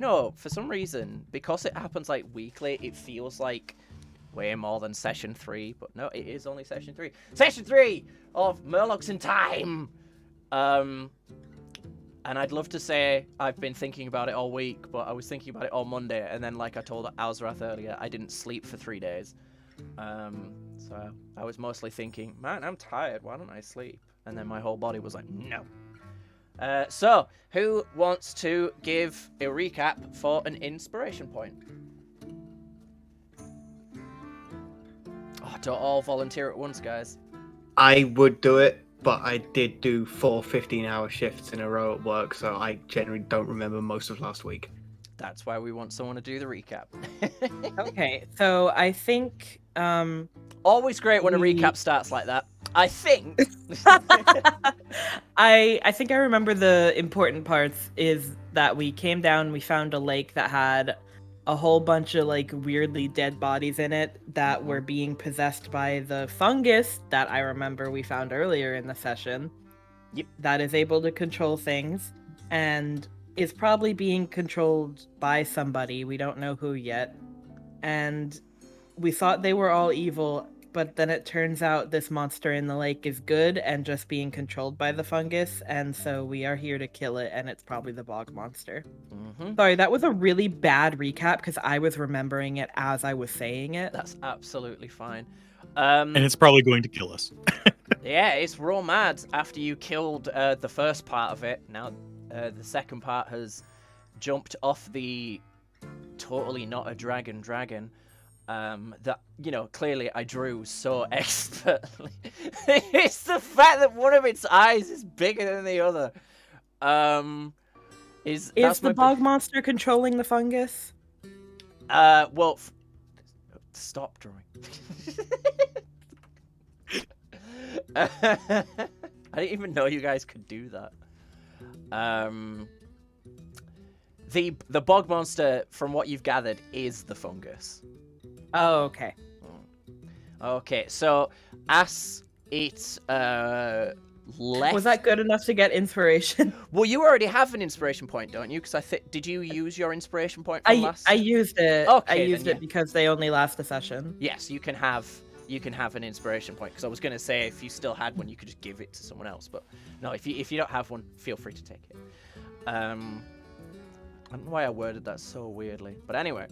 No, for some reason, because it happens like weekly, it feels like way more than session 3. But no, it is only session 3. Session 3 of Murlocs in Time. And I'd love to say I've been thinking about it all week, but I was thinking about it all Monday, and then, like I told Alzarath earlier, I didn't sleep for 3 days. So I was mostly thinking, man, I'm tired. Why don't I sleep? And then my whole body was like, no. So, who wants to give a recap for an inspiration point? Oh, don't all volunteer at once, guys. I would do it, but I did do 4 15-hour shifts in a row at work, so I generally don't remember most of last week. That's why we want someone to do the recap. Okay, so I think Always great when a recap starts like that. I think. I think I remember the important parts is that we came down, we found a lake that had a whole bunch of like weirdly dead bodies in it that were being possessed by the fungus that I remember we found earlier in the session. Yep. That is able to control things and is probably being controlled by somebody. We don't know who yet. And we thought they were all evil, but then it turns out this monster in the lake is good and just being controlled by the fungus, and so we are here to kill it, and it's probably the bog monster. Mm-hmm. Sorry, that was a really bad recap because I was remembering it as I was saying it. That's absolutely fine. And it's probably going to kill us. Yeah, it's raw mad after you killed the first part of it. Now, the second part has jumped off the totally not a dragon that, you know, clearly I drew so expertly. It's the fact that one of its eyes is bigger than the other. Is the bog monster controlling the fungus? Well, stop drawing. I didn't even know you guys could do that. The bog monster, from what you've gathered, is the fungus. Oh, okay. Okay, so as it left... Was that good enough to get inspiration? Well, you already have an inspiration point, don't you? Because did you use your inspiration point from last? I used it. Okay, I used then, it because they only last a session. Yes, you can have an inspiration point. Because I was going to say if you still had one, you could just give it to someone else. But no, if you don't have one, feel free to take it. I don't know why I worded that so weirdly, but anyway.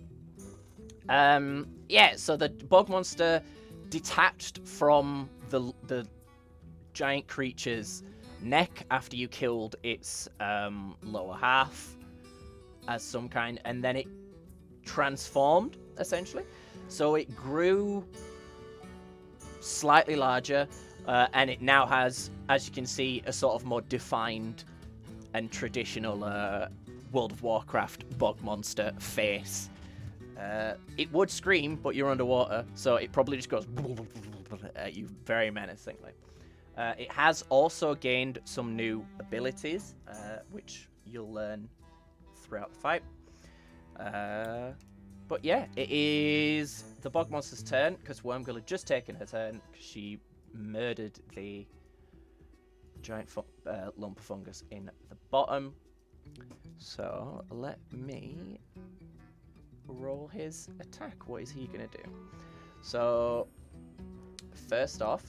Yeah. So the bog monster detached from the giant creature's neck after you killed its lower half as some kind, and then it transformed essentially. So it grew slightly larger, and it now has, as you can see, a sort of more defined and traditional World of Warcraft bog monster face. It would scream, but you're underwater, so it probably just goes at you very menacingly. It has also gained some new abilities, which you'll learn throughout the fight. But yeah, it is the bog monster's turn, because Wormgirl had just taken her turn, because she murdered the giant lump of fungus in the bottom. So let me roll his attack. What is he going to do? So first off,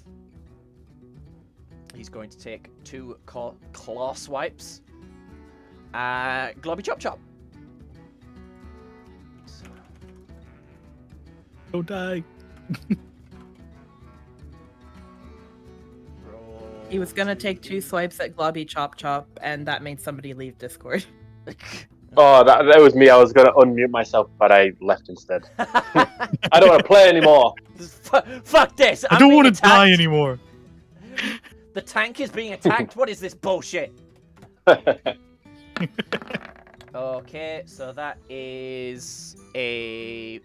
he's going to take 2 claw swipes. Globby chop chop. So. Don't die. Roll. He was gonna take 2 swipes at Globby Chop Chop, and that made somebody leave Discord. Oh, that was me. I was going to unmute myself, but I left instead. I don't want to play anymore. Fuck this! I don't want to die anymore. The tank is being attacked? What is this bullshit? Okay, so that is a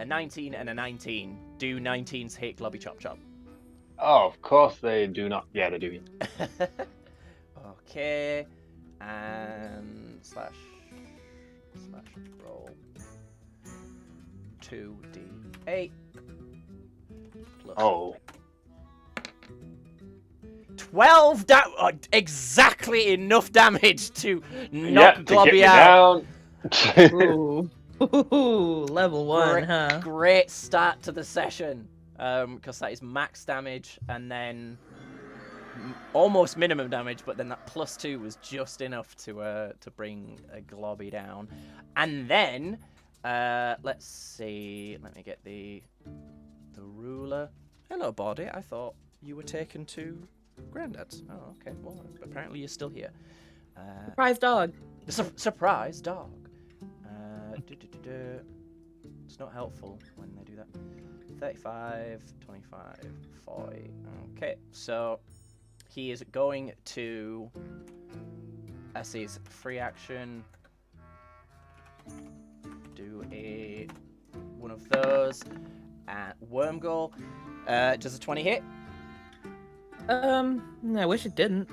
19 and a 19. Do 19s hit Globby Chop Chop? Oh, of course they do not. Yeah, they do. Okay, and slash roll 2d8 plus Oh. 12 exactly enough damage to knock To get Globby me out. down. Ooh. Ooh, level 1, Great, huh? great start to the session. Because that is max damage, and then almost minimum damage, but then that +2 was just enough to bring a Globby down. And then, let's see. Let me get the ruler. Hello, body. I thought you were taken to Granddad's. Oh, okay. Well, apparently you're still here. Surprise dog. Surprise dog. It's not helpful when they do that. 35, 25, 40. Okay, so he is going to, as his free action, do one of those at Wormgole. Does a 20 hit? I wish it didn't.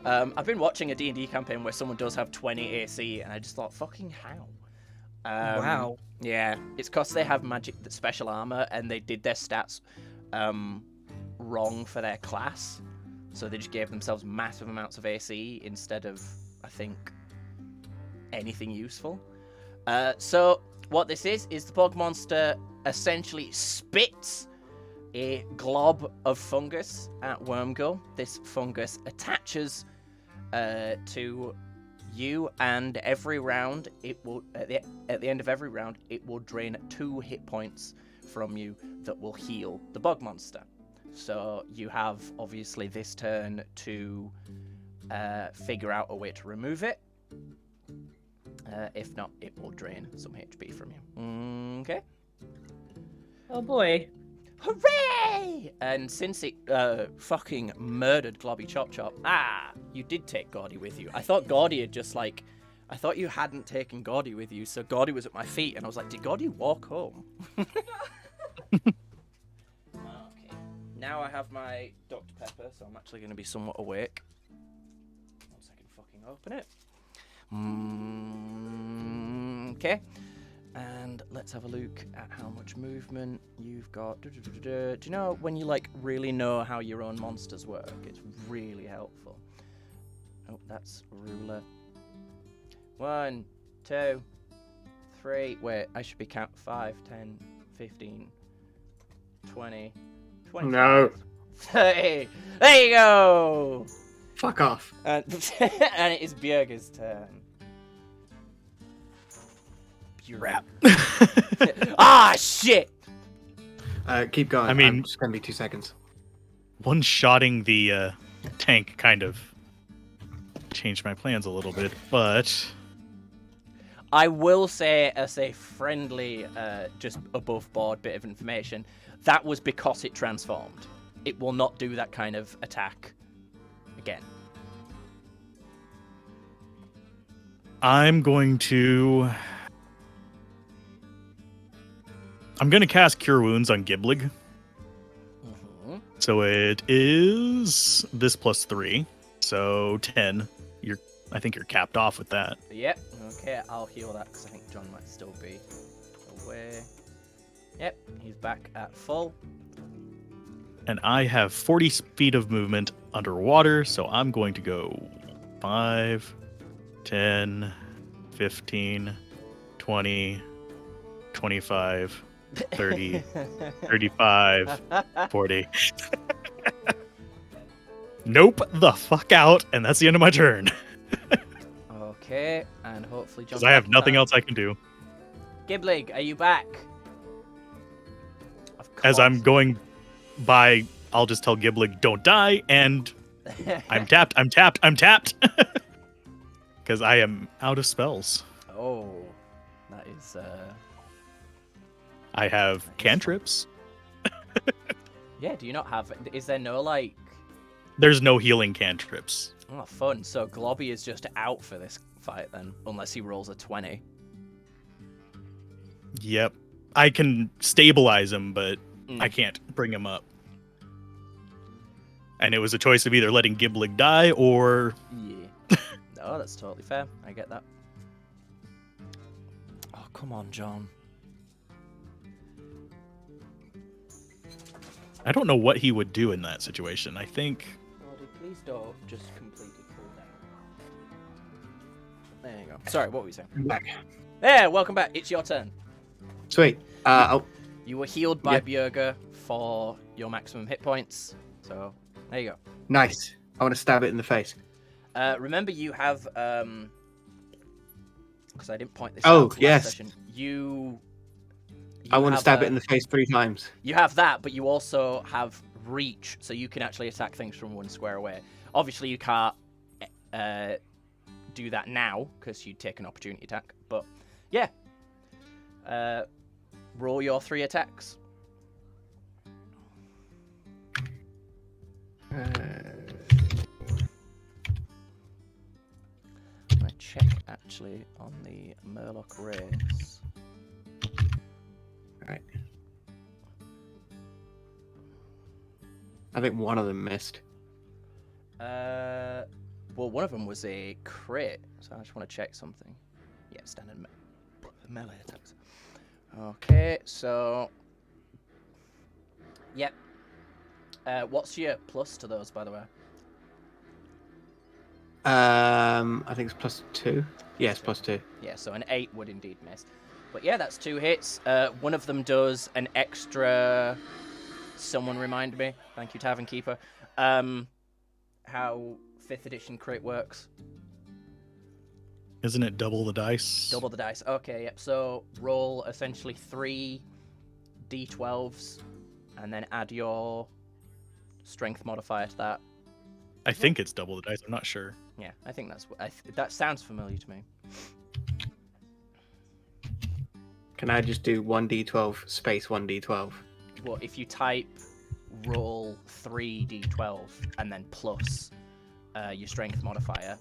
I've been watching a D&D campaign where someone does have 20 AC, and I just thought, fucking how? Wow. Yeah, it's because they have magic special armor, and they did their stats wrong for their class. So they just gave themselves massive amounts of AC instead of, I think, anything useful. So what this is the bog monster essentially spits a glob of fungus at Wormgole. This fungus attaches to you, and every round it will at the end of every round it will drain 2 hit points from you that will heal the bog monster. So you have obviously this turn to figure out a way to remove it. If not, it will drain some HP from you. Okay. Oh boy. Hooray! And since it fucking murdered Globby Chop Chop, you did take Gordy with you. I thought Gordy had just I thought you hadn't taken Gordy with you, so Gordy was at my feet, and I was like, did Gordy walk home? Okay. Now I have my Dr. Pepper, so I'm actually going to be somewhat awake. Once I can fucking open it. Okay. And let's have a look at how much movement you've got. Do you know when you really know how your own monsters work? It's really helpful. Oh, that's ruler. 1, 2, 3. Wait, I should be count 5, 10, 15, 20, 25. No. 30. There you go. Fuck off. And it is Bjerg's turn. Crap. Shit! Keep going. I mean- I'm just gonna be 2 seconds. One-shotting the tank kind of changed my plans a little bit, but I will say, as a friendly, just above board bit of information, that was because it transformed. It will not do that kind of attack again. I'm going to cast Cure Wounds on Giblig. Mm-hmm. So it is this +3, so 10. I think you're capped off with that. Yep. Okay, I'll heal that because I think John might still be away. Yep, he's back at full. And I have 40 feet of movement underwater, so I'm going to go 5, 10, 15, 20, 25, 30, 35, 40. Nope, the fuck out, and that's the end of my turn. Okay, and hopefully John. Because I have nothing else I can do. Giblig, are you back? Of As I'm course. going by, I'll just tell Giblig, don't die, and I'm tapped. Because I am out of spells. Oh, that is. I have cantrips. Yeah, do you not have? Is there no There's no healing cantrips. Oh, fun. So Globby is just out for this fight then, unless he rolls a 20. Yep. I can stabilize him, but Mm. I can't bring him up. And it was a choice of either letting Giblig die or... Yeah. No, that's totally fair. I get that. Oh, come on, John. I don't know what he would do in that situation. I think... Globby, please don't just completely cool down. There you go. Sorry, what were you saying? I'm back. There, welcome back. It's your turn. Sweet. You were healed by Bjerga for your maximum hit points. So, there you go. Nice. I want to stab it in the face. Remember, you have because I didn't point this Oh, out last yes. session. You I want to have stab it in the face 3 times. You have that, but you also have reach, so you can actually attack things from 1 square away. Obviously, you can't do that now because you'd take an opportunity attack. But yeah, roll your 3 attacks. I'm gonna check actually on the Murloc race. Right. I think one of them missed. Well, one of them was a crit, so I just want to check something. Yeah, standard melee attacks. Okay, so yep. What's your plus to those, by the way? I think it's +2. Yes, +2. Yeah, so an 8 would indeed miss. But yeah, that's 2 hits. One of them does an extra. Someone remind me. Thank you, Tavern Keeper. How 5th edition crit works. Isn't it double the dice? Double the dice. Okay, yep. So roll essentially 3 d12s, and then add your strength modifier to that. I think it's double the dice. I'm not sure. Yeah, I think that's what. That sounds familiar to me. Can I just do 1d12 space 1d12? Well, if you type roll 3 d12 and then plus your strength modifier.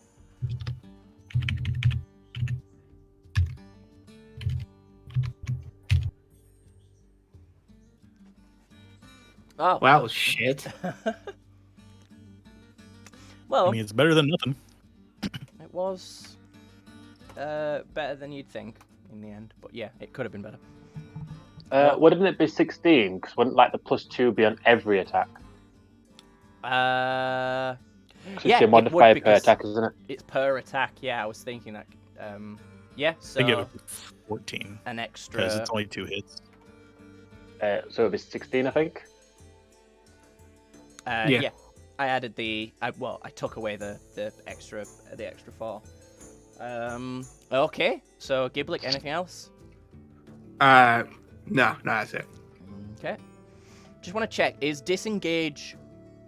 Oh. Well, shit. Well, I mean, it's better than nothing. it was better than you'd think in the end. But yeah, it could have been better. Wouldn't it be 16? Because wouldn't like the +2 be on every attack? 'Cause it's Yeah, your it modifier would per because attack, isn't it? it's per attack. Yeah, I was thinking that. Yeah, so I think it would be 14 an because extra. it's only 2 hits. So it'd be 16, I think. Yeah. I added I took away the extra 4. Okay, so Giblik, anything else? No, that's it. Okay. Just want to check, is disengage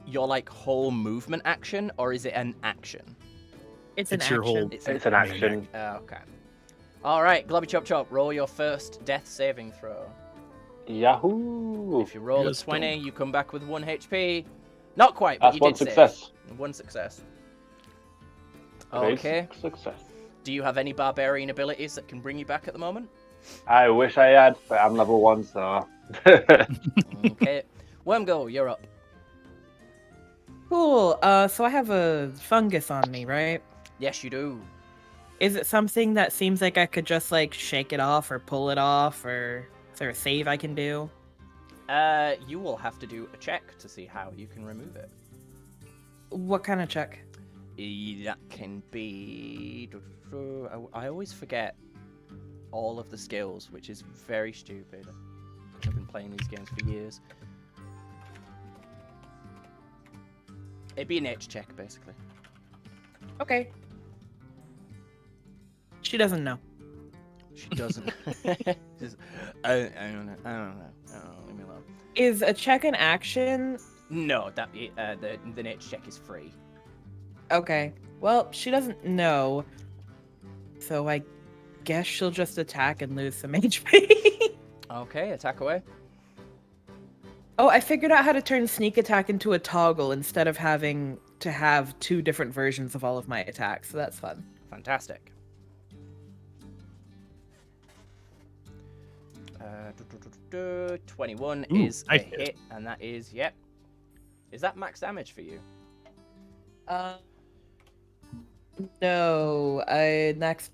your like whole movement action, or is it an action? It's an It's your action. whole- It's It's an action. Okay. All right, Globby Chop Chop, roll your first death saving throw. Yahoo! If you roll Yes, a 20, you come back with 1 HP. Not quite, but That's you one did save. success. 1 success. Great Okay. Success. Do you have any barbarian abilities that can bring you back at the moment? I wish I had, but I'm level 1, so. Okay. Wormgo, you're up. Cool. So I have a fungus on me, right? Yes, you do. Is it something that seems like I could just like shake it off or pull it off, or is there a save I can do? You will have to do a check to see how you can remove it. What kind of check? That can be. I always forget all of the skills, which is very stupid. I've been playing these games for years. It'd be an H check, basically. Okay. She doesn't know. She doesn't. Just, I don't know. Leave me alone. Is a check an action? No, that the H check is free. Okay. Well, she doesn't know. So I guess she'll just attack and lose some HP. Okay, attack away. Oh, I figured out how to turn sneak attack into a toggle instead of having to have 2 different versions of all of my attacks. So that's fun. Fantastic. 21 Ooh, is a I hit, and that is, yep. Is that max damage for you? No.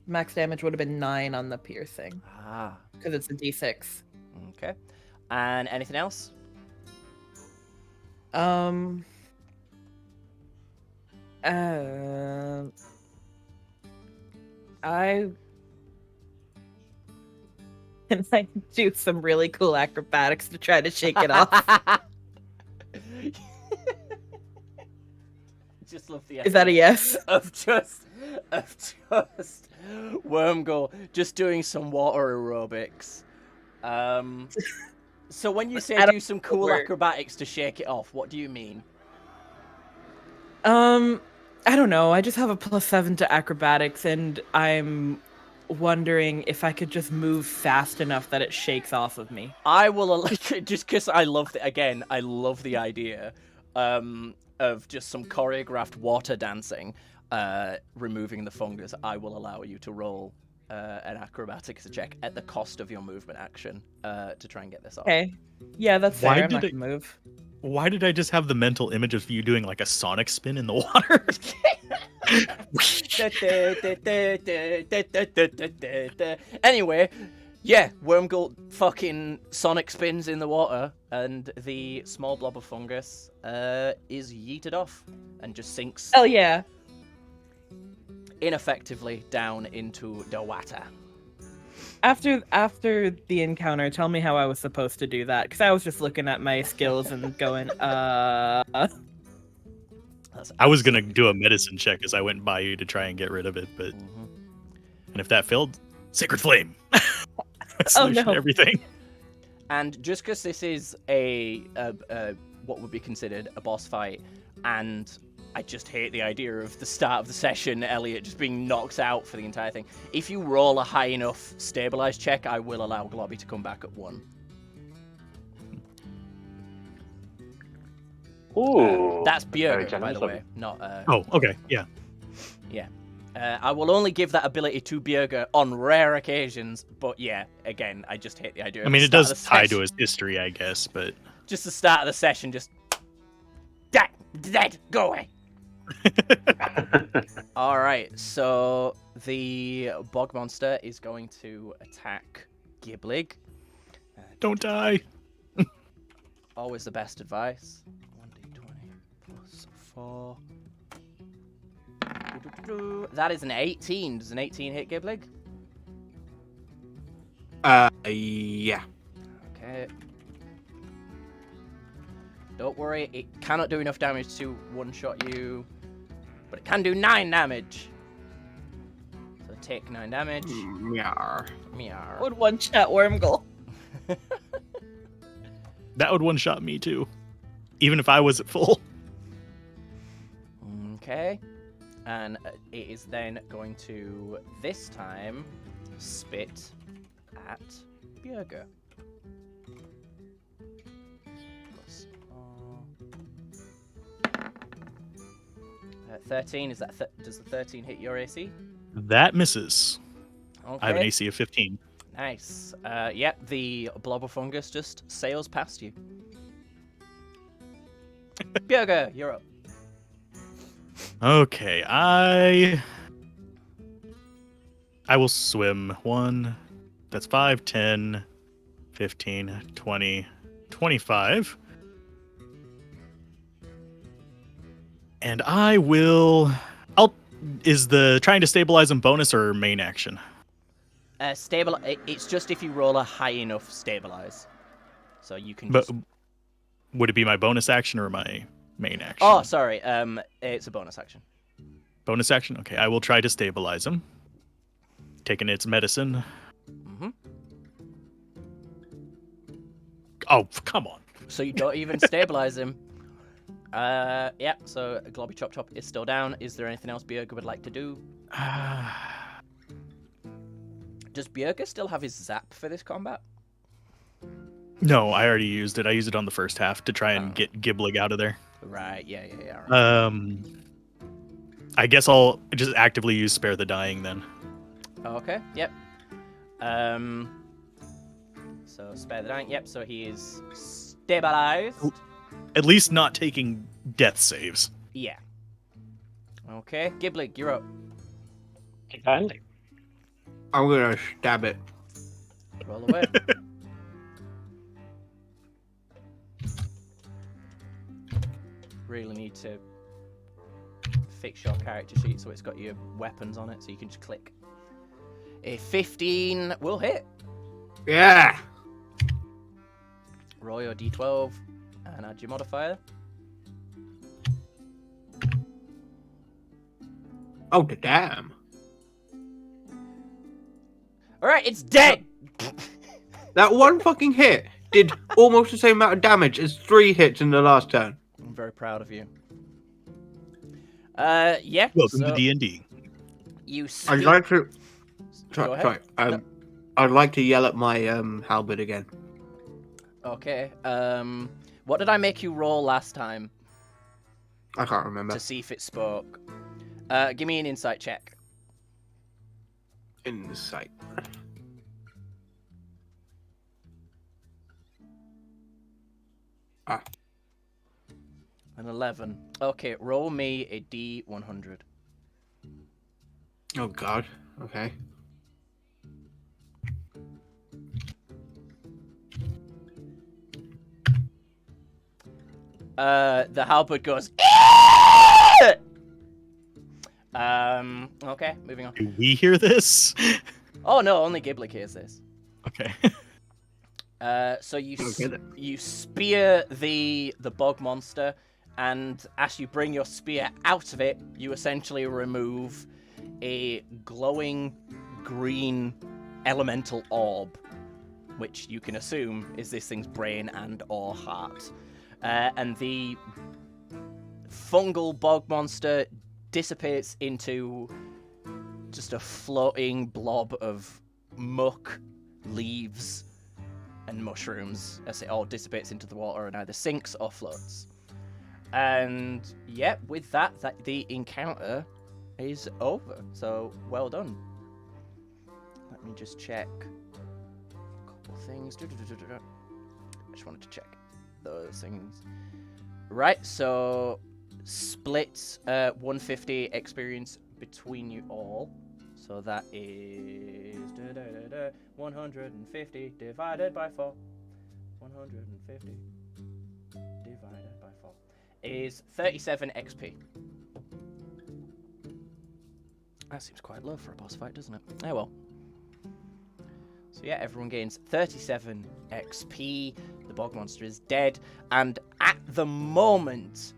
Max damage would have been 9 on the piercing Ah, because it's a D6. okay. And anything else? Can I do some really cool acrobatics to try to shake it off? Just love the Is that a yes? of just Wormgul just doing some water aerobics. So when you say I don't do some cool work. acrobatics to shake it off, what do you mean? I don't know. I just have a +7 to acrobatics, and I'm wondering if I could just move fast enough that it shakes off of me. I will just because I love I love the idea of just some choreographed water dancing, removing the fungus. I will allow you to roll an acrobatics check at the cost of your movement action to try and get this off. Okay. Yeah, that's Why fair. I'm did not it- gonna move. Why did I just have the mental image of you doing like a Sonic spin in the water? Anyway, yeah, Wormgul fucking sonic spins in the water, and the small blob of fungus is yeeted off and just sinks Oh yeah. ineffectively down into the water. After the encounter, tell me how I was supposed to do that, because I was just looking at my skills and going, That's I was gonna do a medicine check as I went by you to try and get rid of it, but and if that failed, Sacred Flame. Solution no. to everything. And just because this is a what would be considered a boss fight, and I just hate the idea of the start of the session, Elliot just being knocked out for the entire thing. If you roll a high enough stabilize check, I will allow Globby to come back at 1. Ooh. That's very Bjerg, by generous the of way, not. Oh, okay, yeah. Yeah. I will only give that ability to Bjerg on rare occasions, but yeah, again, I just hate the idea of I mean, the it start of does the tie session. to his history, I guess, but Just the start of the session, just. Dead, go away. Alright, so the bog monster is going to attack Giblig. don't die. Always the best advice. 1d20 plus 4. That is an 18. Does an 18 hit Giblig? Yeah. Okay. Don't worry, it cannot do enough damage to one-shot you, but it can do 9 damage. So take 9 damage. Yeah. Meow. would one-shot Wormgul. That would one-shot me too, even if I was at full. Okay. And it is then going to, this time, spit at Bjerg. Plus 13, is that does the 13 hit your AC? That misses. Okay. I have an AC of 15. Nice. Yep, the blob of fungus just sails past you. Bjerg, you're up. Okay, I will swim. 1, that's 5, 10, 15, 20, 25. And is the trying to stabilize him bonus or main action? It's just if you roll a high enough stabilize. So you can But just... would it be my bonus action or my main action? Oh, sorry. It's a bonus action. Bonus action? Okay, I will try to stabilize him. Taking its medicine. Mm-hmm. Oh, come on. So you don't even stabilize him. Yep, so Globby Chop Chop is still down. Is there anything else Bjerg would like to do? Does Bjerg still have his zap for this combat? No, I already used it. I used it on the first half to try and get Giblig out of there. Right, yeah. Right. I guess I'll just actively use Spare the Dying then. Okay, yep. So Spare the Dying, yep, so he is stabilized. At least not taking death saves. Yeah. Okay, Giblig, you're up. Kindly. I'm gonna stab it. Roll away. Really need to fix your character sheet so it's got your weapons on it so you can just click. A 15 will hit. Yeah. Roll your d12 and add your modifier. Oh, damn. Alright, it's dead! That one fucking hit did almost the same amount of damage as 3 hits in the last turn. I'm very proud of you. Yeah. Welcome so to D&D. You I'd like to. Go ahead. Sorry. No. I'd like to yell at my halberd again. Okay. What did I make you roll last time I can't remember. to see if it spoke? Give me an insight check. Insight. An 11. Okay, roll me a d100. Oh god. Okay. The halberd goes. Okay, moving on. Do we hear this? Oh no, only Giblik hears this. Okay. So you Okay, you spear the bog monster, and as you bring your spear out of it, you essentially remove a glowing green elemental orb, which you can assume is this thing's brain and or heart. And the fungal bog monster dissipates into just a floating blob of muck, leaves, and mushrooms as it all dissipates into the water and either sinks or floats. And yeah, with that, the encounter is over. So well done. Let me just check a couple things. I just wanted to check those things. Right, so split 150 experience between you all. So that is 150 divided by 4. 150 divided by 4 is 37 XP. That seems quite low for a boss fight, doesn't it? Oh well. So yeah, everyone gains 37 XP. The bog monster is dead, and at the moment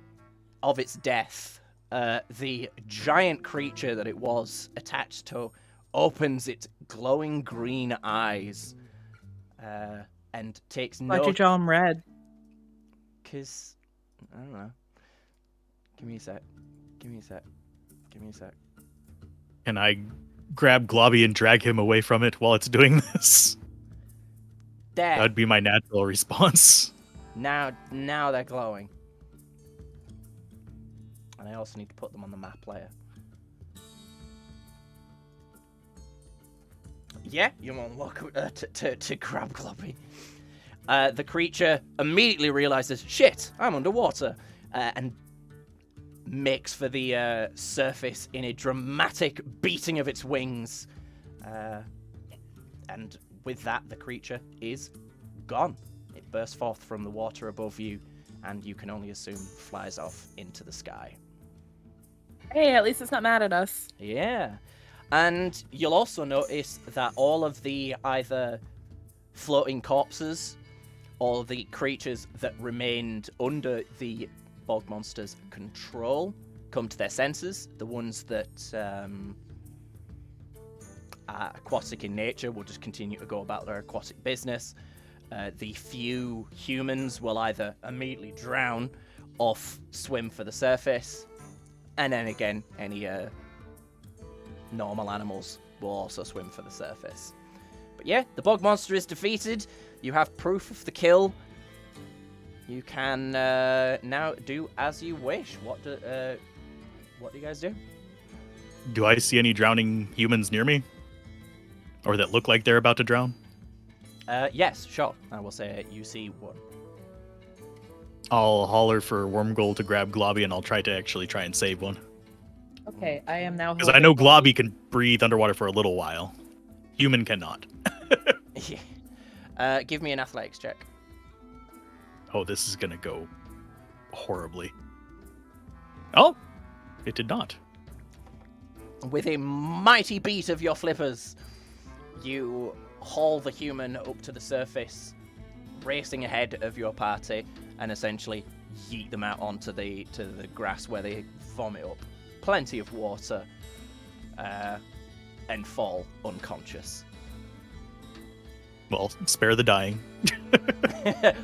of its death, the giant creature that it was attached to opens its glowing green eyes and takes Why'd no... you draw him red? Because, I don't know. Give me a sec. Give me a sec. Give me a sec. Can I grab Globby and drag him away from it while it's doing this? There. That would be my natural response. Now they're glowing. And I also need to put them on the map layer. Yeah, you're more than welcome to grab Globby. The creature immediately realizes, shit, I'm underwater, and makes for the surface in a dramatic beating of its wings. And with that, the creature is gone. It bursts forth from the water above you, and you can only assume flies off into the sky. Hey, at least it's not mad at us. Yeah. And you'll also notice that all of the either floating corpses or the creatures that remained under the bog monster's control come to their senses. The ones that are aquatic in nature will just continue to go about their aquatic business. The few humans will either immediately drown or swim for the surface. And then again, any normal animals will also swim for the surface. But yeah, the bog monster is defeated. You have proof of the kill. You can now do as you wish. What do you guys do? Do I see any drowning humans near me? Or that look like they're about to drown? Yes, sure. I will say you see one. I'll holler for Wormgold to grab Globby, and I'll try and save one. Okay, I am now. Because I know Globby can breathe underwater for a little while. Human cannot. Yeah. Give me an athletics check. Oh, this is going to go horribly. Oh, it did not. With a mighty beat of your flippers, you haul the human up to the surface, racing ahead of your party, and essentially yeet them out onto the grass where they vomit up plenty of water and fall unconscious. Well, spare the dying.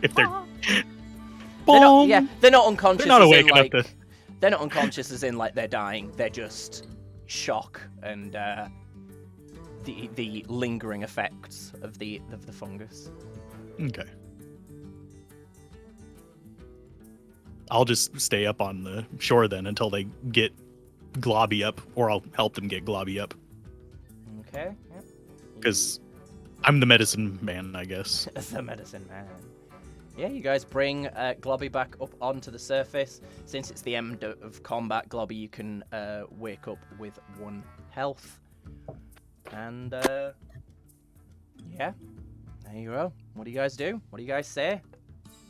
If they're they're not unconscious. They're not awake enough to. They're not unconscious as in like they're dying. They're just shock and the lingering effects of the fungus. Okay. I'll just stay up on the shore then until they get globby up, or I'll help them get globby up. Okay. Yep. Because I'm the medicine man, I guess. The medicine man. Yeah, you guys bring Globby back up onto the surface. Since it's the end of combat, Globby, you can wake up with 1 health. And, yeah, there you go. What do you guys do? What do you guys say?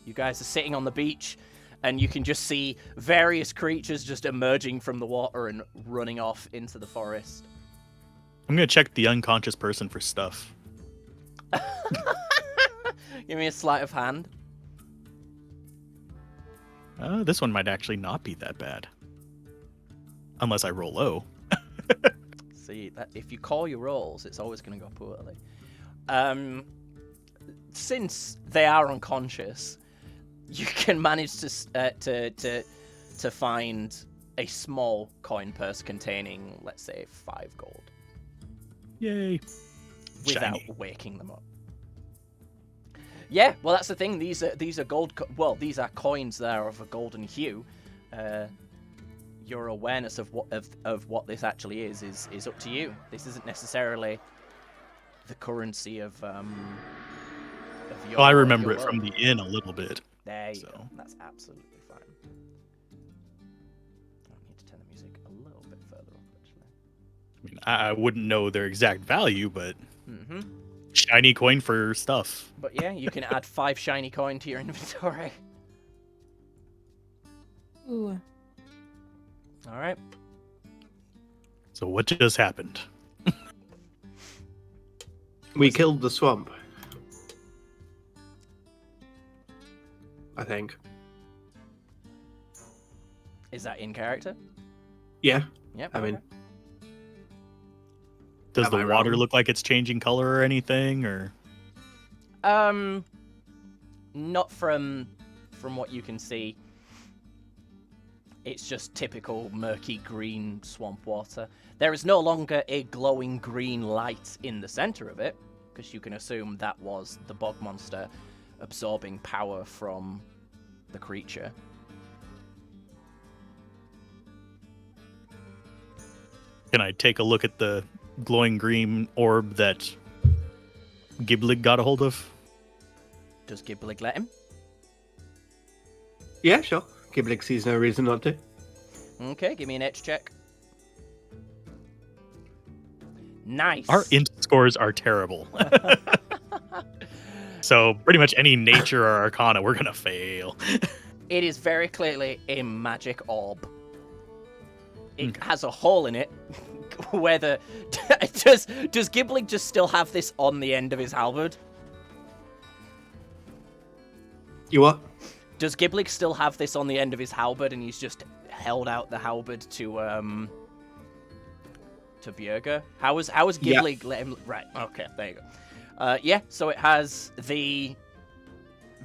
You guys are sitting on the beach, and you can just see various creatures just emerging from the water and running off into the forest. I'm going to check the unconscious person for stuff. Give me a sleight of hand. This one might actually not be that bad. Unless I roll low. See, that if you call your rolls, it's always going to go poorly. Since they are unconscious, you can manage to find a small coin purse containing, let's say, 5 gold. Yay. Without Shiny. waking them up. Yeah, well, that's the thing. These are gold. These are coins that are of a golden hue. Your awareness of what this actually is up to you. This isn't necessarily the currency of your. Well, I remember your it from the inn a little bit. There you so. go. That's absolutely fine. I need to turn the music a little bit further up, actually. I mean, I wouldn't know their exact value, but Mm-hmm. shiny coin for stuff. But yeah, you can add 5 shiny coin to your inventory. Ooh. All right. So what just happened? We killed the swamp. I think. Is that in character? Yeah. Yep. I mean, okay. Does Am the I water wrong? look like it's changing color or anything, or? Not from what you can see. It's just typical murky green swamp water. There is no longer a glowing green light in the center of it, because you can assume that was the bog monster absorbing power from the creature. Can I take a look at the glowing green orb that Giblig got a hold of? Does Giblig let him? yeah, sure. Giblig sees no reason not to. Okay, give me an edge check. Nice. Our int scores are terrible. So pretty much any nature or arcana, we're gonna fail. It is very clearly a magic orb. It has a hole in it. Whether does Giblig just still have this on the end of his halberd? You what? Does Giblig still have this on the end of his halberd, and he's just held out the halberd to Bjerga? How was Giblig let him? Right. Okay. There you go. Yeah. So it has the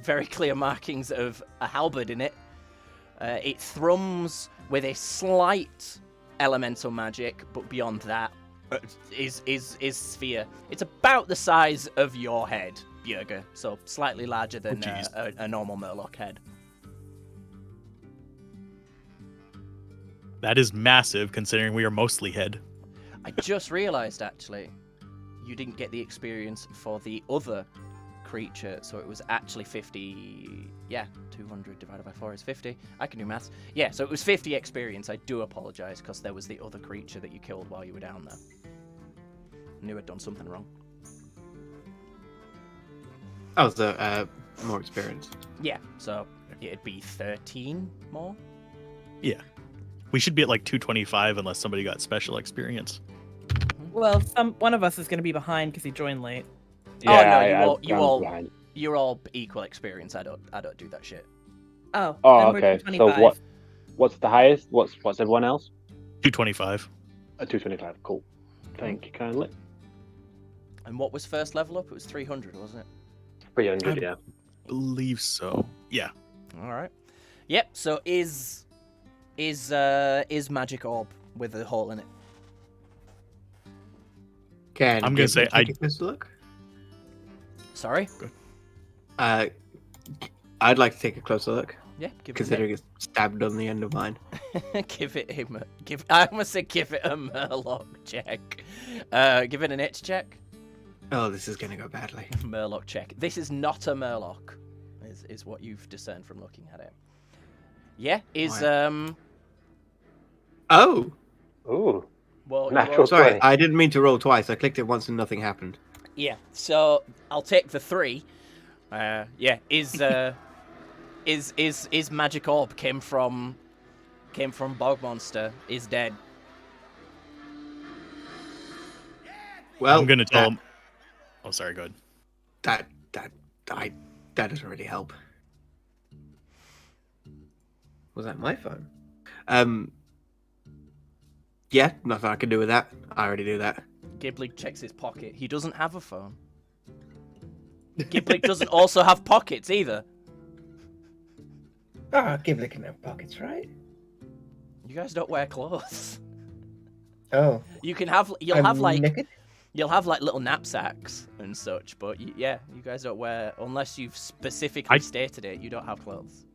very clear markings of a halberd in it. It thrums with a slight elemental magic, but beyond that is sphere. It's about the size of your head, Bjerga, so slightly larger than a normal Murloc head. That is massive, considering we are mostly head. I just realized, actually, you didn't get the experience for the other creature, so it was actually 50. Yeah, 200 divided by 4 is 50. I can do maths. Yeah, so it was 50 experience. I do apologize, because there was the other creature that you killed while you were down there. Knew I'd done something wrong. That was the more experience. Yeah, so it'd be 13 more. Yeah. We should be at like 225 unless somebody got special experience. Well, one of us is going to be behind because he joined late. Behind. You're all equal experience. I don't do that shit. Oh, Oh, then we're okay. 225. So what's the highest? What's everyone else? 225. 225. Cool. Thank you kindly. And what was first level up? It was 300, wasn't it? 300, yeah. Believe so. Yeah. All right. Yep. So is magic orb with a hole in it? I'm gonna say take a closer look. Sorry. I'd like to take a closer look, Yeah. Give it. considering it's stabbed on the end of mine. Give it a I almost said give it a Murloc check. Give it an itch check. Oh, this is gonna go badly. Murloc check. This is not a Murloc, is what you've discerned from looking at it. Yeah. Oh, Ooh. Well, Natural sorry, 20. I didn't mean to roll twice. I clicked it once and nothing happened. Yeah. So I'll take the 3. Yeah. Is magic orb came from bog monster is dead. Well, I'm gonna tell him. Oh, sorry. Go ahead. that doesn't really help. Was that my phone? Yeah, nothing I can do with that. I already do that. Giblig checks his pocket. He doesn't have a phone. Giblig doesn't also have pockets either. Ah, Giblet can have pockets, right? You guys don't wear clothes. Oh, You'll have like little knapsacks and such, but you guys don't wear unless you've specifically stated it. You don't have clothes.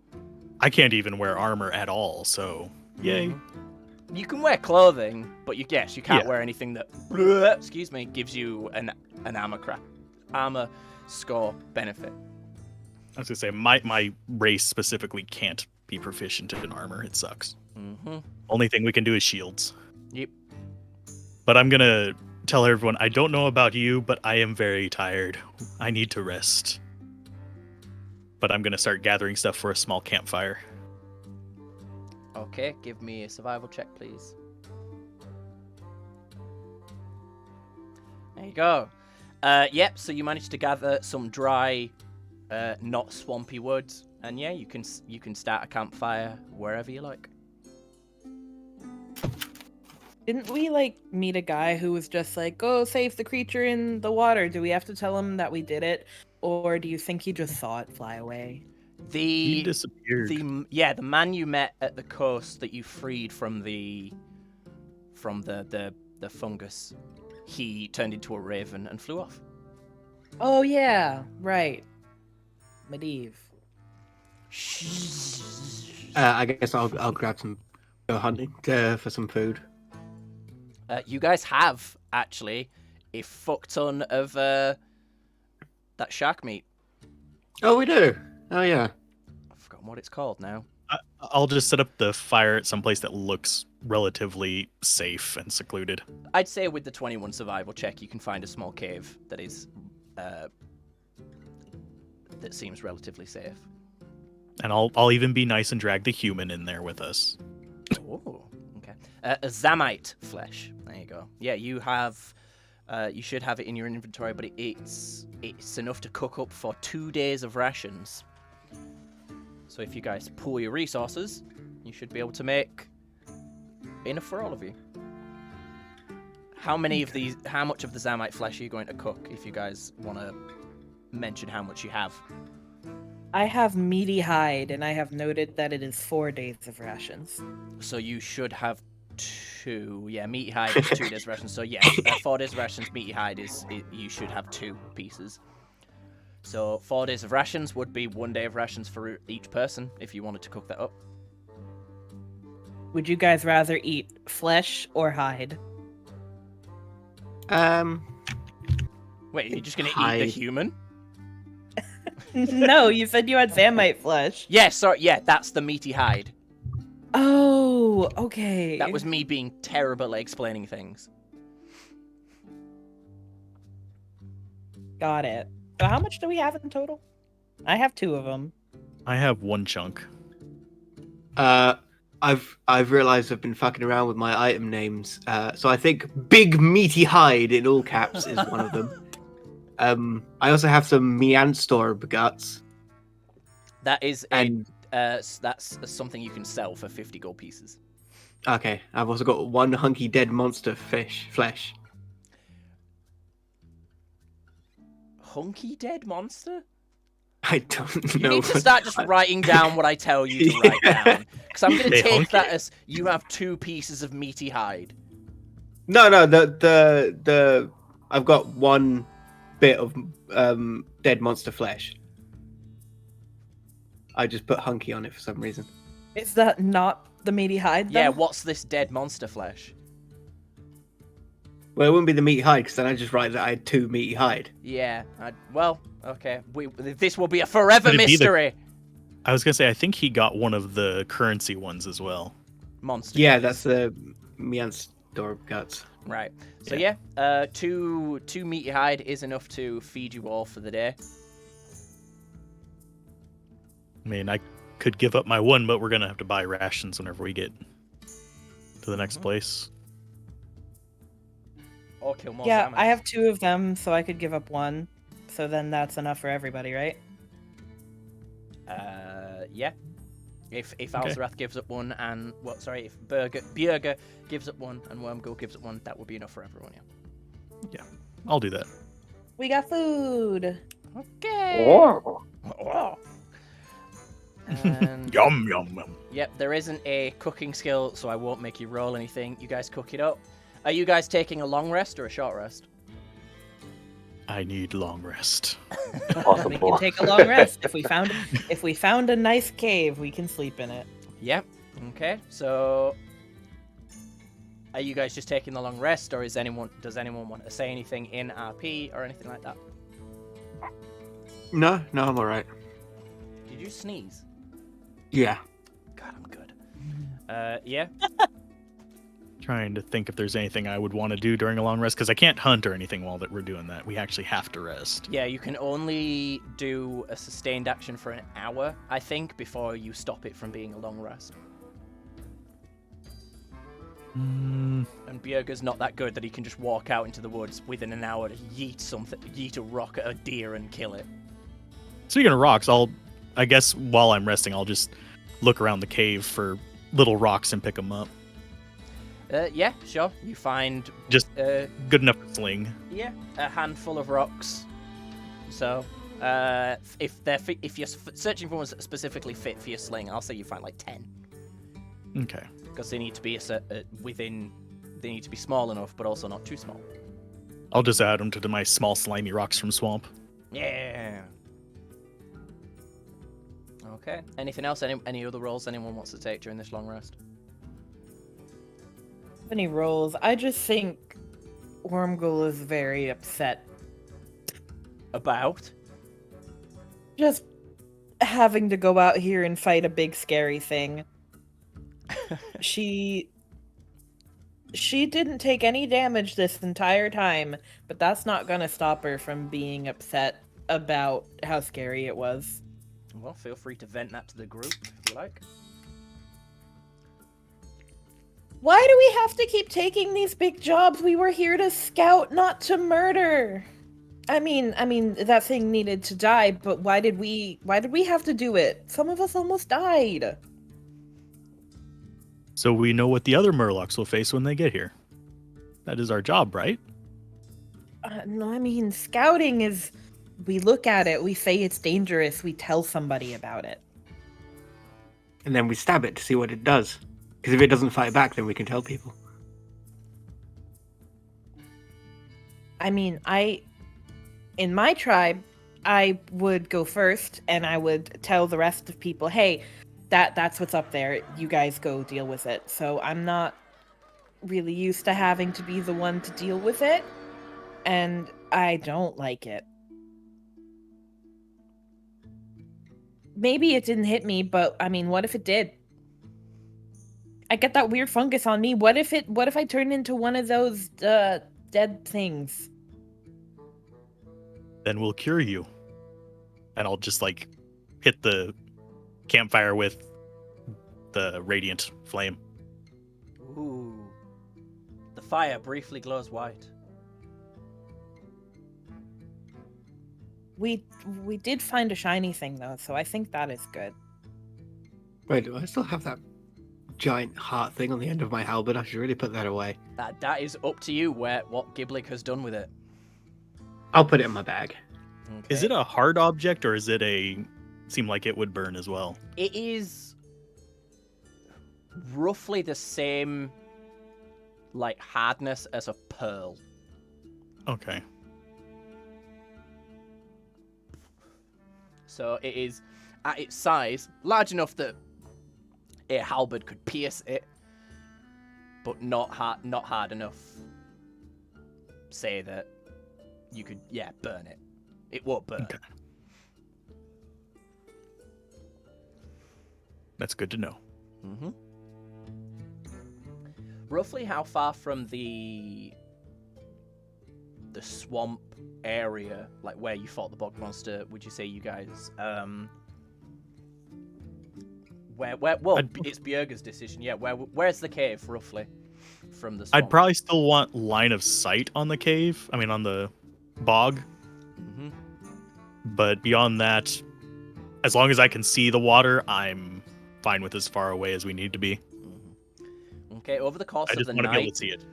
I can't even wear armor at all, so yay. You can wear clothing, but you can't wear anything that gives you an armor score benefit. I was gonna say my race specifically can't be proficient in armor. It sucks. Mm-hmm. Only thing we can do is shields. Yep. But I'm gonna tell everyone, I don't know about you, but I am very tired. I need to rest. But I'm gonna start gathering stuff for a small campfire. Okay, give me a survival check, please. There you go. Yep, so you managed to gather some dry, not swampy wood, and yeah, you can start a campfire wherever you like. Didn't we meet a guy who was just like, go save the creature in the water? Do we have to tell him that we did it? Or do you think he just saw it fly away? He disappeared. The man you met at the coast that you freed from the fungus, he turned into a raven and flew off. Oh yeah, right. Medivh. I guess I'll grab some, go hunting for some food. You guys have actually a fuck ton of that shark meat. Oh, we do. Oh yeah. I've forgotten what it's called now. I'll just set up the fire at some place that looks relatively safe and secluded. I'd say with the 21 survival check, you can find a small cave that is that seems relatively safe. And I'll even be nice and drag the human in there with us. Oh, okay. A Zamite flesh. There you go. Yeah, you have. You should have it in your inventory, but it's enough to cook up for 2 days of rations. So if you guys pool your resources, you should be able to make enough for all of you. How much of the Zamite flesh are you going to cook? If you guys want to mention how much you have. I have meaty hide, and I have noted that it is 4 days of rations. So you should have 2. Yeah, meaty hide is 2 days rations. So yeah, 4 days rations. Meaty hide you should have 2 pieces. So 4 days of rations would be 1 day of rations for each person if you wanted to cook that up. Would you guys rather eat flesh or hide? Wait, you're just gonna hide. eat the human? No, you said you had Zamite flesh. Yeah, sorry. Yeah, that's the meaty hide. Oh, okay. That was me being terrible at explaining things. Got it. So how much do we have in total? I have 2 of them. I have 1 chunk. I I've realised I've been fucking around with my item names. So I think Big Meaty Hide in all caps is one of them. I also have some Meanstorb guts. That is And that's something you can sell for 50 gold pieces. okay, I've also got one hunky dead monster flesh. Hunky dead monster? I don't You know. need to start just writing down what I tell you to write down. Because I'm going to Hey, take hunky. that as you have 2 pieces of meaty hide. No, the I've got one bit of dead monster flesh. I just put hunky on it for some reason. Is that not the meaty hide? Yeah, though? what's this dead monster flesh? Well, it wouldn't be the meaty hide because then I just write that I had 2 meaty hide. Yeah, well, okay. This will be a forever Could it be the- mystery. I was gonna say, I think he got one of the currency ones as well. Monster. Yeah, guts. that's the Meanstorb guts. Right. So yeah, two meaty hide is enough to feed you all for the day. I mean, I could give up my one, but we're gonna have to buy rations whenever we get to the next place. Or kill more Yeah, salmon. I have 2 of them, so I could give up 1. So then that's enough for everybody, right? Yeah. If Alzarath gives up 1 and if Bjerga gives up 1 and Wormgul gives up 1, that would be enough for everyone. Yeah. I'll do that. We got food. Okay. Oh. And Yum yum yum. yep, there isn't a cooking skill, so I won't make you roll anything. You guys cook it up. Are you guys taking a long rest or a short rest? I need long rest. Awesome. We can take a long rest. If we found a nice cave, we can sleep in it. Yep. Okay. So, are you guys just taking the long rest, or does anyone want to say anything in RP or anything like that? No, I'm alright. Did you sneeze? Yeah. God, I'm good. Yeah. Trying to think if there's anything I would want to do during a long rest, because I can't hunt or anything while that we're doing that. We actually have to rest. Yeah, you can only do a sustained action for an hour, I think, before you stop it from being a long rest. And Bjerga's not that good that he can just walk out into the woods within an hour to yeet a rock at a deer and kill it. Speaking of rocks, I guess while I'm resting, I'll just look around the cave for little rocks and pick them up. Yeah, sure. You find Just good enough to sling. yeah, a handful of rocks. So, if you're searching for ones that specifically fit for your sling, I'll say you find like 10. Okay. Because they need to be they need to be small enough, but also not too small. I'll just add them to my small slimy rocks from swamp. Yeah. Okay. Anything else? Any other roles anyone wants to take during this long rest? Any rolls? I just think Wormgul is very upset. About? Just having to go out here and fight a big scary thing. She didn't take any damage this entire time, but that's not gonna stop her from being upset about how scary it was. Well, feel free to vent that to the group if you like. Why do we have to keep taking these big jobs? We were here to scout, not to murder. I mean that thing needed to die, but why did we have to do it? Some of us almost died. So we know what the other Murlocs will face when they get here. That is our job, right? No, I mean, scouting is, we look at it, we say it's dangerous, we tell somebody about it. And then we stab it to see what it does. Because if it doesn't fight back, then we can tell people. I mean, in my tribe, I would go first and I would tell the rest of people, hey, that's what's up there. You guys go deal with it. So I'm not really used to having to be the one to deal with it. And I don't like it. Maybe it didn't hit me, but I mean, what if it did? I get that weird fungus on me. What if I turned into one of those dead things? Then we'll cure you. And I'll just hit the campfire with the radiant flame. Ooh. The fire briefly glows white. We did find a shiny thing though, so I think that is good. Wait, do I still have that giant heart thing on the end of my halberd? I should really put that away. That is up to you what Giblig has done with it. I'll put it in my bag. Okay. Is it a hard object or is it seem like it would burn as well? It is roughly the same like hardness as a pearl. Okay. So it is at its size large enough that a halberd could pierce it, but not hard enough. Say that you could burn it. It won't burn. Okay. That's good to know. Mm-hmm. Roughly how far from the swamp area, like where you fought the bog monster, would you say you guys it's Bjerg's decision. Yeah, where's the cave roughly from the swamp? I'd probably still want line of sight on the cave. I mean, on the bog. Mm-hmm. But beyond that, as long as I can see the water, I'm fine with as far away as we need to be. Mm-hmm. Okay, over the course I of just the want to be able night. to see it.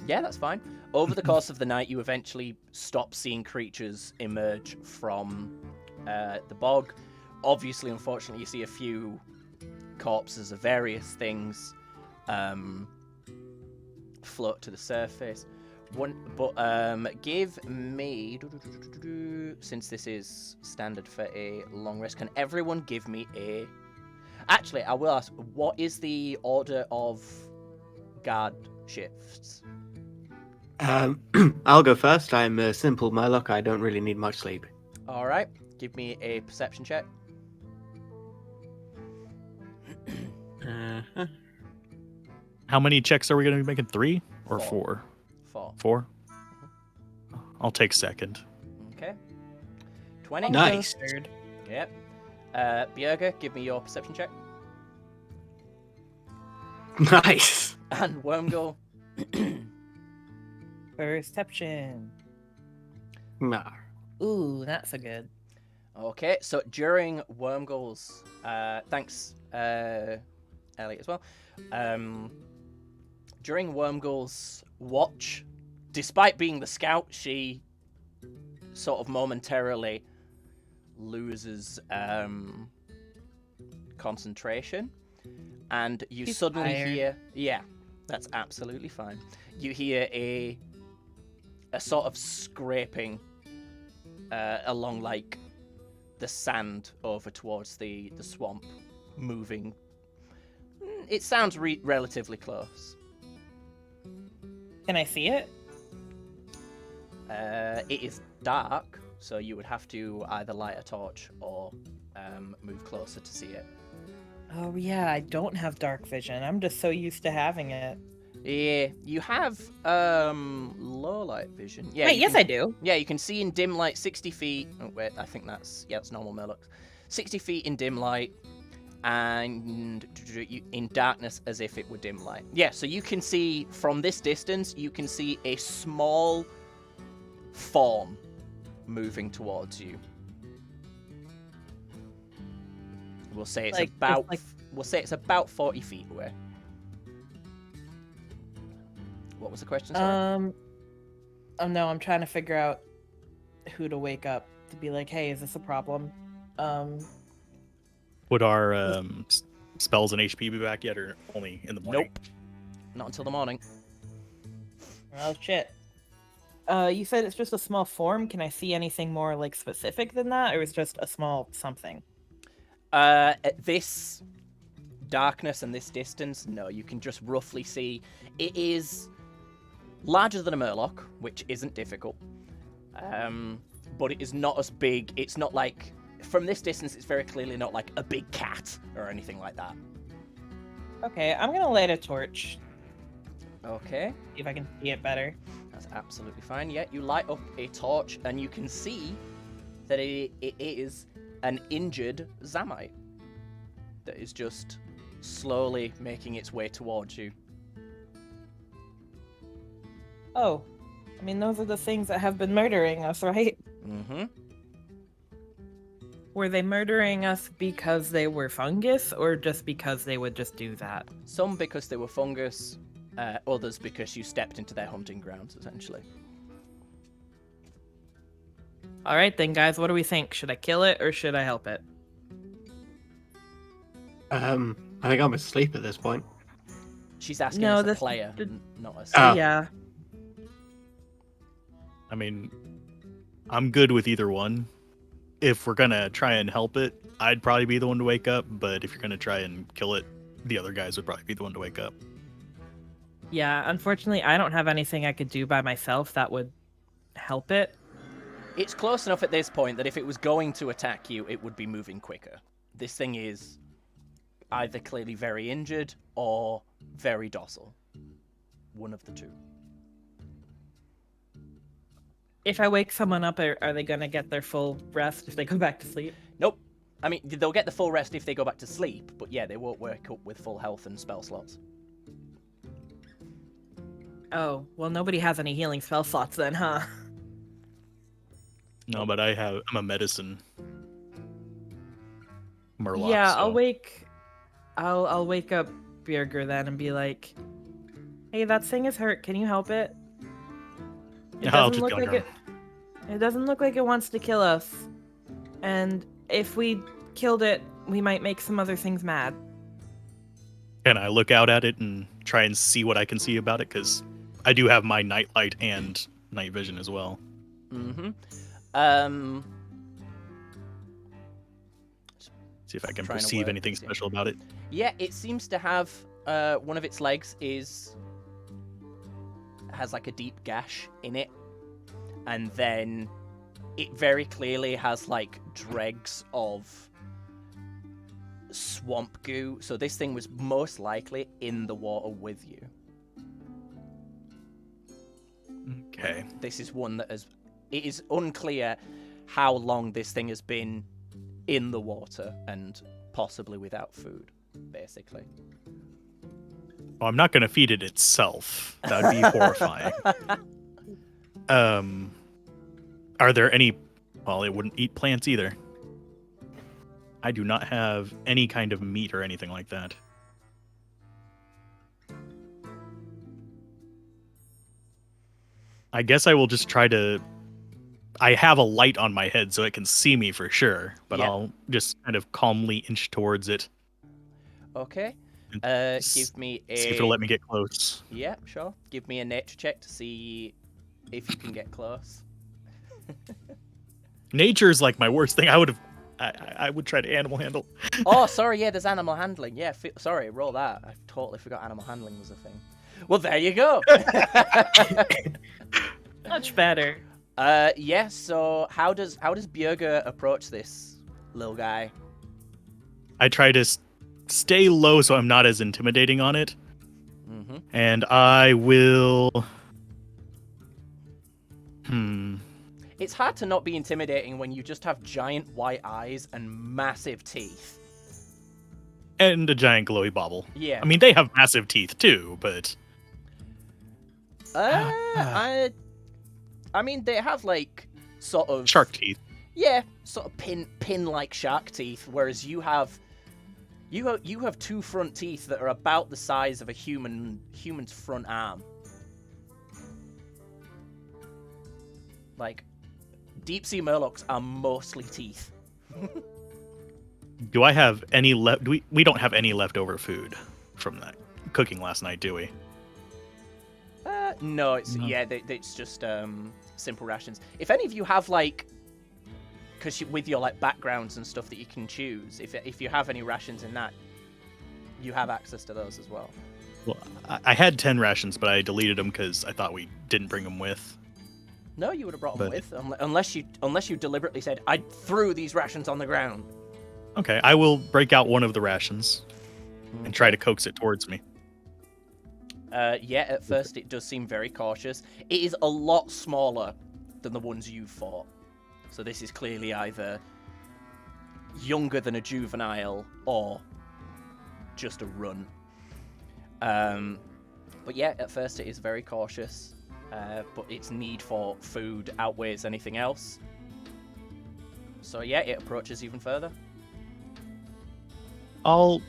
Yeah, that's fine. Over the course of the night, you eventually stop seeing creatures emerge from the bog. Obviously, unfortunately, you see a few corpses of various things float to the surface. Give me, since this is standard for a long rest, can everyone give me a... Actually, I will ask, what is the order of guard shifts? I'll go first. I'm a simple Murloc. I don't really need much sleep. All right, give me a perception check. How many checks are we going to be making? 3 or 4? 4? 4. 4? I'll take second. Okay. 20. Nice. Third. Yep. Bjerg, give me your perception check. Nice. And Wormgul. Perception. Nah. Ooh, not so good. Okay, so during Wormgul's... thanks, Elliot, as well. During Wormgul's watch, despite being the scout, she sort of momentarily loses concentration. And you She's suddenly tired. hear... Yeah, that's absolutely fine. You hear a sort of scraping along, like, the sand over towards the swamp, moving. It sounds relatively close. Can I see it? It is dark, so you would have to either light a torch or move closer to see it. Oh yeah, I don't have dark vision. I'm just so used to having it. Yeah, you have low light vision. Yeah, Wait, yes, I do. Yeah, you can see in dim light 60 feet. Oh, wait, I think that's normal Murlocs. 60 feet in dim light, and in darkness as if it were dim light. Yeah, so you can see from this distance, you can see a small form moving towards you. We'll say it's it's about 40 feet away. What was the question? Sorry? Oh no, I'm trying to figure out who to wake up to be like, hey, is this a problem? Would our spells and HP be back yet, or only in the morning? Nope. Not until the morning. Oh shit. You said it's just a small form. Can I see anything more like specific than that, or is it just a small something? At this darkness and this distance, no, you can just roughly see it is larger than a Murloc, which isn't difficult. But it is not as big. It's not like, from this distance, it's very clearly not like a big cat or anything like that. Okay, I'm gonna light a torch. Okay, See if I can see it better. that's absolutely fine. Yeah, you light up a torch and you can see that it is an injured Zamite that is just slowly making its way towards you. Oh, I mean, those are the things that have been murdering us, right? Mm-hmm. Were they murdering us because they were fungus, or just because they would just do that? Some because they were fungus, others because you stepped into their hunting grounds, essentially. All right, then, guys, what do we think? Should I kill it or should I help it? I think I'm asleep at this point. She's asking No, us a this- player, the- not us. Oh. Yeah. I mean, I'm good with either one. If we're gonna try and help it, I'd probably be the one to wake up. But if you're gonna try and kill it, the other guys would probably be the one to wake up. Yeah, unfortunately, I don't have anything I could do by myself that would help it. It's close enough at this point that if it was going to attack you, it would be moving quicker. This thing is either clearly very injured or very docile. One of the two. If I wake someone up, are they going to get their full rest if they go back to sleep? Nope. I mean, they'll get the full rest if they go back to sleep, but yeah, they won't wake up with full health and spell slots. Oh, well, nobody has any healing spell slots then, huh? No, but I'm a medicine Murloc. Yeah, so. I'll wake up Bjerger then and be like, "Hey, that thing is hurt. Can you help it? It I'll doesn't just look go like down. it doesn't look like it wants to kill us. And if we killed it, we might make some other things mad." Can I look out at it and try and see what I can see about it? Because I do have my nightlight and night vision as well. Mm-hmm. See if I can Trying to perceive work anything this in. special about it. Yeah, it seems to have one of its legs has like a deep gash in it, and then it very clearly has like dregs of swamp goo. So this thing was most likely in the water with you. Okay. This is one that it is unclear how long this thing has been in the water and possibly without food, basically. Oh, I'm not going to feed it itself. That would be horrifying. Are there any... Well, it wouldn't eat plants either. I do not have any kind of meat or anything like that. I guess I will just try to... I have a light on my head so it can see me for sure, but Yeah. I'll just kind of calmly inch towards it. Okay. and Give me See if it'll let me get close. Yeah, sure. Give me a nature check to see if you can get close. Nature is like my worst thing. I would try to animal handle. Oh, sorry, yeah, there's animal handling. Yeah, sorry, roll that. I totally forgot animal handling was a thing. Well, there you go. Much better. Yeah, so how does Bjerger approach this little guy? I try to stay low so I'm not as intimidating on it. Mm-hmm. And I will... It's hard to not be intimidating when you just have giant white eyes and massive teeth. And a giant glowy bobble. Yeah. I mean, they have massive teeth too, but... I mean, they have like sort of Shark teeth. Yeah, sort of pin-like shark teeth, whereas you have two front teeth that are about the size of a human's front arm. Like, deep sea Murlocs are mostly teeth. Do I have any left? We don't have any leftover food from that cooking last night, do we? No, it's No. it's just simple rations. If any of you have like, because with your like backgrounds and stuff that you can choose, if you have any rations in that, you have access to those as well. Well, I had 10 rations, but I deleted them because I thought we didn't bring them with. No, you would have brought them But- with, unless you deliberately said, "I threw these rations on the ground." Okay, I will break out one of the rations and try to coax it towards me. Yeah, at first it does seem very cautious. It is a lot smaller than the ones you've fought. So this is clearly either younger than a juvenile or just a run. But yeah, at first it is very cautious, but its need for food outweighs anything else. So yeah, it approaches even further. I'll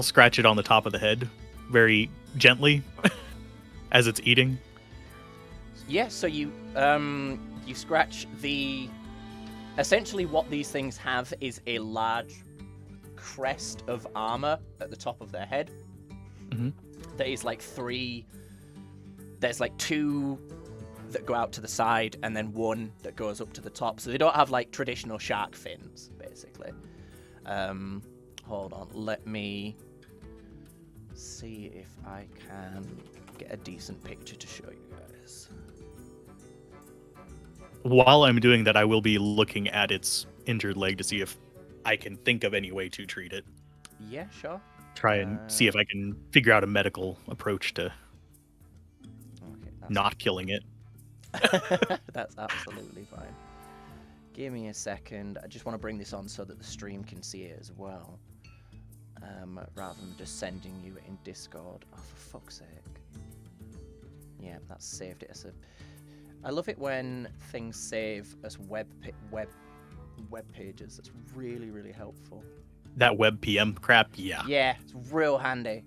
scratch it on the top of the head, very gently, as it's eating. Yeah, so you scratch the... Essentially what these things have is a large crest of armor at the top of their head. Mm-hmm. There is like three... There's like two that go out to the side and then one that goes up to the top. So they don't have like traditional shark fins, basically. Hold on, let me see if I can get a decent picture to show you guys. While I'm doing that, I will be looking at its injured leg to see if I can think of any way to treat it. Yeah, sure. Try and see if I can figure out a medical approach to not killing it. That's absolutely fine. Give me a second. I just want to bring this on so that the stream can see it as well. Rather than just sending you it in Discord. Oh, for fuck's sake. Yeah, that's saved it as a... I love it when things save as web pages. That's really, really helpful. That web PM crap, yeah. Yeah, it's real handy.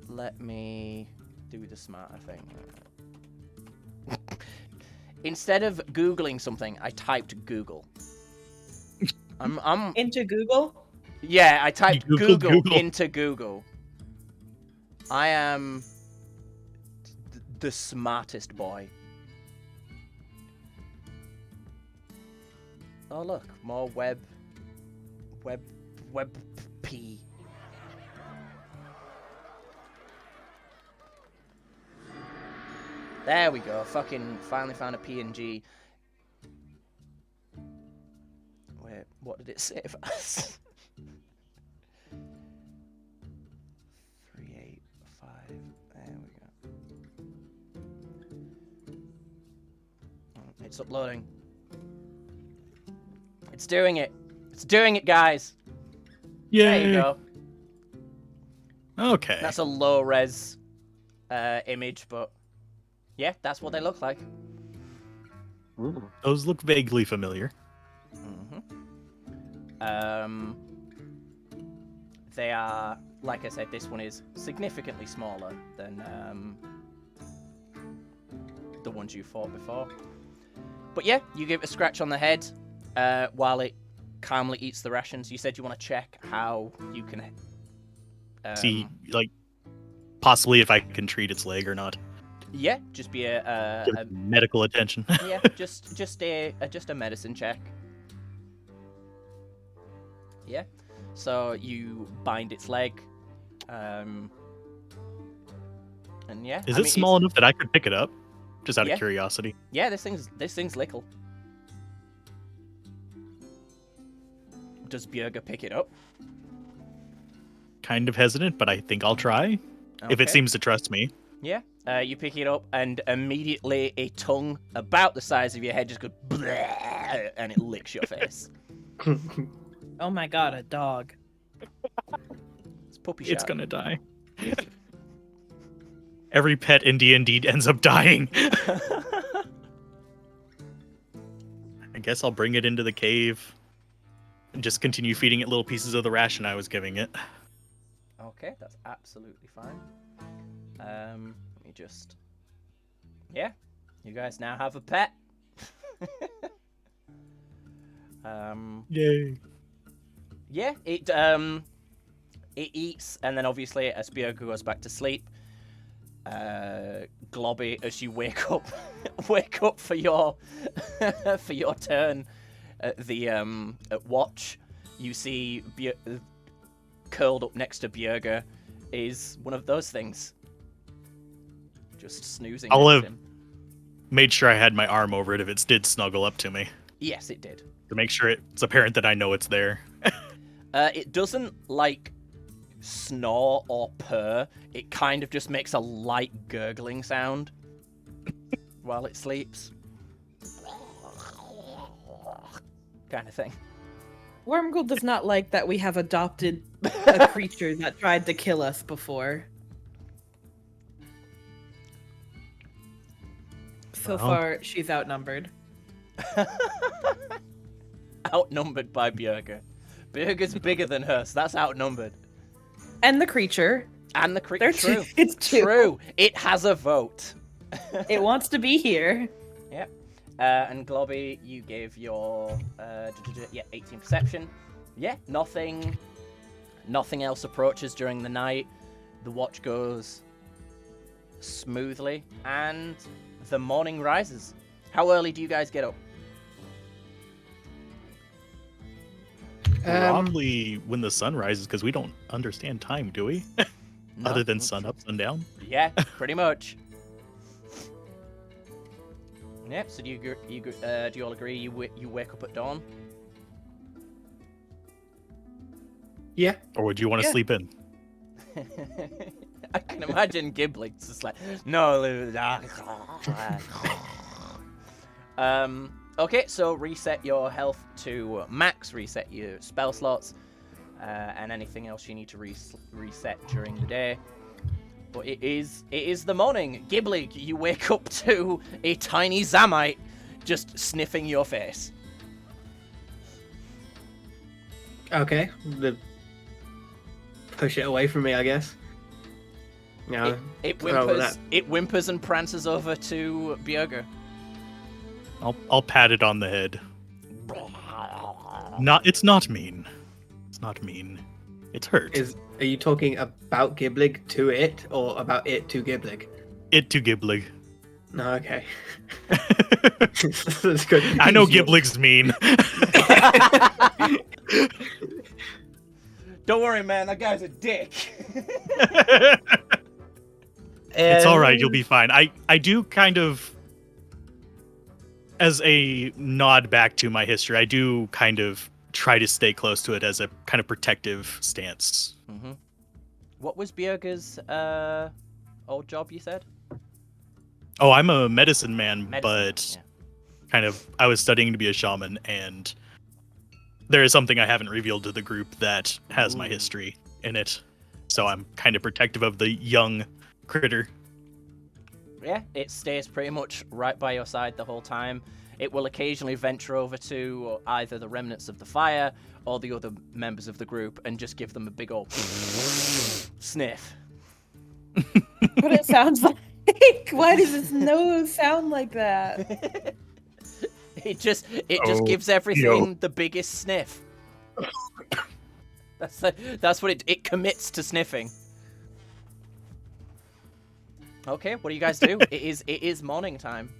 Let me do the smarter thing. Instead of Googling something, I typed Google. I'm Into Google? Yeah, I typed Google. into Google. I am the smartest boy. Oh look, more web P. There we go. Fucking finally found a PNG. Wait, what did it save us? 385. There we go. Oh, it's uploading. It's doing it. It's doing it, guys. Yay. There you go. Okay. That's a low res image, but yeah, that's what they look like. Ooh. Those look vaguely familiar. They are, like I said, this one is significantly smaller than the ones you fought before. But yeah, you give it a scratch on the head while it calmly eats the rations. You said you want to check how you can See, like, possibly if I can treat its leg or not. Yeah, just be a Give it medical attention. yeah, just a medicine check. Yeah. So you bind its leg, and yeah. Is it small enough that I could pick it up? Just out Yeah. of curiosity. Yeah, this thing's little. Does Bjerga pick it up? Kind of hesitant, but I think I'll try. If it Okay. seems to trust me. Yeah. You pick it up, and immediately a tongue about the size of your head just goes bleh, and it licks your face. Oh my god, a dog. It's puppy It's shark. gonna die. Every pet in D&D ends up dying. I guess I'll bring it into the cave and just continue feeding it little pieces of the ration I was giving it. Okay, that's absolutely fine. Let me just... Yeah, you guys now have a pet. Yay. Yeah, it eats, and then obviously as Bjerga goes back to sleep, Globby, as you wake up for your for your turn at the at watch, you see curled up next to Bjerga is one of those things, just snoozing. I'll next to have- him. Made sure I had my arm over it if it did snuggle up to me. Yes, it did. To make sure it's apparent that I know it's there. It doesn't like snore or purr. It kind of just makes a light gurgling sound while it sleeps. Kind of thing. Wormgold does not like that we have adopted a creature that tried to kill us before. So Well. far, she's outnumbered. Outnumbered by Bjerga. Bjerga's bigger than her, so that's outnumbered. And the creature. And the creature. True. It's two. True. It has a vote. It wants to be here. Yep. And Globby, you gave your 18 perception. Yeah, nothing else approaches during the night. The watch goes smoothly, and the morning rises. How early do you guys get up? Probably when the sun rises, because we don't understand time, do we? No. Other than sun up, sun down. Yeah, pretty much. Yep. So do you all agree you wake up at dawn? Yeah. Or would you want to Yeah. sleep in? I can imagine Giblig's just like, no. Okay, so reset your health to max, reset your spell slots, and anything else you need to reset during the day. But it is the morning. Giblig, you wake up to a tiny Zamite just sniffing your face. Okay. Push it away from me, I guess. No. It well, whimpers. It whimpers and prances over to Bjerga. I'll pat it on the head. It's not mean. It's not mean. It's hurt. Are you talking about Giblig to it, or about it to Giblig? It to Giblig. No, okay. That's good. I know Giblig's mean. Don't worry, man. That guy's a dick. It's all right. You'll be fine. I do kind of, as a nod back to my history, I do kind of try to stay close to it as a kind of protective stance. Mm-hmm. What was Bjerga's old job, you said? Oh, I'm a medicine man, Medicine, but yeah. kind of I was studying to be a shaman, and there is something I haven't revealed to the group that has my history in it. So I'm kind of protective of the young critter. Yeah, it stays pretty much right by your side the whole time. It will occasionally venture over to either the remnants of the fire or the other members of the group and just give them a big old sniff. What it sounds like. Why does its nose sound like that? It just gives everything the biggest sniff. That's what it commits to sniffing. Okay, what do you guys do? It is morning time.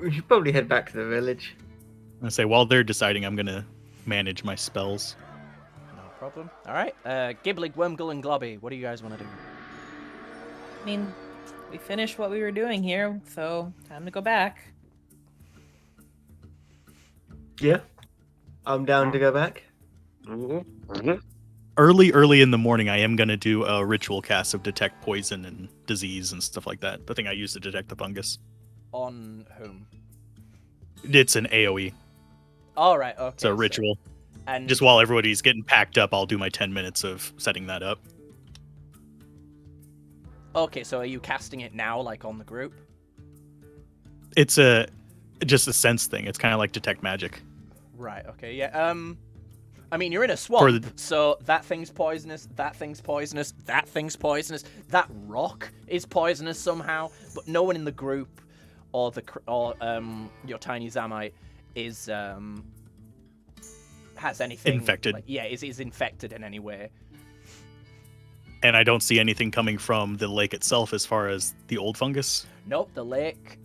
We should probably head back to the village. I say while they're deciding, I'm gonna manage my spells. No problem. All right, Giblig, Wormgle, and Globby, what do you guys want to do? I mean, we finished what we were doing here, so time to go back. Yeah. I'm down to go back. Early in the morning, I am gonna do a ritual cast of detect poison and disease and stuff like that. The thing I use to detect the fungus. On whom? It's an AOE. All right, okay. It's a ritual. And Just while everybody's getting packed up, I'll do my 10 minutes of setting that up. okay, so are you casting it now, like on the group? It's just a sense thing. It's kind of like detect magic. Right. Okay. Yeah. I mean, you're in a swamp, For so that thing's poisonous. That thing's poisonous. That thing's poisonous. That rock is poisonous somehow. But no one in the group, or your tiny Zamite, is has anything Infected. Is infected in any way. And I don't see anything coming from the lake itself as far as the old fungus. Nope. The lake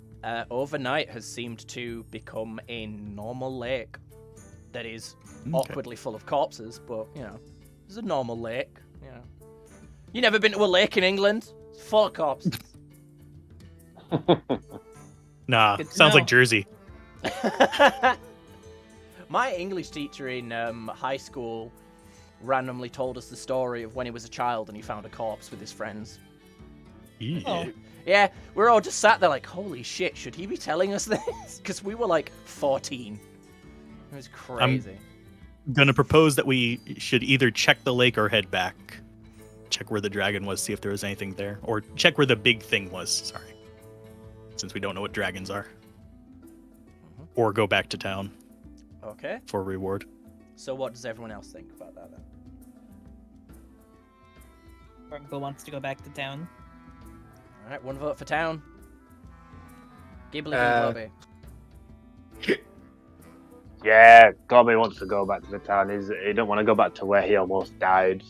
overnight has seemed to become a normal lake that is awkwardly full of corpses, but it's a normal lake. You never been to a lake in England? It's full of corpses. Nah, Good to sounds know. like Jersey. My English teacher in high school randomly told us the story of when he was a child and he found a corpse with his friends. Yeah. Oh. Yeah, we're all just sat there like, holy shit, should he be telling us this? Because we were like 14. It was crazy. gonna propose that we should either check the lake or head back. Check where the dragon was, see if there was anything there. Or check where the big thing was, sorry. Since we don't know what dragons are. Or go back to town Okay. for a reward. So what does everyone else think about that then? Uncle wants to go back to town. All right, one vote for town. Gibbly Bobby. Yeah, Gobby wants to go back to the town. He don't want to go back to where he almost died.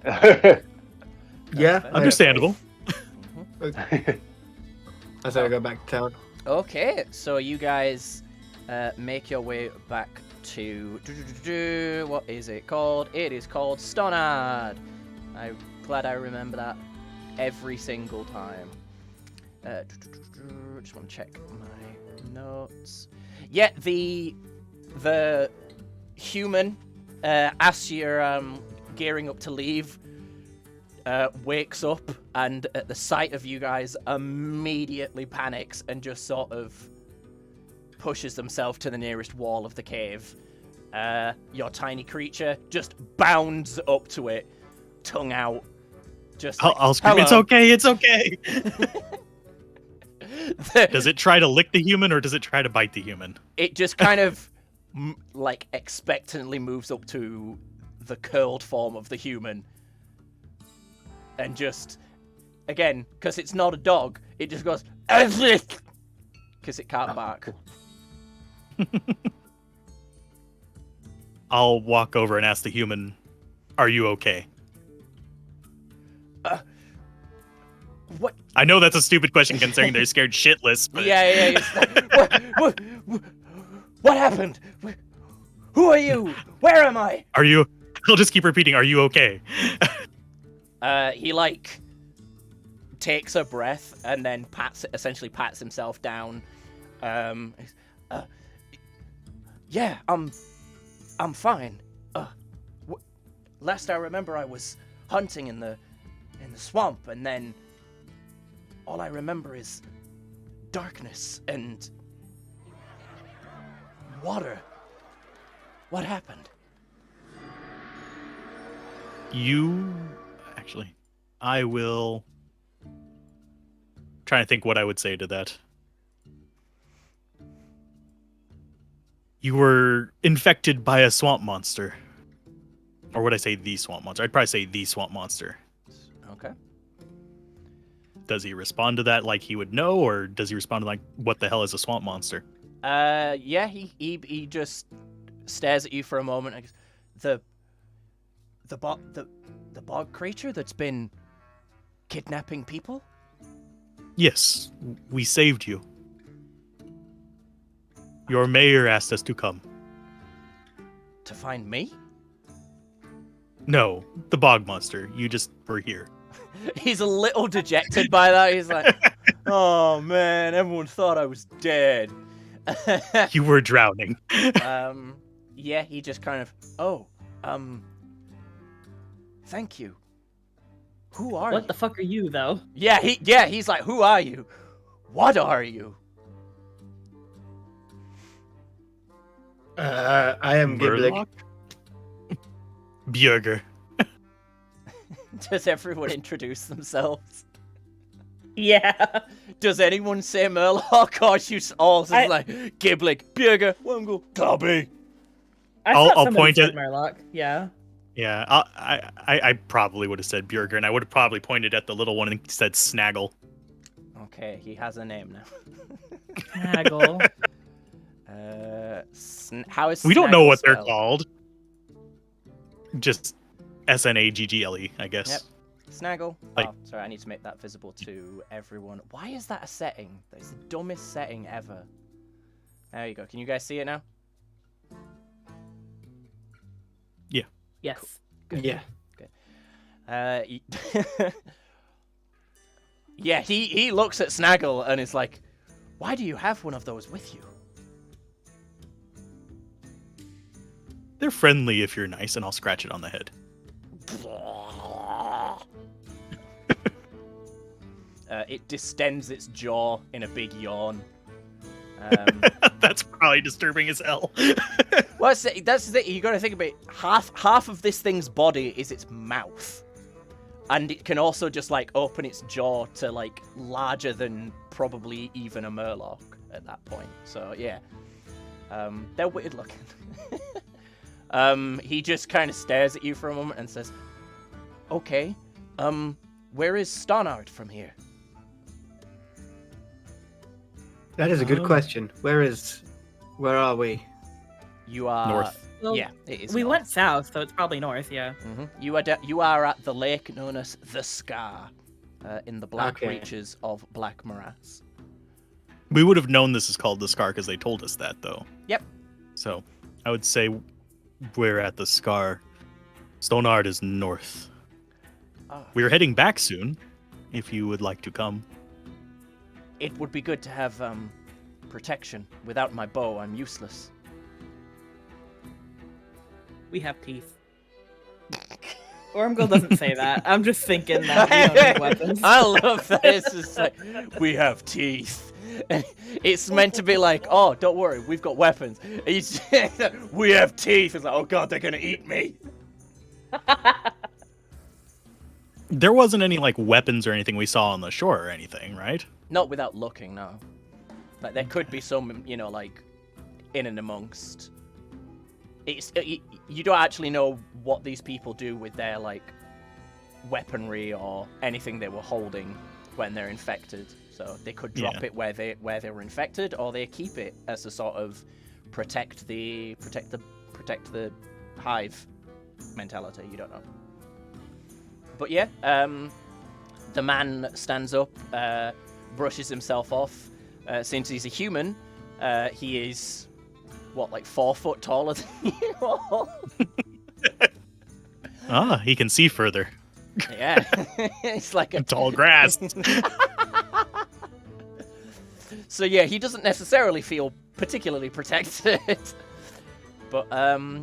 Yeah, fair. Understandable. I said I go back to town. Okay, so you guys make your way back to what is it called? It is called Stonard. I'm glad I remember that every single time. Just want to check my notes. Yeah, the human, as you're gearing up to leave, wakes up and at the sight of you guys immediately panics and just sort of pushes themselves to the nearest wall of the cave. Your tiny creature just bounds up to it, tongue out. Just like, I'll scream, it's "Hello." okay, it's okay. Does it try to lick the human or does it try to bite the human? It just kind of like expectantly moves up to the curled form of the human and just, again, because it's not a dog, it just goes because it can't bark. I'll walk over and ask the human, are you okay? What? I know that's a stupid question considering they're scared shitless, but Yeah. What happened? Who are you? Where am I? are you? I'll just keep repeating, are you okay? He like takes a breath and then essentially pats himself down. Yeah, I'm fine. Last I remember, I was hunting in the swamp, and then all I remember is darkness and water. What happened? I will try to think what I would say to that. You were infected by a swamp monster. Or would I say the swamp monster? I'd probably say the swamp monster. Okay. Does he respond to that like he would know, or does he respond to like, what the hell is a swamp monster? Yeah, he just stares at you for a moment. And goes, the bog creature that's been kidnapping people? Yes, we saved you. Your mayor asked us to come. To find me? No, the bog monster. You just were here. He's a little dejected by that. He's like, oh man, everyone thought I was dead. You were drowning. Yeah, he just kind of, thank you. Who are you? What the fuck are you, though? Yeah, he's like, who are you? What are you? I am Gibbling. Murloc? Björger. Does everyone introduce themselves? Yeah. Does anyone say Murloc, or you all just like Gibbling, Björger, Wungle, Dobby? I'll point at at- Murloc. Yeah. Yeah, I probably would have said Björger, and I would have probably pointed at the little one and said Snaggle. Okay, he has a name now. Snaggle. How is We don't know Snaggle what they're spelled? called. Just Snaggle, I guess. Yep. Snaggle. Like- Oh, sorry, I need to make that visible to everyone. Why is that a setting? That is the dumbest setting ever. There you go. Can you guys see it now? Yes. Yeah. Yeah, he looks at Snaggle and is like, why do you have one of those with you? They're friendly if you're nice, and I'll scratch it on the head. It distends its jaw in a big yawn. That's probably disturbing as hell. Well, that's the thing. You got to think about it. Half of this thing's body is its mouth, and it can also just like open its jaw to like larger than probably even a Murloc at that point. So yeah, they're weird looking. He just kind of stares at you for a moment and says, "Okay, where is Stonard from here?" That is a good question. Where are we? You are North. Well, Yeah, it is. we north. went south, so it's probably north. Yeah. You are at the lake known as the Scar, in the black Okay. reaches of Black Morass. We would have known this is called the Scar because they told us that, though. Yep. So I would say we're at the Scar. Stonard is north. Ah. We're heading back soon, if you would like to come. It would be good to have protection. Without my bow, I'm useless. We have teeth. Ormgirl doesn't say that. I'm just thinking that we don't need weapons. I love that. It's just like, we have teeth. It's meant to be like, oh, don't worry, we've got weapons. We have teeth. It's like, oh god, they're gonna eat me. There wasn't any like weapons or anything we saw on the shore or anything, right? Not without looking, no. Like there could be some, like in and amongst. You don't actually know what these people do with their like weaponry or anything they were holding when they're infected. So they could drop it where they were infected, or they keep it as a sort of protect the hive mentality. You don't know. But yeah, the man stands up, brushes himself off. Since he's a human, he is, like 4 foot taller than you all? He can see further. Yeah, it's like a Tall grass. So yeah, he doesn't necessarily feel particularly protected. But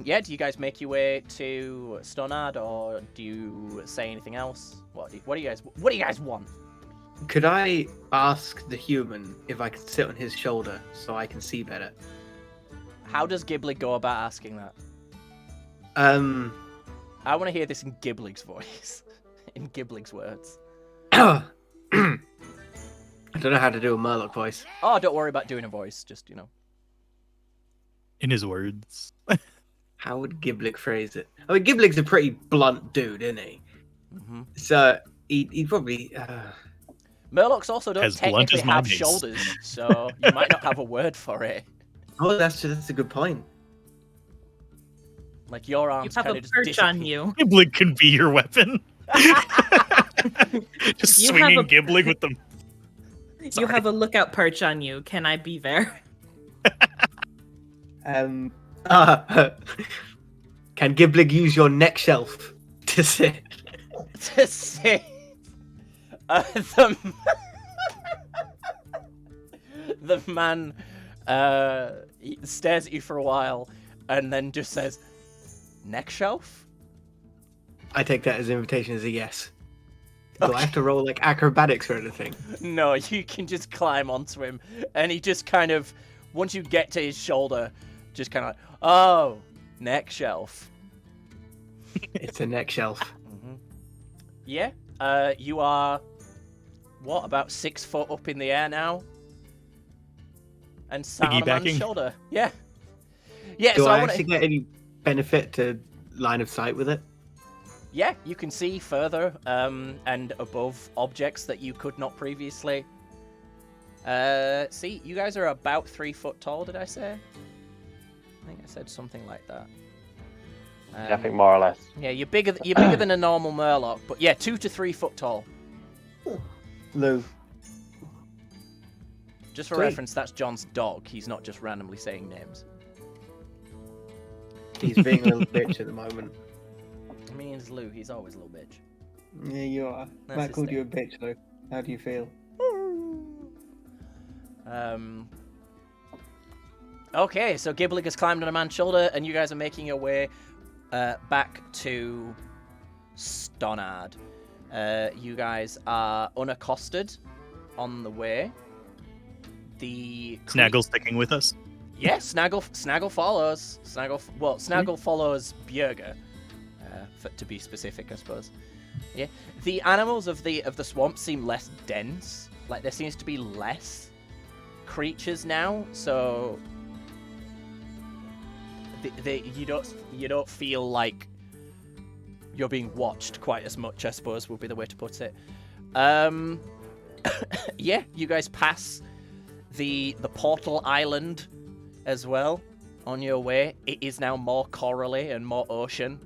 yeah, do you guys make your way to Stonard, or do you say anything else? What do you guys want? Could I ask the human if I could sit on his shoulder so I can see better? How does Giblig go about asking that? I want to hear this in Giblig's voice, in Giblig's words. I don't know how to do a Murloc voice. Oh, don't worry about doing a voice. Just In his words. How would Giblig phrase it? I mean, Giblig's a pretty blunt dude, isn't he? Mm-hmm. So he'd probably. Murlocs also don't As blunt technically as my have mace. shoulders, so you might not have a word for it. Oh, that's a good point. Like your You arms have kind a of just perch on disappear. you. Giblig can be your weapon. Just You swinging have a- Giblig with them. You have a lookout perch on you. Can I be there? Can Giblig use your neck shelf to sit? To say, the man he stares at you for a while and then just says, "Neck shelf." I take that as an invitation as a yes. Do I have to roll like acrobatics or anything? No, you can just climb onto him, and he just kind of, once you get to his shoulder, just kind of, oh, neck shelf. It's a neck shelf. Mm-hmm. Yeah, you are, what, about 6 foot up in the air now? And sat on a man's Piggybacking? shoulder. Yeah. Yeah, Do so I I want actually to... get any benefit to line of sight with it? Yeah, you can see further and above objects that you could not previously. See, you guys are about 3 foot tall, did I say? I think I said something like that. Yeah, I think more or less. Yeah, you're bigger than a normal Murloc, but yeah, 2 to 3 foot tall. Lou. Just for Sweet. reference, that's John's dog. He's not just randomly saying names. He's being a little bitch at the moment. I mean, it's Lou. He's always a little bitch. Yeah, you are. That's Matt his called thing. you a bitch, Lou. How do you feel? Okay, so Giblig has climbed on a man's shoulder, and you guys are making your way back to Stonard. You guys are unaccosted on the way. The Snaggle's sticking with us. Yeah, Snaggle follows. Snaggle follows Bjerga, to be specific, I suppose. Yeah, the animals of the swamp seem less dense. Like there seems to be less creatures now, so you don't feel like you're being watched quite as much, I suppose would be the way to put it. Yeah, you guys pass the portal island as well on your way. It is now more corally and more ocean.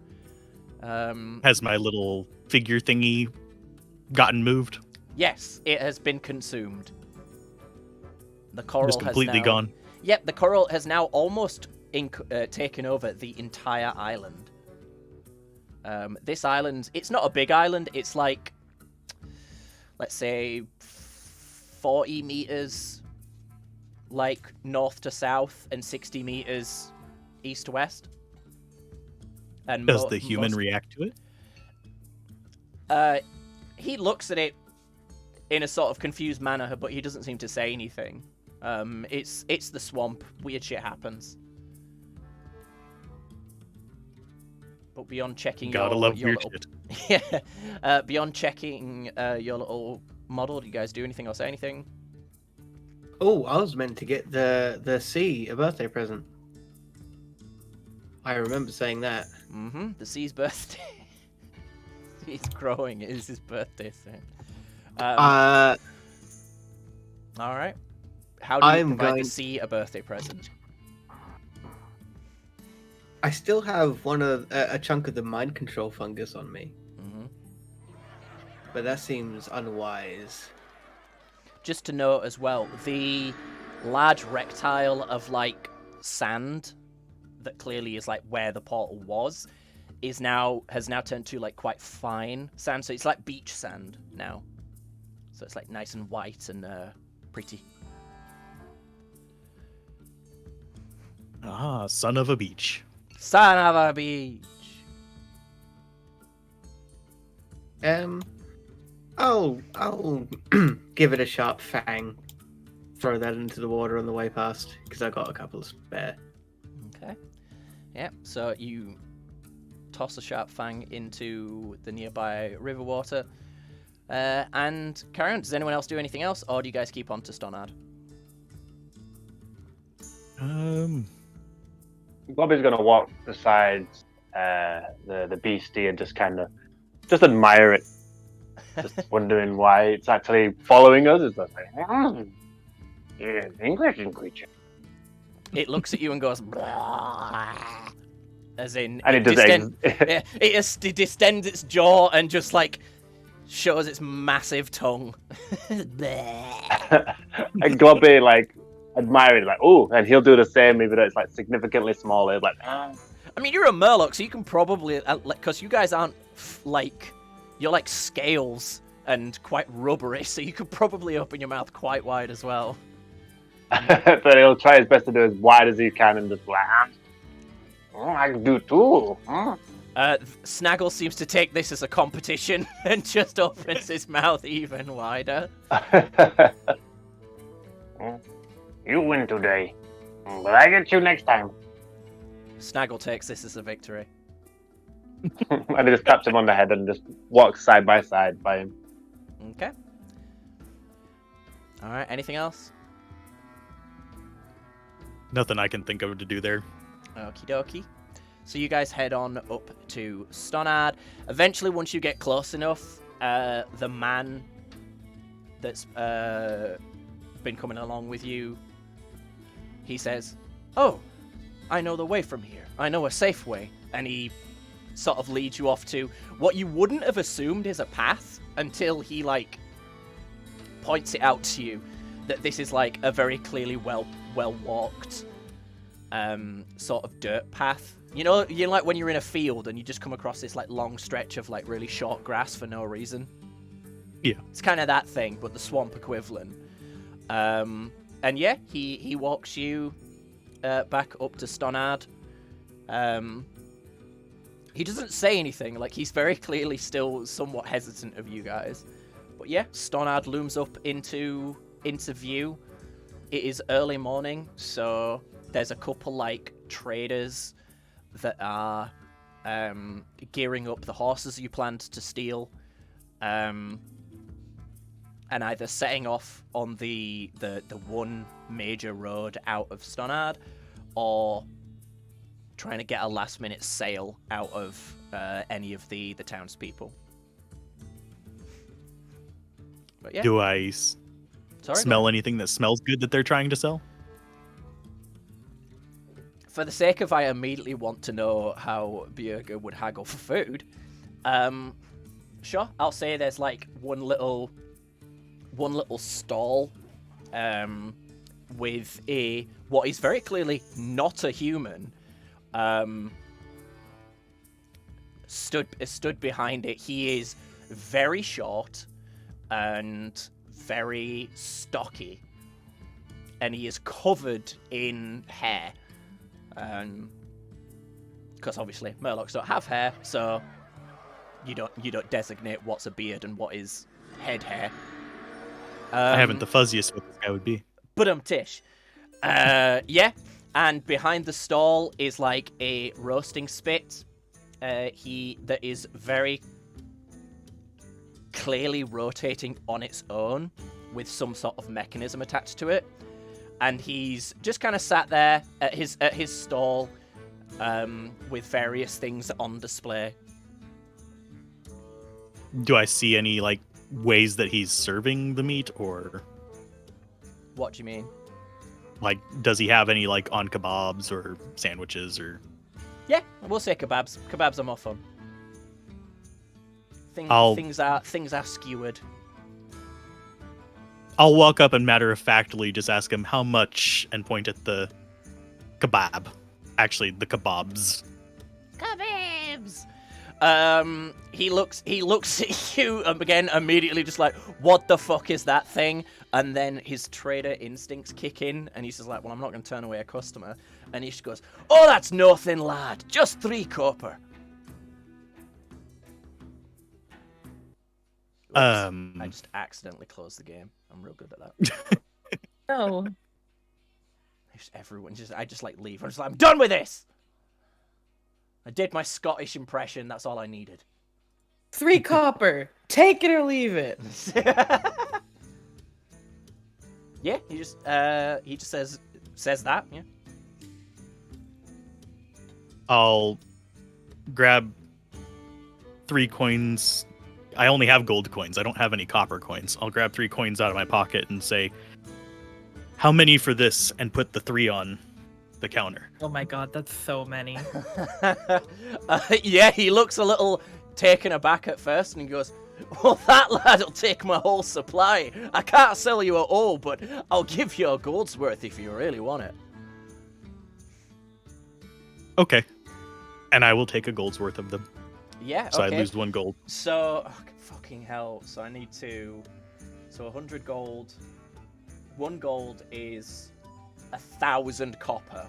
Has my little figure thingy gotten moved? Yes, it has been consumed. The coral Just completely has now, gone. Yep, the coral has now almost taken over the entire island. This island, it's not a big island. It's like, let's say, 40 meters, like north to south, and 60 meters east to west. And Does the human react to it? He looks at it in a sort of confused manner, but he doesn't seem to say anything. It's the swamp. Weird shit happens. But beyond checking Gotta love weird little, shit. yeah, beyond checking your little model, do you guys do anything or say anything? Oh, I was meant to get the sea a birthday present. I remember saying that. Mm-hmm. The sea's birthday. He's growing. It is his birthday soon. All right. How do you provide the sea a birthday present? I still have a chunk of the mind control fungus on me. Mm-hmm. But that seems unwise. Just to note as well, the large rectile of like sand that clearly is like where the portal was has now turned to like quite fine sand. So it's like beach sand now. So it's like nice and white and pretty. Ah, son of a beach. Son of a beach. I'll give it a sharp fang. Throw that into the water on the way past because I got a couple spare. Okay. Yeah. So you toss a sharp fang into the nearby river water, and carry on. Does anyone else do anything else, or do you guys keep on to Stonard? Bobby's gonna walk beside the beastie and just admire it, just wondering why it's actually following us. It's like, yeah, interesting creature. It looks at you and goes, "Blah," as in, And it does it distends its jaw and just like shows its massive tongue. And Globby like admire it, like, oh, and he'll do the same, even though it's like significantly smaller. Like, I mean, you're a Murloc, so you can probably, because you guys aren't like, you're like scales and quite rubbery, so you could probably open your mouth quite wide as well. but he'll try his best to do as wide as he can and just like, I can do too. Snaggle seems to take this as a competition and just opens his mouth even wider. You win today, but I get you next time. Snaggle takes this as a victory. And he just taps him on the head and just walks side by side by him. Okay. Alright, anything else? Nothing I can think of to do there. Okie dokie. So you guys head on up to Stonard. Eventually, once you get close enough, the man that's been coming along with you, he says, "Oh, I know the way from here. I know a safe way." And he sort of leads you off to what you wouldn't have assumed is a path until he, like, points it out to you, that this is, like, a very clearly well-walked sort of dirt path. You know, like when you're in a field and you just come across this, like, long stretch of, like, really short grass for no reason? Yeah. It's kind of that thing, but the swamp equivalent. And yeah, he walks you back up to Stonard. He doesn't say anything, like he's very clearly still somewhat hesitant of you guys. But yeah, Stonard looms up into view. It is early morning, so there's a couple like traders that are gearing up the horses you planned to steal, and either setting off on the one major road out of Stonard, or trying to get a last minute sale out of any of the townspeople. But yeah. Do I Sorry, smell anything that smells good that they're trying to sell? For the sake of, I immediately want to know how Bjerga would haggle for food. Sure, I'll say there's like one little stall, with what is very clearly not a human, stood behind it. He is very short and very stocky, and he is covered in hair. Because obviously Murlocs don't have hair, so you don't designate what's a beard and what is head hair. I haven't the fuzziest what this guy would be. But Tish. Yeah, and behind the stall is like a roasting spit. That is very clearly rotating on its own with some sort of mechanism attached to it. And he's just kind of sat there at his stall, with various things on display. Do I see any like ways that he's serving the meat, or What do you mean? like does he have any like on kebabs or sandwiches or? Yeah, we'll say kebabs. Kebabs are more fun. Things are skewered. I'll walk up and matter-of-factly just ask him how much and point at the kebab. Actually, the kebabs. Kebabs! He looks at you and again immediately just like, what the fuck is that thing? And then his trader instincts kick in and he's just like, well, I'm not going to turn away a customer. And he just goes, oh, that's nothing, lad. Just 3 copper. Oops, I just accidentally closed the game. I'm real good at that. No. I just like leave. I'm just like, I'm done with this. I did my Scottish impression. That's all I needed. 3 copper. Take it or leave it. Yeah, he just says that. Yeah. I'll grab 3 coins. I only have gold coins. I don't have any copper coins. I'll grab 3 coins out of my pocket and say, how many for this? And put the 3 on the counter. Oh my god, that's so many. Yeah, he looks a little taken aback at first and he goes, well, that lad'll take my whole supply. I can't sell you at all, but I'll give you a gold's worth if you really want it. Okay. And I will take a gold's worth of them. Yeah, So okay. I lose 1 gold. So, fucking hell. So I need to... So 100 gold. 1 gold is 1,000 copper.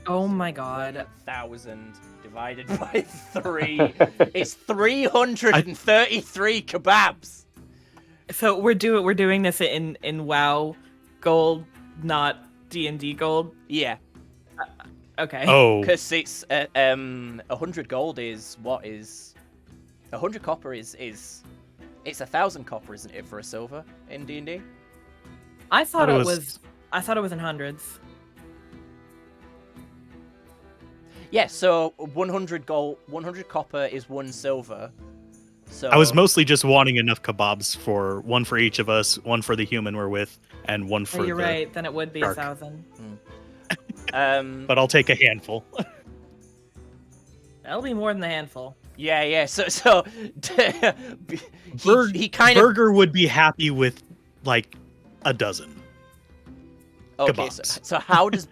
Oh my god. 1,000 divided by 3 is 333 kebabs. So we're doing this in WoW gold, not D&D gold. Yeah, Okay. Oh, because it's 100 gold is 100 copper is it's 1,000 copper, isn't it, for a silver in D&D? I thought it was in hundreds. Yeah, so 100 gold, 100 copper is 1 silver. So I was mostly just wanting enough kebabs for 1 for each of us, 1 for the human we're with, and 1 for Oh, you're the right. Then it would be shark. 1,000. But I'll take a handful. That'll be more than the handful. Yeah. So he kind of Burger would be happy with like a dozen. okay. kebabs. So how does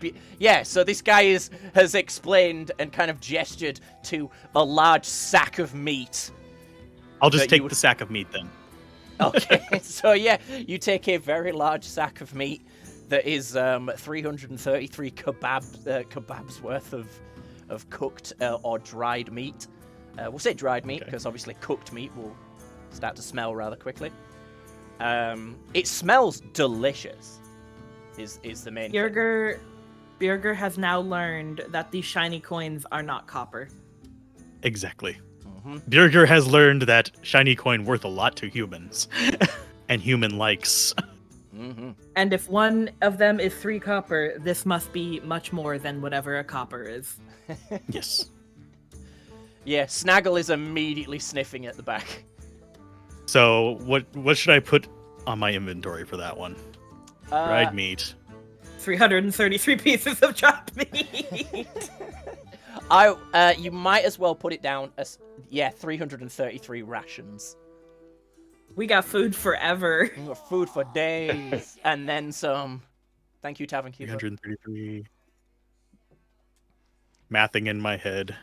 so this guy has explained and kind of gestured to a large sack of meat. I'll just But take you would- the sack of meat then. Okay, so yeah, you take a very large sack of meat that is 333 kebabs worth of cooked or dried meat. We'll say dried meat Okay. because obviously cooked meat will start to smell rather quickly. It smells delicious. Is the main thing. Birger has now learned that these shiny coins are not copper. Exactly. Mm-hmm. Birger has learned that shiny coin worth a lot to humans. And human likes. Mm-hmm. And if one of them is 3 copper, this must be much more than whatever a copper is. Yes. Yeah, Snaggle is immediately sniffing at the back. So what should I put on my inventory for that one? Dried meat. 333 pieces of chopped meat. You might as well put it down as 333 rations. We got food forever. We got food for days and then some. Thank you, Tavern Keeper. 333. Mathing in my head.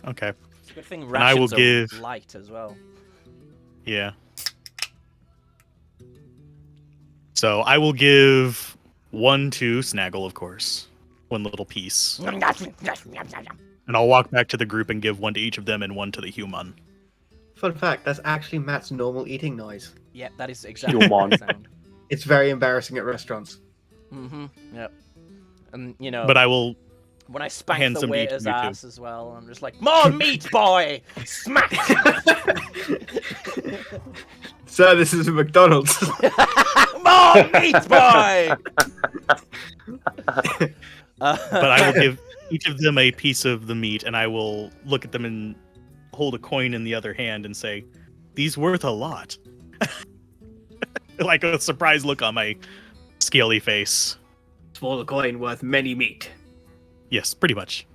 Okay. It's a good thing I will rations are give- light as well. Yeah. So I will give 1 to Snaggle, of course. 1 little piece. And I'll walk back to the group and give 1 to each of them and 1 to the human. Fun fact, that's actually Matt's normal eating noise. Yeah, that is exactly Human. the sound. It's very embarrassing at restaurants. Mm-hmm. Yep. And you know, But I will when I spank hand the some to each waiter's of you, too. ass as well, I'm just like, more meat, boy! Smack! Sir, this is a McDonald's. More meat, boy! but I will give each of them a piece of the meat, and I will look at them and hold a coin in the other hand and say, "These worth a lot." Like a surprised look on my scaly face. Small coin worth many meat. Yes, pretty much.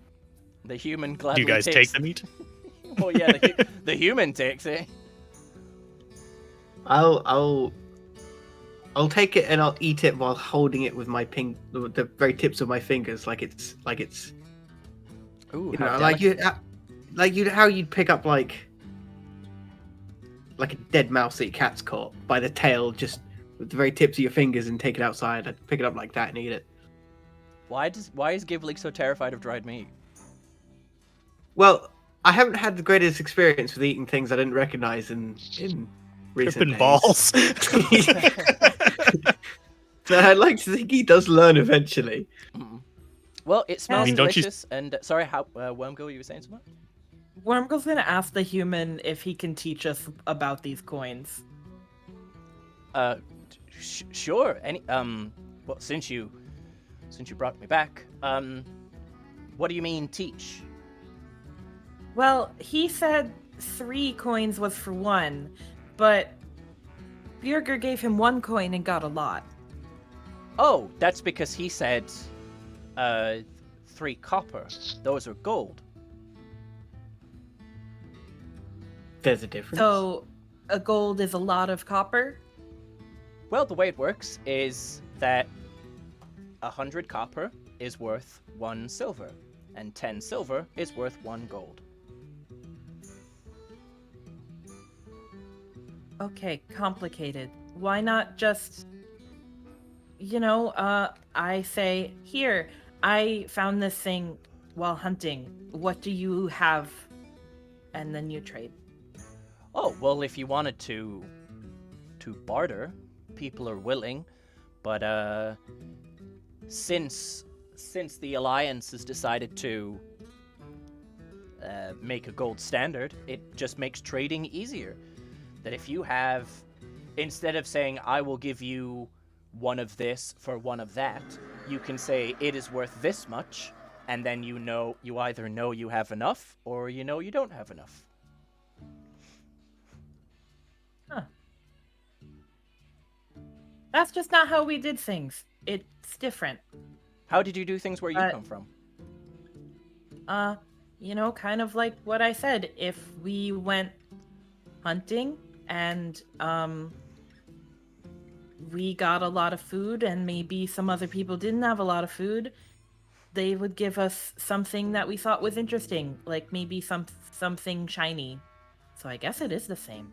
The human Do gladly you guys takes... take the meat? Oh yeah, the human takes it. I'll take it and I'll eat it while holding it with my the very tips of my fingers, like it's Ooh, you how know, delicate. how you'd pick up like a dead mouse that your cat's caught by the tail, just with the very tips of your fingers, and take it outside. I'd pick it up like that and eat it. Why is Giblik so terrified of dried meat? Well, I haven't had the greatest experience with eating things I didn't recognize in recent Tripping days. balls. So I'd like to think he does learn eventually. Mm. Well, it smells don't you- delicious. And sorry, how Wormgo, you were saying something? Wormgo's gonna ask the human if he can teach us about these coins. Sure. Any well, since you brought me back, what do you mean teach? Well, he said 3 coins was for 1, but Birger gave him 1 coin and got a lot. Oh, that's because he said 3 copper. Those are gold. There's a difference. So, a gold is a lot of copper? Well, the way it works is that 100 copper is worth 1 silver, and 10 silver is worth 1 gold. Okay, complicated. Why not just, I say, here, I found this thing while hunting. What do you have? And then you trade. Oh, well, if you wanted to barter, people are willing, but since the Alliance has decided to make a gold standard, it just makes trading easier. That if you have, instead of saying, I will give you 1 of this for 1 of that, you can say it is worth this much, and then you either know you have enough, or you know you don't have enough. Huh. That's just not how we did things. It's different. How did you do things where you come from? Kind of like what I said. If we went hunting and we got a lot of food and maybe some other people didn't have a lot of food, they would give us something that we thought was interesting, like maybe something shiny. So I guess it is the same.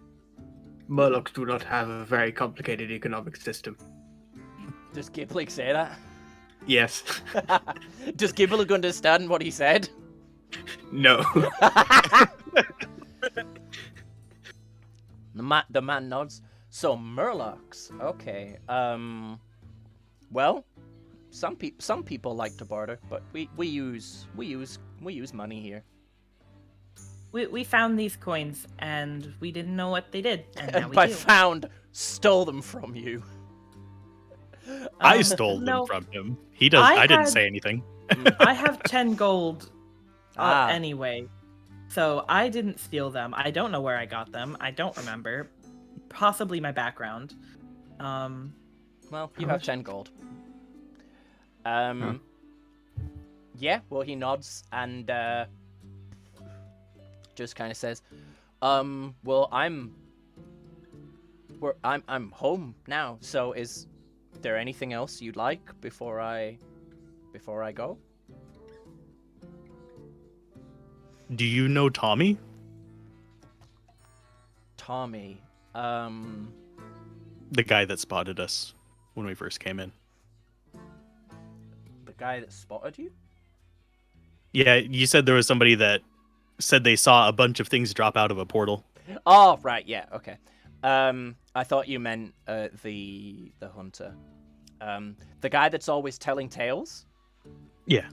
Murlocs do not have a very complicated economic system. Does Giblik say that? Yes. Does Giblik understand what he said? No. The man nods. So Murlocs, okay. Well, some people like to barter, but we use money here. We found these coins and we didn't know what they did, and now And we by do. found, stole them from you. I stole no, them from him. He does. I didn't say anything. I have 10 gold Ah. anyway, so I didn't steal them. I don't know where I got them. I don't remember. Possibly my background. Well, you have 10 gold. Yeah, well, he nods and just kind of says, well, I'm home now, so is there anything else you'd like before I go? Do you know Tommy? Tommy, The guy that spotted us when we first came in. the guy that spotted you? Yeah, you said there was somebody that said they saw a bunch of things drop out of a portal. Oh, right, yeah, okay. I thought you meant the hunter. The guy that's always telling tales? Yeah.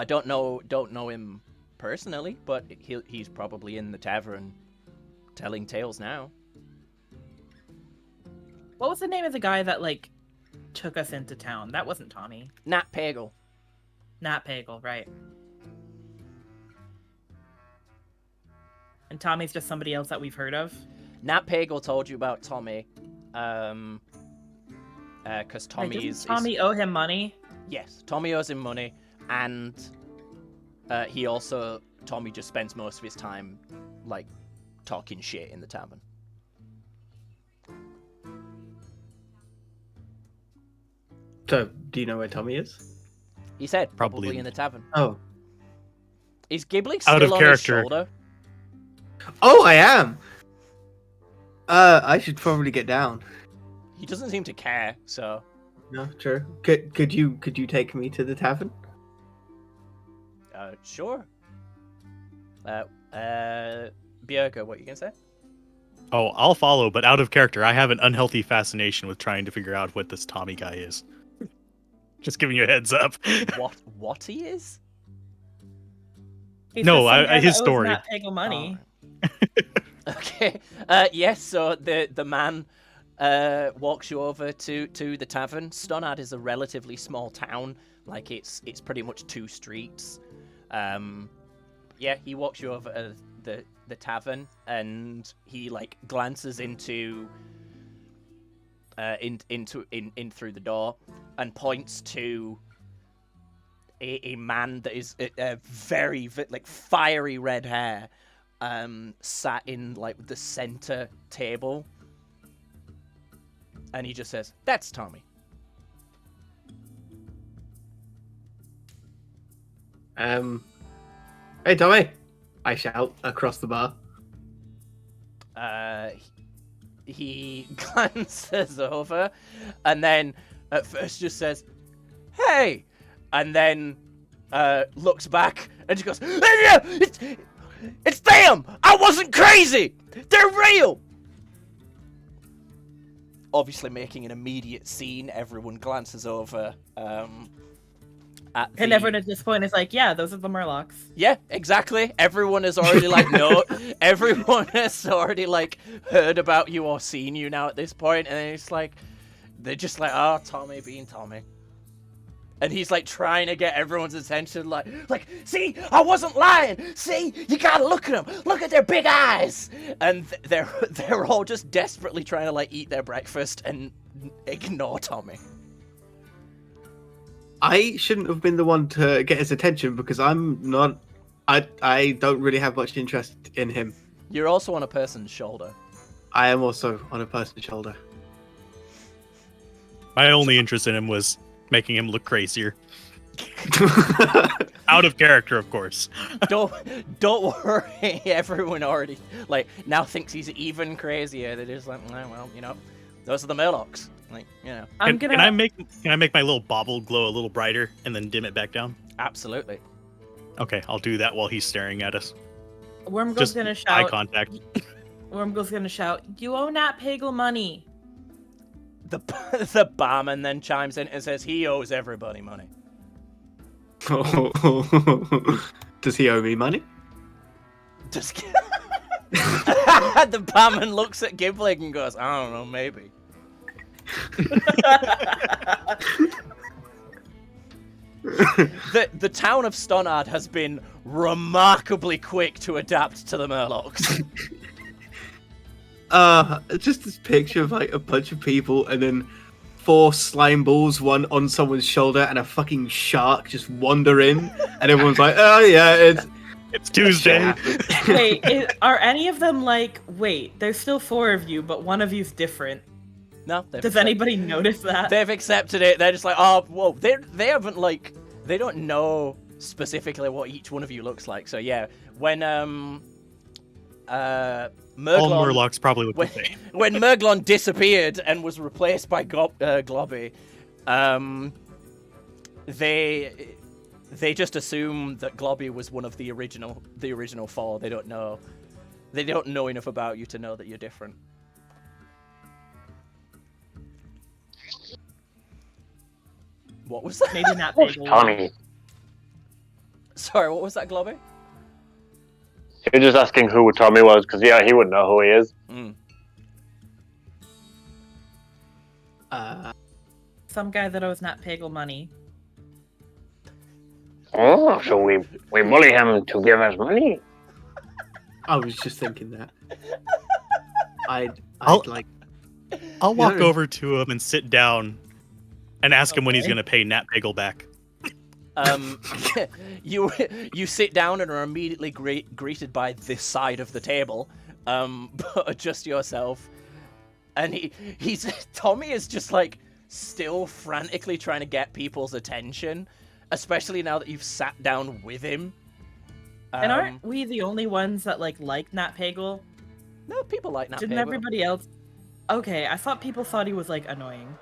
Don't know him personally, but he's probably in the tavern telling tales now. What was the name of the guy that like took us into town? That wasn't Tommy. Nat Pagel. Not Pagel, right? And Tommy's just somebody else that we've heard of. Nat Pagel told you about Tommy, because Tommy Wait, is doesn't Tommy owe him money? Yes, Tommy owes him money, and Tommy just spends most of his time like talking shit in the tavern. So, do you know where Tommy is? He said Probably. probably in the tavern. Oh. Is Gibbling Out still of on character. his shoulder? Oh, I am. I should probably get down. He doesn't seem to care, so No, sure. Could you take me to the tavern? sure. Bjerga, what you gonna say? Oh, I'll follow, but out of character. I have an unhealthy fascination with trying to figure out what this Tommy guy is. Just giving you a heads up. What he is? He's No, just some guy his that owes story. Nat Pagel money. Okay. Yes. So the man walks you over to the tavern. Stonad is a relatively small town. Like it's pretty much 2 streets. Yeah, he walks you over to the tavern, and he like glances into in through the door and points to a man that is very like fiery red hair, sat in like the center table, and he just says, "That's Tommy." Hey, Tommy! I shout across the bar. He glances over, and then at first just says, "Hey," and then looks back and just goes, "It's them! I wasn't crazy! They're real!" Obviously making an immediate scene. Everyone glances over at the... And everyone at this point is like, yeah, those are the Murlocs. Yeah, exactly. Everyone has already like everyone has already like heard about you or seen you now at this point, and it's like they're just like, "Oh, Tommy being Tommy," and he's like trying to get everyone's attention, like, "See, I wasn't lying. See, you gotta look at them. Look at their big eyes." And they're all just desperately trying to like eat their breakfast and ignore Tommy. I shouldn't have been the one to get his attention because I'm not. I don't really have much interest in him. You're also on a person's shoulder. I am also on a person's shoulder. My only interest in him was making him look crazier. Out of character, of course. Don't worry. Everyone already like now thinks he's even crazier. They're just like, well, you know, those are the Murlocs. Like, you know. Can I make my little bauble glow a little brighter and then dim it back down? Absolutely. Okay, I'll do that while he's staring at us. Wormgo's Just gonna eye shout. contact. Wormgo's gonna shout, "You owe Nat Pagel money." The barman then chimes in and says he owes everybody money. Does he owe me money? Just the barman looks at Gibbling and goes, I don't know, maybe. The town of Stonard has been remarkably quick to adapt to the Murlocs. Just this picture of like a bunch of people and then 4 slime balls, one on someone's shoulder, and a fucking shark just wander in, and everyone's like, "Oh yeah, It's Tuesday." Wait, are any of them like? Wait, there's still 4 of you, but one of you's different. No, Does anybody notice that? They've accepted it. They're just like, oh, whoa. They haven't like, they don't know specifically what each one of you looks like. So yeah, when All Murglon, Murlocs probably look the same. when Murglon disappeared and was replaced by Globby, they just assume that Globby was one of the original 4. They don't know enough about you to know that you're different. What was that? Maybe not Who's Bagel. Tommy? Sorry, what was that, Globby? You're just asking who Tommy was, because yeah, he wouldn't know who he is. Some guy that owes Nat Pagel money. Oh, so we bully him to give us money. I was just thinking that. I'd I'll- like. I'll walk Yeah. over to him and sit down and ask him when he's going to pay Nat Pagel back. You sit down and are immediately greeted by this side of the table. But adjust yourself, and Tommy is just like still frantically trying to get people's attention, especially now that you've sat down with him. And aren't we the only ones that like Nat Pagel? No, people like Nat Didn't Pagel. everybody else? Okay, I thought people thought he was like annoying.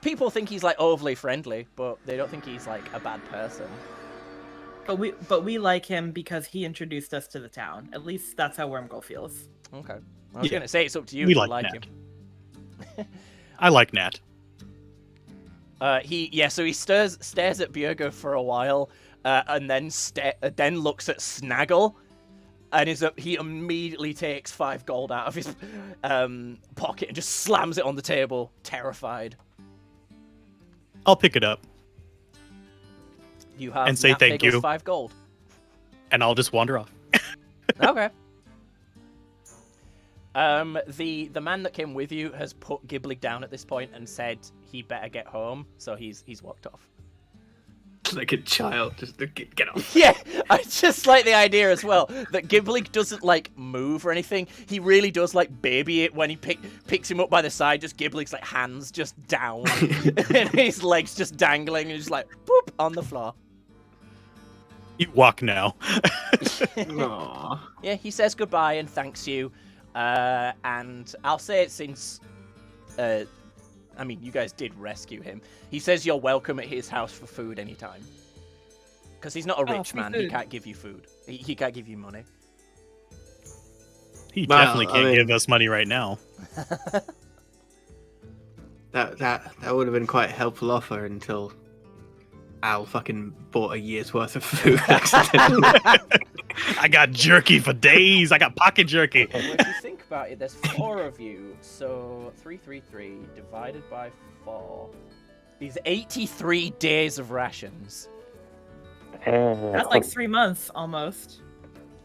People think he's like overly friendly, but they don't think he's like a bad person. But we like him because he introduced us to the town. At least that's how Wormgoal feels. Okay, I was Yeah. gonna say it's up to you We if you like like Nat. him. I like Nat. So he stares at Bjergo for a while, and then looks at Snaggle, and he immediately takes 5 gold out of his pocket and just slams it on the table, terrified. I'll pick it up You have And say Nat thank Pagel's you. 5 gold. and I'll just wander off. Okay. The man that came with you has put Gibbling down at this point and said he better get home, so he's walked off. Like a child, just get off. Yeah, I just like the idea as well that Gibbling doesn't like move or anything. He really does like baby it when he picks him up by the side. Just Gibbling's like hands just down and his legs just dangling and just like boop on the floor. You walk now. Aww. Yeah, he says goodbye and thanks you. And I'll say it since, I mean, you guys did rescue him. He says you're welcome at his house for food anytime. Because he's not a rich free man. He food. can't give you food. He can't give you money. He Well, definitely I can't mean- give us money right now. That would have been quite a helpful offer until Al fucking bought a year's worth of food accidentally. I got jerky for days. I got pocket jerky. Well, if you think about it, there's 4 of you, so 333 divided by 4 is 83 days of rations. That's like 3 months almost.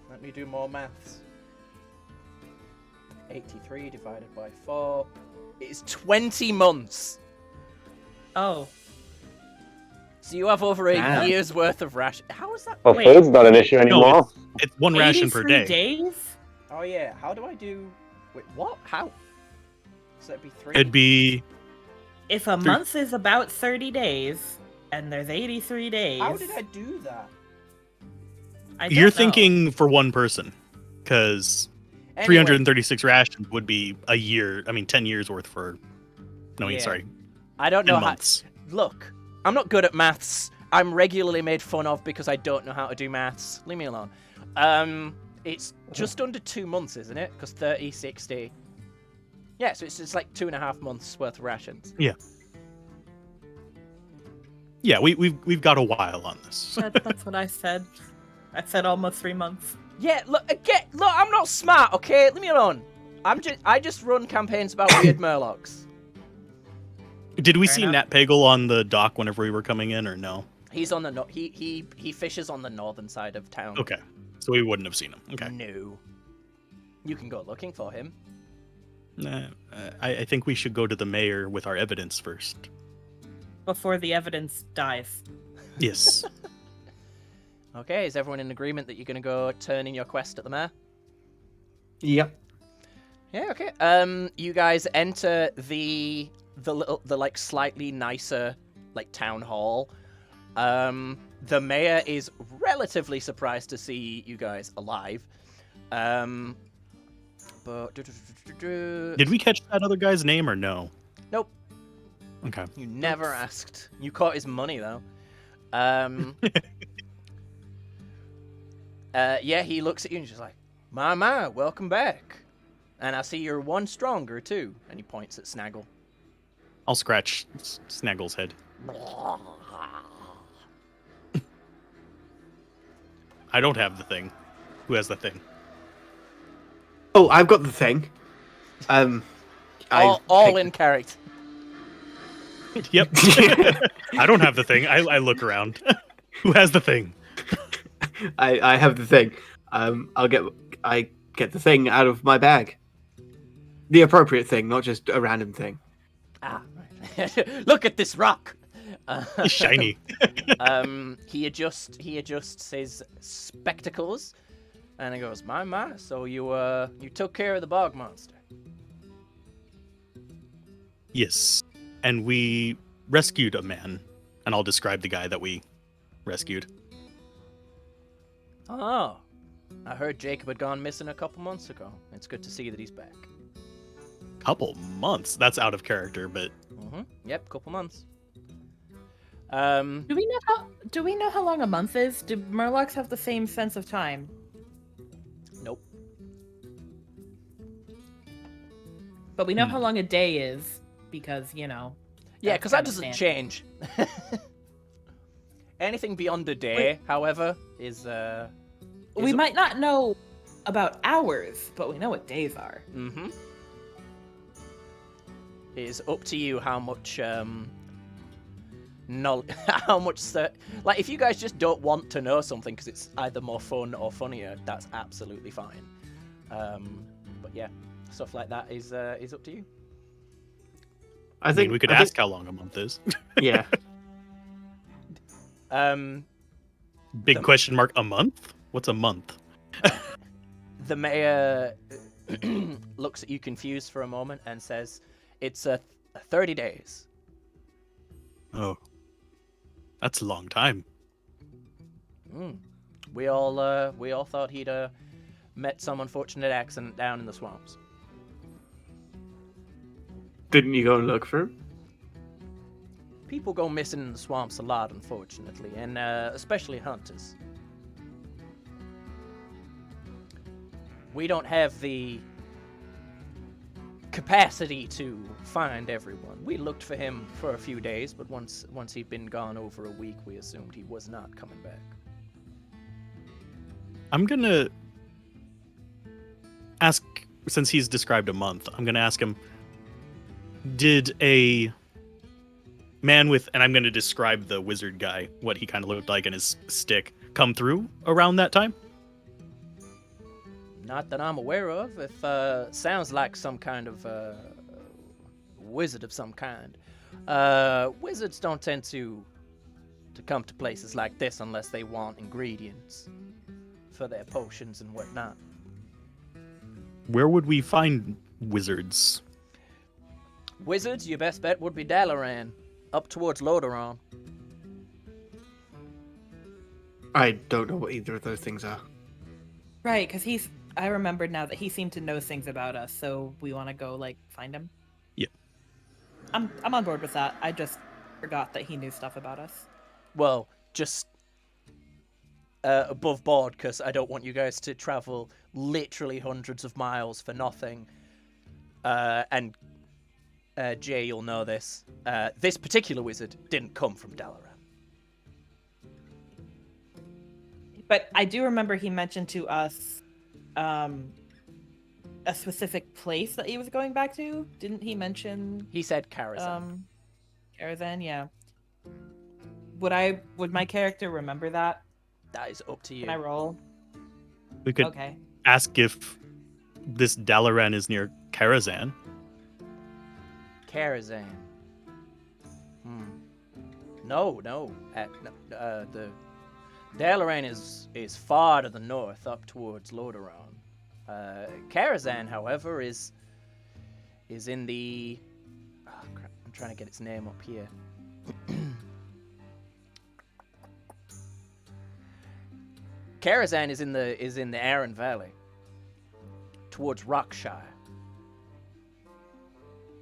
Let me do more maths. 83 divided by 4 is 20 months. Oh, So you have over a Damn. year's worth of ration. How is that? Well, Wait. food's not an issue anymore. It's 1 ration per 83 day. days? Oh yeah. How do I do? Wait, what? How? So it'd be 3. It'd be If a month is about 30 days, and there's 83 days, How did I do that? I don't you're know. thinking for one person, because Anyway, 336 rations would be a year. I mean, 10 years worth for. No, Yeah. sorry, I don't 10 know how. months. Look, I'm not good at maths. I'm regularly made fun of because I don't know how to do maths. Leave me alone. It's just under 2 months, isn't it? Because 30, 60. Yeah, so it's just like 2.5 months worth of rations. Yeah, we've got a while on this. That's what I said. I said almost 3 months. Yeah, look, again, look, I'm not smart, okay? Leave me alone. I just run campaigns about weird Murlocs. Did we Fair see enough. Nat Pagel on the dock whenever we were coming in, or no? He's on the he fishes on the northern side of town. Okay, so we wouldn't have seen him. Okay. No. You can go looking for him. I think we should go to the mayor with our evidence first. Before the evidence dies. Yes. Okay, is everyone in agreement that you're gonna go turn in your quest at the mayor? Yep. Yeah, okay. You guys enter the like slightly nicer like town hall. The mayor is relatively surprised to see you guys alive. But Did we catch that other guy's name or no? Nope. Okay. You never asked. You caught his money though. Yeah, he looks at you and he's just like, my, welcome back. And I see you're one stronger too. And he points at Snaggle. I'll scratch Snaggle's head. I don't have the thing. Who has the thing? Oh, I've got the thing. All picked- in character. Yep. I don't have the thing. I look around. Who has the thing? I have the thing. I get the thing out of my bag. The appropriate thing, not just a random thing. Ah, right. Look at this rock. It's shiny. He adjusts his spectacles, and he goes, my. So you took care of the bog monster. Yes. And we rescued a man. And I'll describe the guy that we rescued. Oh, I heard Jacob had gone missing a couple months ago. It's good to see that he's back. Couple months. That's out of character, but Yep, couple months. Do we know how long a month is? Do Murlocs have the same sense of time? Nope. But we know how long a day is because, you know. Yeah, that's because that kinda doesn't standard. change. Anything beyond a day, however, is We might not know about hours, but we know what days are. Mm-hmm. It is up to you how much how much like if you guys just don't want to know something because it's either more fun or funnier, that's absolutely fine. But yeah, stuff like that is up to you. I mean, we could ask how long a month is. Yeah. Big question mark. A month? What's a month? The mayor looks at you confused for a moment and says, "It's 30 days." Oh, that's a long time. We all thought he'd met some unfortunate accident down in the swamps. Didn't you go and look for him? People go missing in the swamps a lot, unfortunately, and especially hunters. We don't have the capacity to find everyone. We looked for him for a few days, but once he'd been gone over a week, we assumed he was not coming back. I'm gonna ask, since he's described a month, I'm gonna ask him, did a man with, and I'm gonna describe the wizard guy, what he kind of looked like, and his stick, come through around that time? Not that I'm aware of. If sounds like some kind of wizard of some kind. Wizards don't tend to come to places like this unless they want ingredients for their potions and whatnot. Where would we find wizards? Wizards, your best bet would be Dalaran, up towards Lordaeron. I don't know what either of those things are. Right, because I remembered now that he seemed to know things about us, so we want to go, like, find him. Yeah. I'm on board with that. I just forgot that he knew stuff about us. Well, just above board, because I don't want you guys to travel literally hundreds of miles for nothing. And Jay, you'll know this. This particular wizard didn't come from Dalaran. But I do remember he mentioned to us a specific place that he was going back to. Didn't he mention He said Karazhan. Karazhan? Yeah. Would my character remember that? That is up to you. Can I roll? We could Okay. ask if this Dalaran is near Karazhan. Karazhan. No. The Dalaran is far to the north, up towards Lordaeron. Karazhan, however, is in the. Oh, crap. I'm trying to get its name up here. Karazhan is in the Arran Valley, towards Rockshire.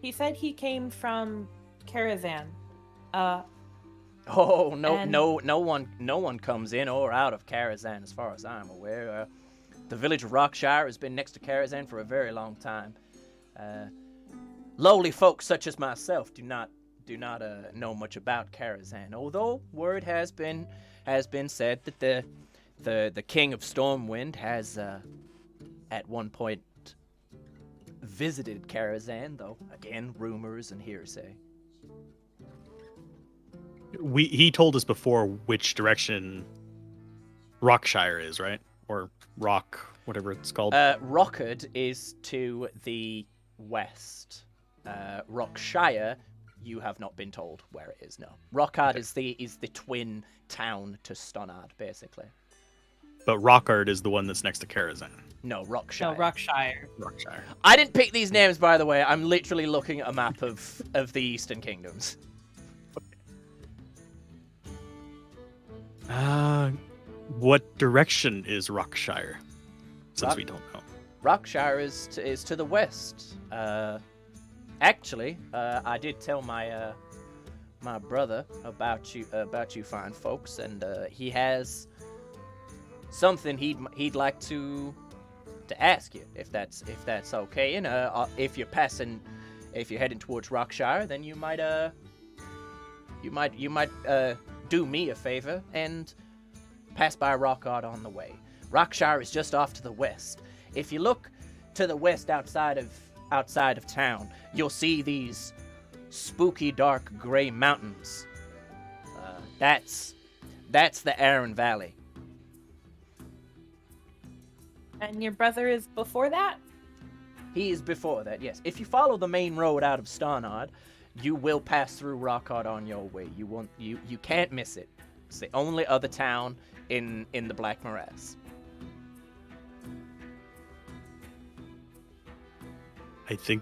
He said he came from Karazhan. Oh no, And- no one comes in or out of Karazhan, as far as I'm aware. The village of Rockshire has been next to Karazhan for a very long time. Lowly folk such as myself do not know much about Karazhan, although word has been said that the King of Stormwind has at one point visited Karazhan, though again rumors and hearsay. He told us before which direction Rockshire is, right? Or Rock, whatever it's called. Rockard is to the west. Rockshire, you have not been told where it is. No, Rockard is the twin town to Stonard, basically. But Rockard is the one that's next to Karazhan. No, Rockshire. No, Rockshire. Rockshire. I didn't pick these names, by the way. I'm literally looking at a map of the Eastern Kingdoms. What direction is Rockshire? Since we don't know. Rockshire is to the west. Actually, I did tell my my brother about you fine folks, and he has something he'd like to ask you, if that's okay. And if you're heading towards Rockshire, then you might do me a favor and pass by Rockard on the way. Rockshire is just off to the west. If you look to the west outside of town, you'll see these spooky, dark, gray mountains. That's the Arran Valley. And your brother is before that? He is before that, yes. If you follow the main road out of Starnard, you will pass through Rockard on your way. You can't miss it. It's the only other town in the Black Morass. I think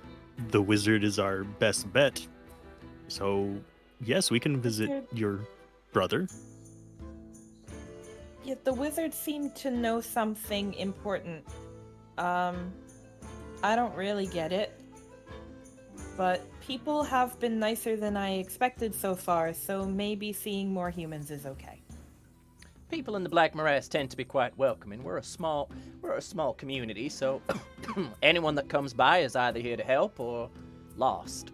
the wizard is our best bet. So, yes, we can visit your brother. Yeah, the wizard seemed to know something important. I don't really get it. But people have been nicer than I expected so far, so maybe seeing more humans is okay. People in the Black Morass tend to be quite welcoming. We're a small community, so anyone that comes by is either here to help or lost.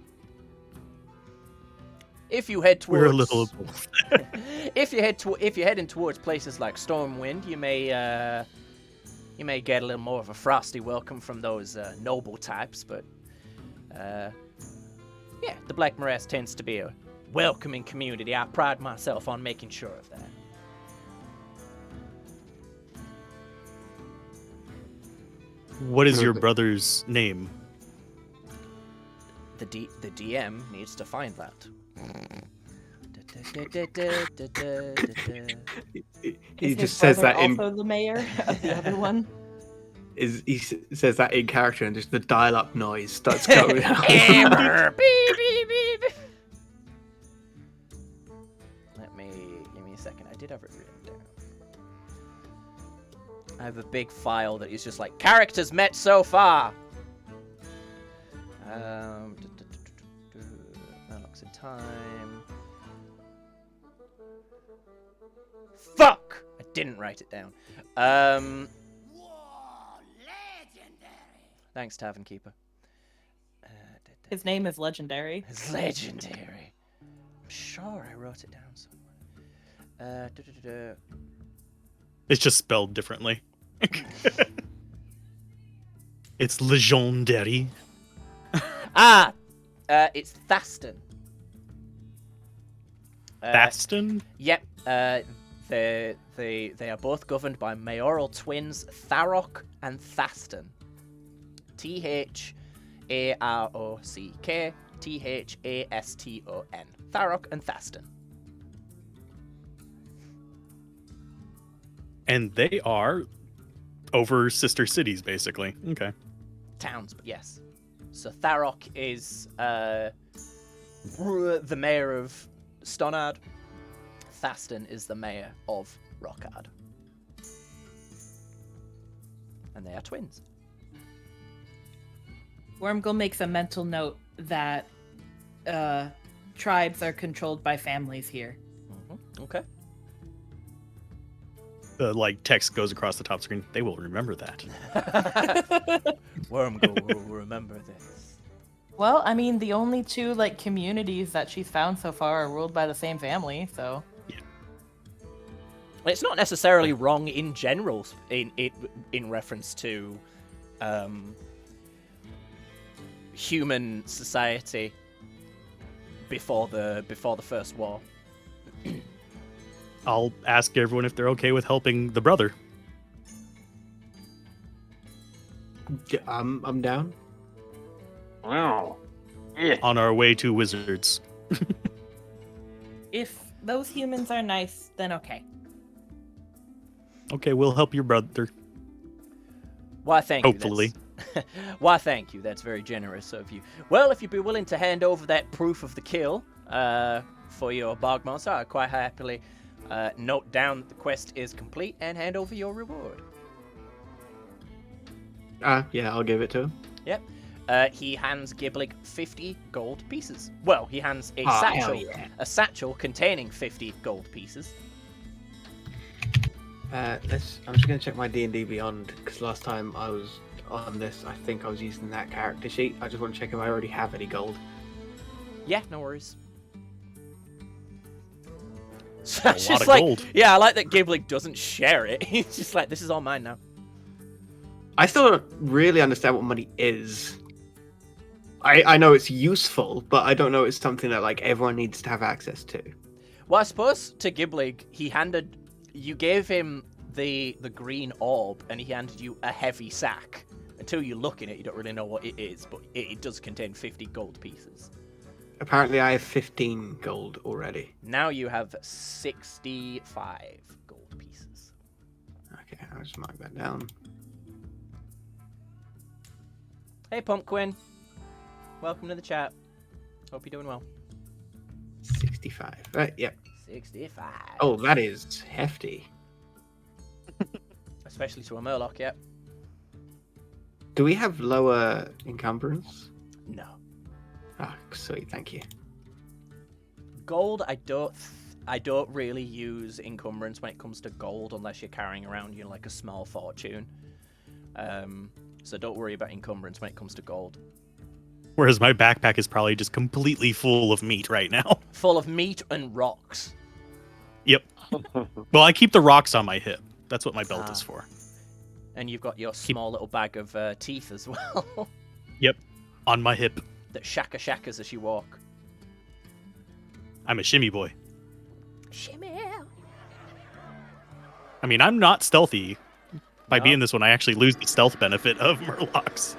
If you head towards, We're a little of both. if you're heading towards places like Stormwind, you may get a little more of a frosty welcome from those noble types. But yeah, the Black Morass tends to be a welcoming community. I pride myself on making sure of that. What is your brother's name? The DM needs to find that. He Is just his says brother that in also the mayor of the other one? says that in character, and just the dial-up noise starts going out. Amber! Beep, beep, beep. Give me a second. I did have it written down. I have a big file that is just like characters met so far. Murlocs in time. Fuck! I didn't write it down. Thanks, Tavern Keeper. His name is legendary. It's legendary. I'm sure I wrote it down somewhere. It's just spelled differently. It's legendary. It's Thaston. Baston? Yep. They are both governed by mayoral twins Tharok and Thaston. Tharock, Thaston. Tharok and Thaston. And they are over sister cities, basically. Okay. Towns, but yes. So Tharok is the mayor of Stonard. Thaston is the mayor of Rockard. And they are twins. Wormgle makes a mental note that tribes are controlled by families here. Mm-hmm. Okay. The text goes across the top screen. They will remember that. Wormgle will remember this. Well, I mean, the only two communities that she's found so far are ruled by the same family, so. It's not necessarily wrong in general in reference to human society before the First War. I'll ask everyone if they're okay with helping the brother. I'm down. Wow. Yeah. On our way to wizards. If those humans are nice, then okay. Okay, we'll help your brother. Why, thank Hopefully. you. Why, thank you. That's very generous of you. Well, if you'd be willing to hand over that proof of the kill for your bog monster, I'd quite happily note down that the quest is complete and hand over your reward. Yeah, I'll give it to him. Yep. He hands Giblig 50 gold pieces. Well, he hands a hell satchel containing 50 gold pieces. I'm just gonna check my D&D Beyond because last time I was on this, I think I was using that character sheet. I just want to check if I already have any gold. Yeah, no worries. So A it's lot just of like, gold. yeah, I like that Giblig doesn't share it. He's just like, this is all mine now. I still don't really understand what money is. I know it's useful, but I don't know it's something that everyone needs to have access to. Well, I suppose to Giblig, you gave him the green orb, and he handed you a heavy sack. Until you look in it, you don't really know what it is, but it does contain 50 gold pieces. Apparently, I have 15 gold already. Now you have 65 gold pieces. Okay, I'll just mark that down. Hey, Pumpkin. Welcome to the chat. Hope you're doing well. 65. Right, yep. 65. Oh, that is hefty. Especially to a Murloc, yep. Do we have lower encumbrance? No. Ah, sweet, thank you. Gold, I don't really use encumbrance when it comes to gold unless you're carrying around, a small fortune. So don't worry about encumbrance when it comes to gold. Whereas my backpack is probably just completely full of meat right now. Full of meat and rocks. Yep. Well, I keep the rocks on my hip. That's what my belt is for. And you've got your small little bag of teeth as well. Yep. On my hip. That shakas as you walk. I'm a shimmy boy. Shimmy. I mean, I'm not stealthy. By No. being this one, I actually lose the stealth benefit of Murlocs.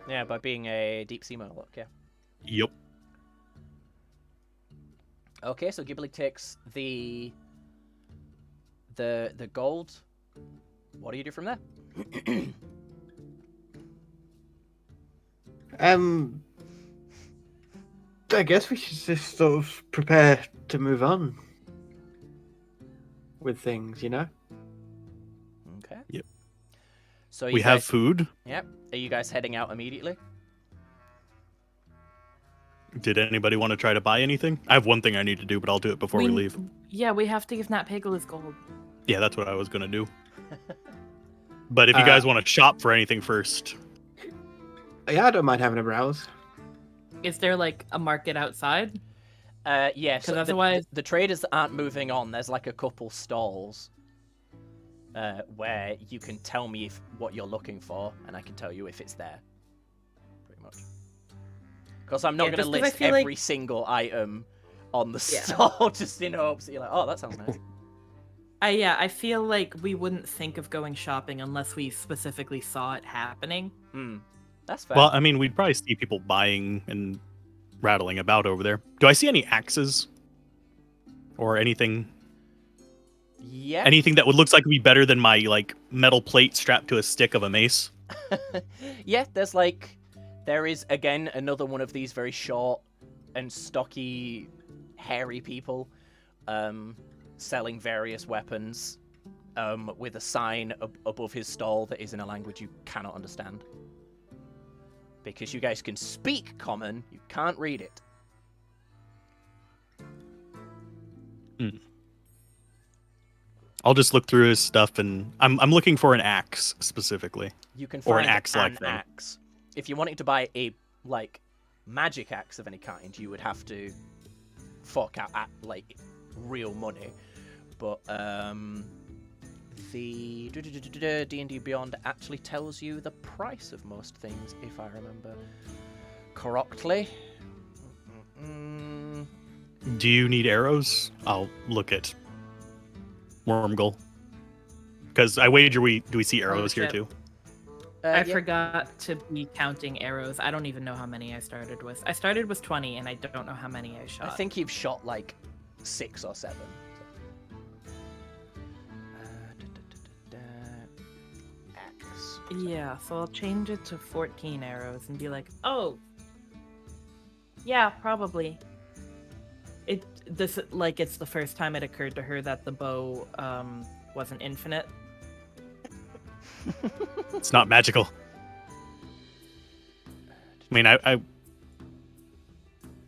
Yeah, by being a deep sea Murloc, yeah. Yep. Okay, so Giblig takes the gold. What do you do from there? I guess we should just sort of prepare to move on with things, Okay. Yep. So We have food. Yep. Are you guys heading out immediately? Did anybody want to try to buy anything? I have one thing I need to do, but I'll do it before we leave. Yeah, we have to give Nat Pagel his gold. Yeah, that's what I was going to do. But if you guys want to shop for anything first. Yeah, I don't mind having a browse. Is there like a market outside? Yeah, so 'Cause otherwise- the traders that aren't moving on, there's like a couple stalls where you can tell me what you're looking for, and I can tell you if it's there. Pretty much. Because I'm not going to just 'cause I list feel every like- single item on the Yeah. stall just in hopes that you're like, oh, that sounds nice. I feel like we wouldn't think of going shopping unless we specifically saw it happening. That's fair. Well, I mean, we'd probably see people buying and rattling about over there. Do I see any axes or anything? Yeah. Anything that would looks like it'd be better than my like metal plate strapped to a stick of a mace? Yeah, there is again another one of these very short and stocky, hairy people, selling various weapons, with a sign above his stall that is in a language you cannot understand. Because you guys can speak common, you can't read it. I'll just look through his stuff, and I'm looking for an axe specifically. You can Or find an axe-like an thing. axe. If you wanted to buy a magic axe of any kind, you would have to fork out like real money. But the D&D Beyond actually tells you the price of most things, if I remember correctly. Do you need arrows? I'll look at Wormgoal. Because I wager do we see arrows here shit. too? I Yeah. forgot to be counting arrows. I don't even know how many I started with. I started with 20, and I don't know how many I shot. I think you've shot like 6 or 7. Axe. Yeah, so I'll change it to 14 arrows and be like, oh, yeah, probably. It's the first time it occurred to her that the bow wasn't infinite. It's not magical. I mean,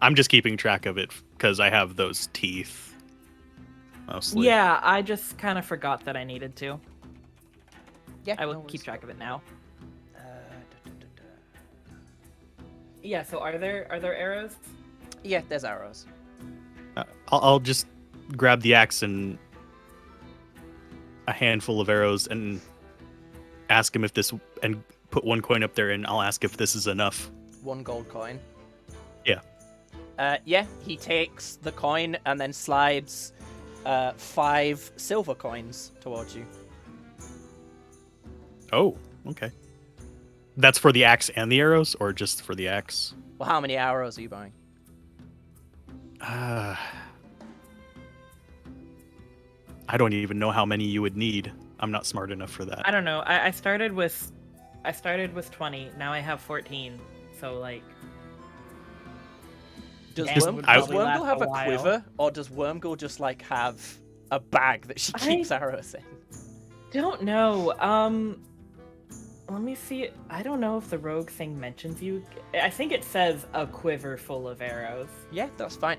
I'm just keeping track of it because I have those teeth. Mostly. Yeah, I just kind of forgot that I needed to. Yeah, I will no keep worries. track of it now. Yeah, so are there arrows? Yeah, there's arrows. I'll just grab the axe and a handful of arrows and ask him if this, and put 1 coin up there, and I'll ask if this is enough. 1 gold coin. Yeah. Yeah, he takes the coin and then slides 5 silver coins towards you. Oh, okay. That's for the axe and the arrows, or just for the axe? Well, how many arrows are you buying? I don't even know how many you would need. I'm not smart enough for that. I don't know. I started with 20. Now I have 14. So like, Does And Worm, would does probably Wormgoal last have a a while. quiver, or does Wormgoal just like have a bag that she keeps arrows in? don't know. Let me see. I don't know if the rogue thing mentions you. I think it says a quiver full of arrows. Yeah, that's fine.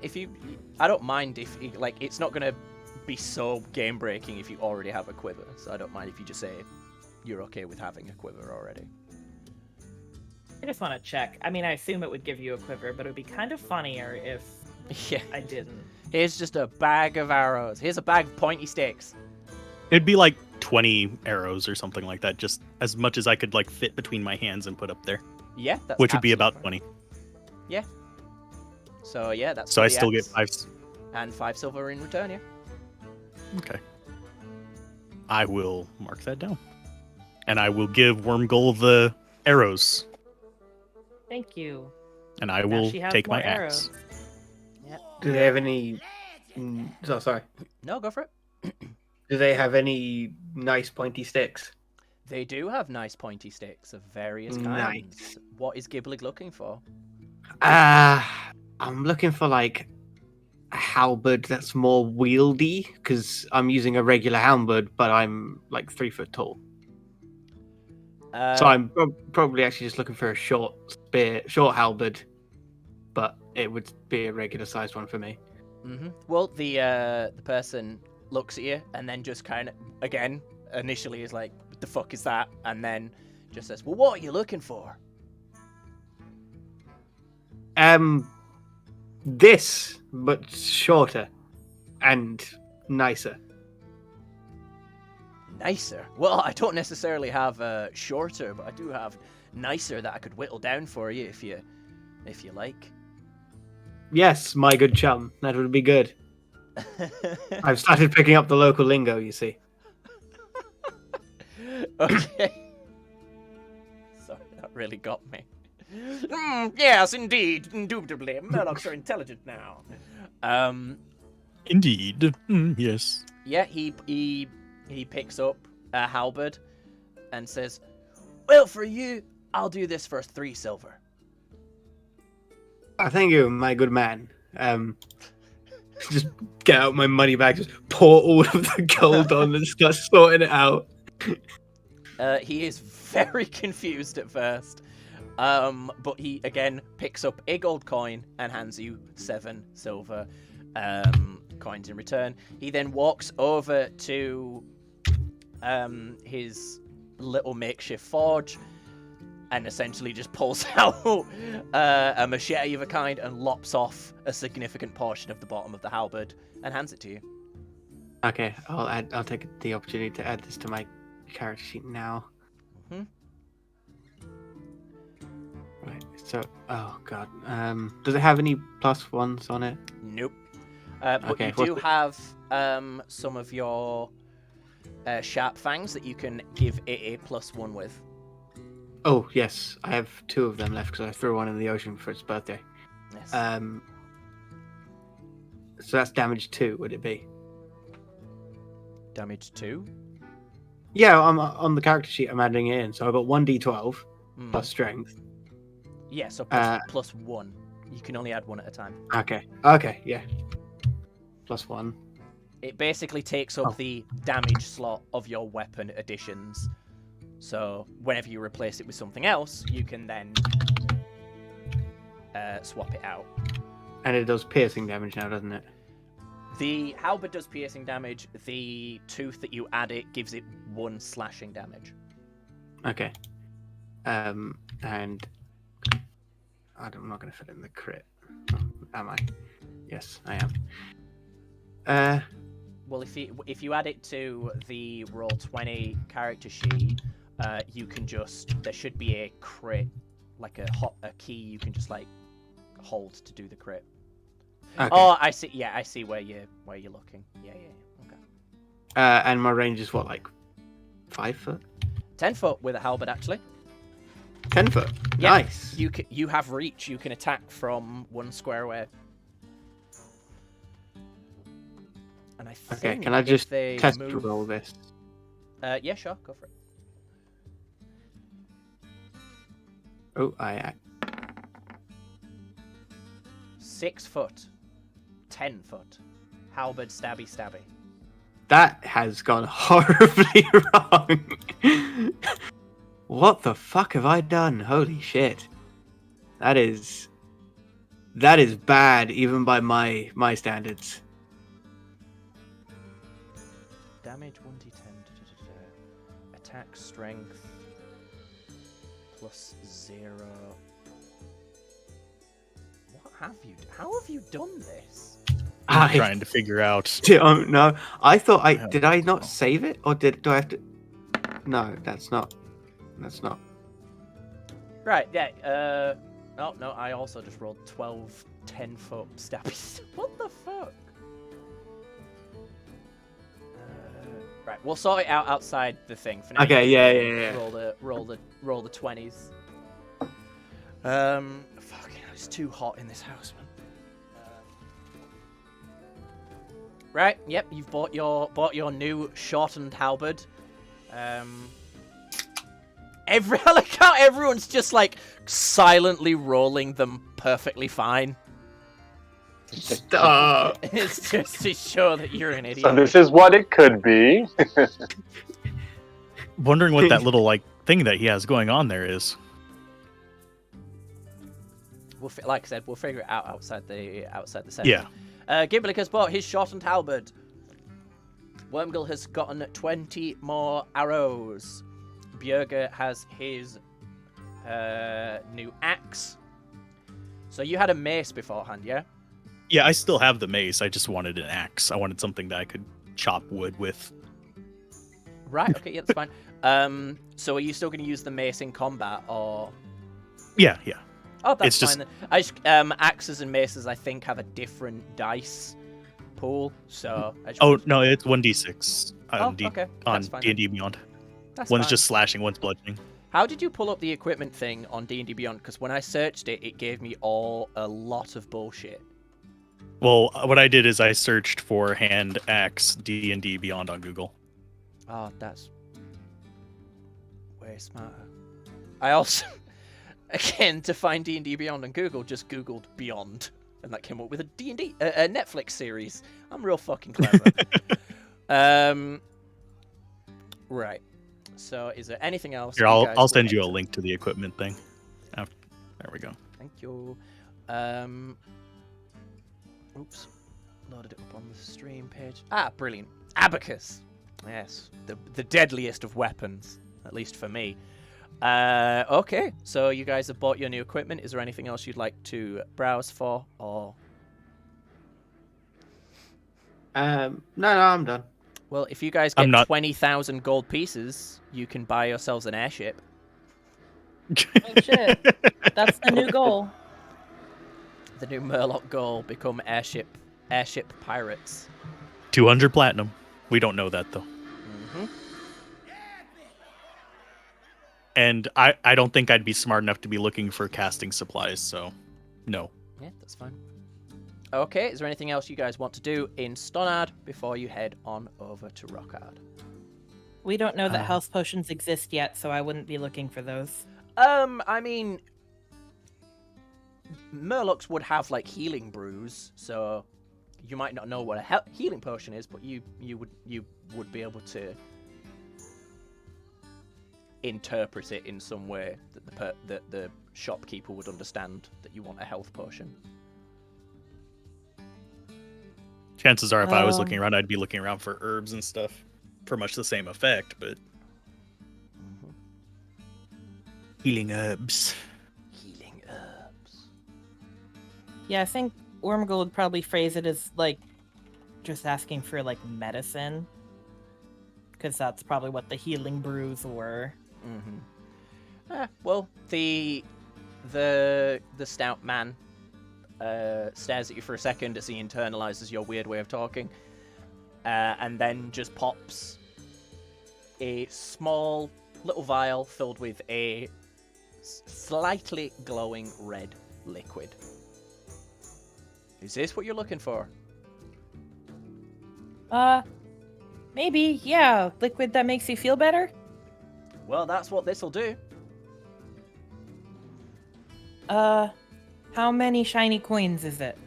I don't mind if it's not gonna be so game breaking if you already have a quiver. So I don't mind if you just say you're okay with having a quiver already. I just want to check. I mean, I assume it would give you a quiver, but it would be kind of funnier if Yeah. I didn't. Here's just a bag of arrows. Here's a bag of pointy sticks. It'd be like 20 arrows or something like that, just as much as I could like fit between my hands and put up there, Yeah, that's which would be absolutely about fine. 20. So yeah, that's So I 30 still get axe 5. and 5 silver in return. Yeah. Okay. I will mark that down. And I will give Wormgoal the arrows. Thank you. And I Now will she has take more my arrows. axe. Do they have any? Sorry. No, go for it. Do they have any nice pointy sticks? They do have nice pointy sticks of various kinds. Nice. What is Gibblig looking for? I'm looking for like a halberd that's more wieldy because I'm using a regular halberd, but I'm like 3 foot tall. So I'm probably actually just looking for a short spear, short halberd, but it would be a regular sized one for me. Well, the person looks at you and then just kind of, again, initially is like, what the fuck is that? And then just says, well, what are you looking for? This, but shorter and nicer. Nicer? Well, I don't necessarily have shorter, but I do have nicer that I could whittle down for you if you like. Yes, my good chum. That would be good. I've started picking up the local lingo, you see. Okay. Sorry, that really got me. Yes, indeed. Indubitably. Murlocs are intelligent now. Indeed. Yes. Yeah, he picks up a halberd and says, "Well, for you, I'll do this for 3 silver." Thank you, my good man. Just get out my money bag, just pour all of the gold on and start sorting it out. He is very confused at first, but he again picks up a gold coin and hands you 7 silver coins in return. He then walks over to his little makeshift forge and essentially just pulls out a machete of a kind and lops off a significant portion of the bottom of the halberd and hands it to you. Okay, I'll take the opportunity to add this to my character sheet now. Mm-hmm. Right. So, oh god. Does it have any +1s on it? Nope. But Okay, you do have some of your sharp fangs that you can give it a +1 with. Oh yes, I have 2 of them left because I threw one in the ocean for its birthday. Yes. So that's damage 2, would it be? Damage 2? Yeah, I'm on the character sheet. I'm adding it in, so I've got 1d12 plus strength. Yeah, so plus 1. You can only add 1 at a time. Okay, yeah. +1. It basically takes up the damage slot of your weapon additions. So whenever you replace it with something else, you can then swap it out. And it does piercing damage now, doesn't it? The halberd does piercing damage. The tooth that you add it gives it 1 slashing damage. Okay. And I'm not going to fit in the crit. Oh, am I? Yes, I am. Well, if you add it to the Roll20 character sheet, you can there should be a crit, like a key you can just like hold to do the crit. Okay. Oh, I see. Yeah, I see where you're looking. Yeah. Okay. And my range is what, like 5 foot? 10 foot with a halberd, actually. 10 foot. Yeah, Nice. You have reach. You can attack from 1 square away. And I think Okay, can I just test move... roll this? Yeah, sure. Go for it. Oh, I 6 foot. 10 foot. Halberd, stabby. That has gone horribly wrong. What the fuck have I done? Holy shit. That is bad, even by my standards. Damage 1d10. Attack strength +0. How have you done this? I'm trying to figure out. Don't know. I thought did I not save it, or do I have to? No, that's not. Right. Yeah. Oh no, I also just rolled 12 10-foot stabby. What the fuck? Right, we'll sort it out outside the thing for now. Okay, yeah. Roll the 20s. Fucking hell, it's too hot in this house, man. Right, yep, you've bought your new shortened halberd. I like how everyone's just like silently rolling them perfectly fine. Stop. It's just to show that you're an idiot. So this is what it could be. Wondering what that little like thing that he has going on there is. Like I said, we'll figure it out outside the session. Yeah. Gimblick has bought his shortened halberd. Wormgill has gotten 20 more arrows. Bjerge has his new axe. So you had a mace beforehand, yeah? Yeah, I still have the mace. I just wanted an axe. I wanted something that I could chop wood with. Right. Okay. Yeah, that's fine. So are you still going to use the mace in combat, or? Yeah. Oh, that's It's fine. just- Then. I just, axes and maces, I think, have a different dice pool. So. Oh no, it's 1d6 Oh, on okay. on That's fine. D&D Beyond. That's One's fine. just slashing, one's bludgeoning. How did you pull up the equipment thing on D&D Beyond? Because when I searched it, it gave me a lot of bullshit. Well, what I did is I searched for hand axe D&D Beyond on Google. Oh, that's way smarter. I also, again, to find D&D Beyond on Google, just Googled Beyond, and that came up with a D&D, a Netflix series. I'm real fucking clever. Right. So, is there anything else? Here, you I'll guys I'll would send like you a to- link to the equipment thing. Oh, there we go. Thank you. Oops. Loaded it up on the stream page. Ah, brilliant. Abacus. Yes, the deadliest of weapons, at least for me. Okay, so you guys have bought your new equipment. Is there anything else you'd like to browse for, or? No, I'm done. Well, if you guys I'm get not- 20,000 gold pieces, you can buy yourselves an airship. Oh shit! That's the new goal. The new Murloc goal: become airship pirates. 200 platinum. We don't know that though. Mm-hmm. And I don't think I'd be smart enough to be looking for casting supplies, so no. Yeah, that's fine. Okay, is there anything else you guys want to do in Stonard before you head on over to Rockard? We don't know that health potions exist yet, so I wouldn't be looking for those. I mean, Murlocs would have like healing brews, so you might not know what a healing potion is, but you would be able to interpret it in some way that the shopkeeper would understand that you want a health potion. Chances are if I was looking around, I'd be looking around for herbs and stuff for much the same effect, but healing herbs. Healing herbs. Yeah, I think Wormgold would probably phrase it as like just asking for like medicine, because that's probably what the healing brews were. Mm-hmm. Well, the stout man stares at you for a second as he internalizes your weird way of talking, and then just pops a small little vial filled with a slightly glowing red liquid. Is this what you're looking for? Maybe, yeah, liquid that makes you feel better? Well, that's what this'll do. How many shiny coins is it?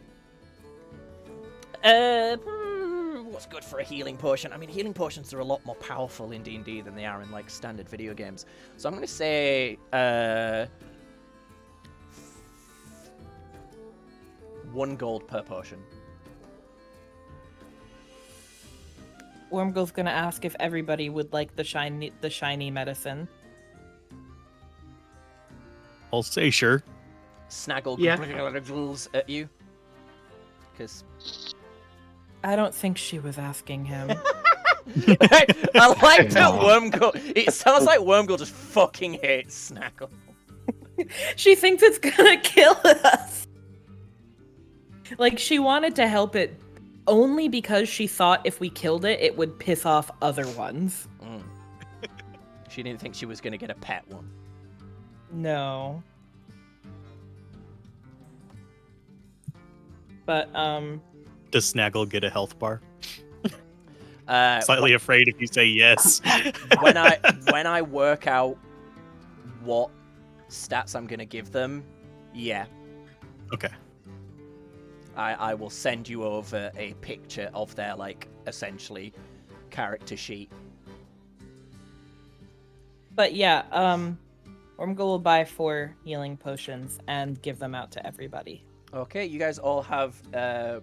What's good for a healing potion? I mean, healing potions are a lot more powerful in D&D than they are in, like, standard video games. So I'm going to say, 1 gold per potion. Wormgold's gonna ask if everybody would like the shiny medicine. I'll say sure. Snaggle Yeah. giggles at you. Because I don't think she was asking him. I like that Wormgold. It sounds like Wormgold just fucking hates Snaggle. She thinks it's gonna kill us. Like, she wanted to help it only because she thought if we killed it, it would piss off other ones. She didn't think she was going to get a pet one. No. But, Does Snaggle get a health bar? Uh, Slightly afraid if you say yes. when I work out what stats I'm gonna give them, yeah, Okay. I will send you over a picture of their, like, essentially character sheet. But yeah, Wormgold will buy 4 healing potions and give them out to everybody. Okay, you guys all have a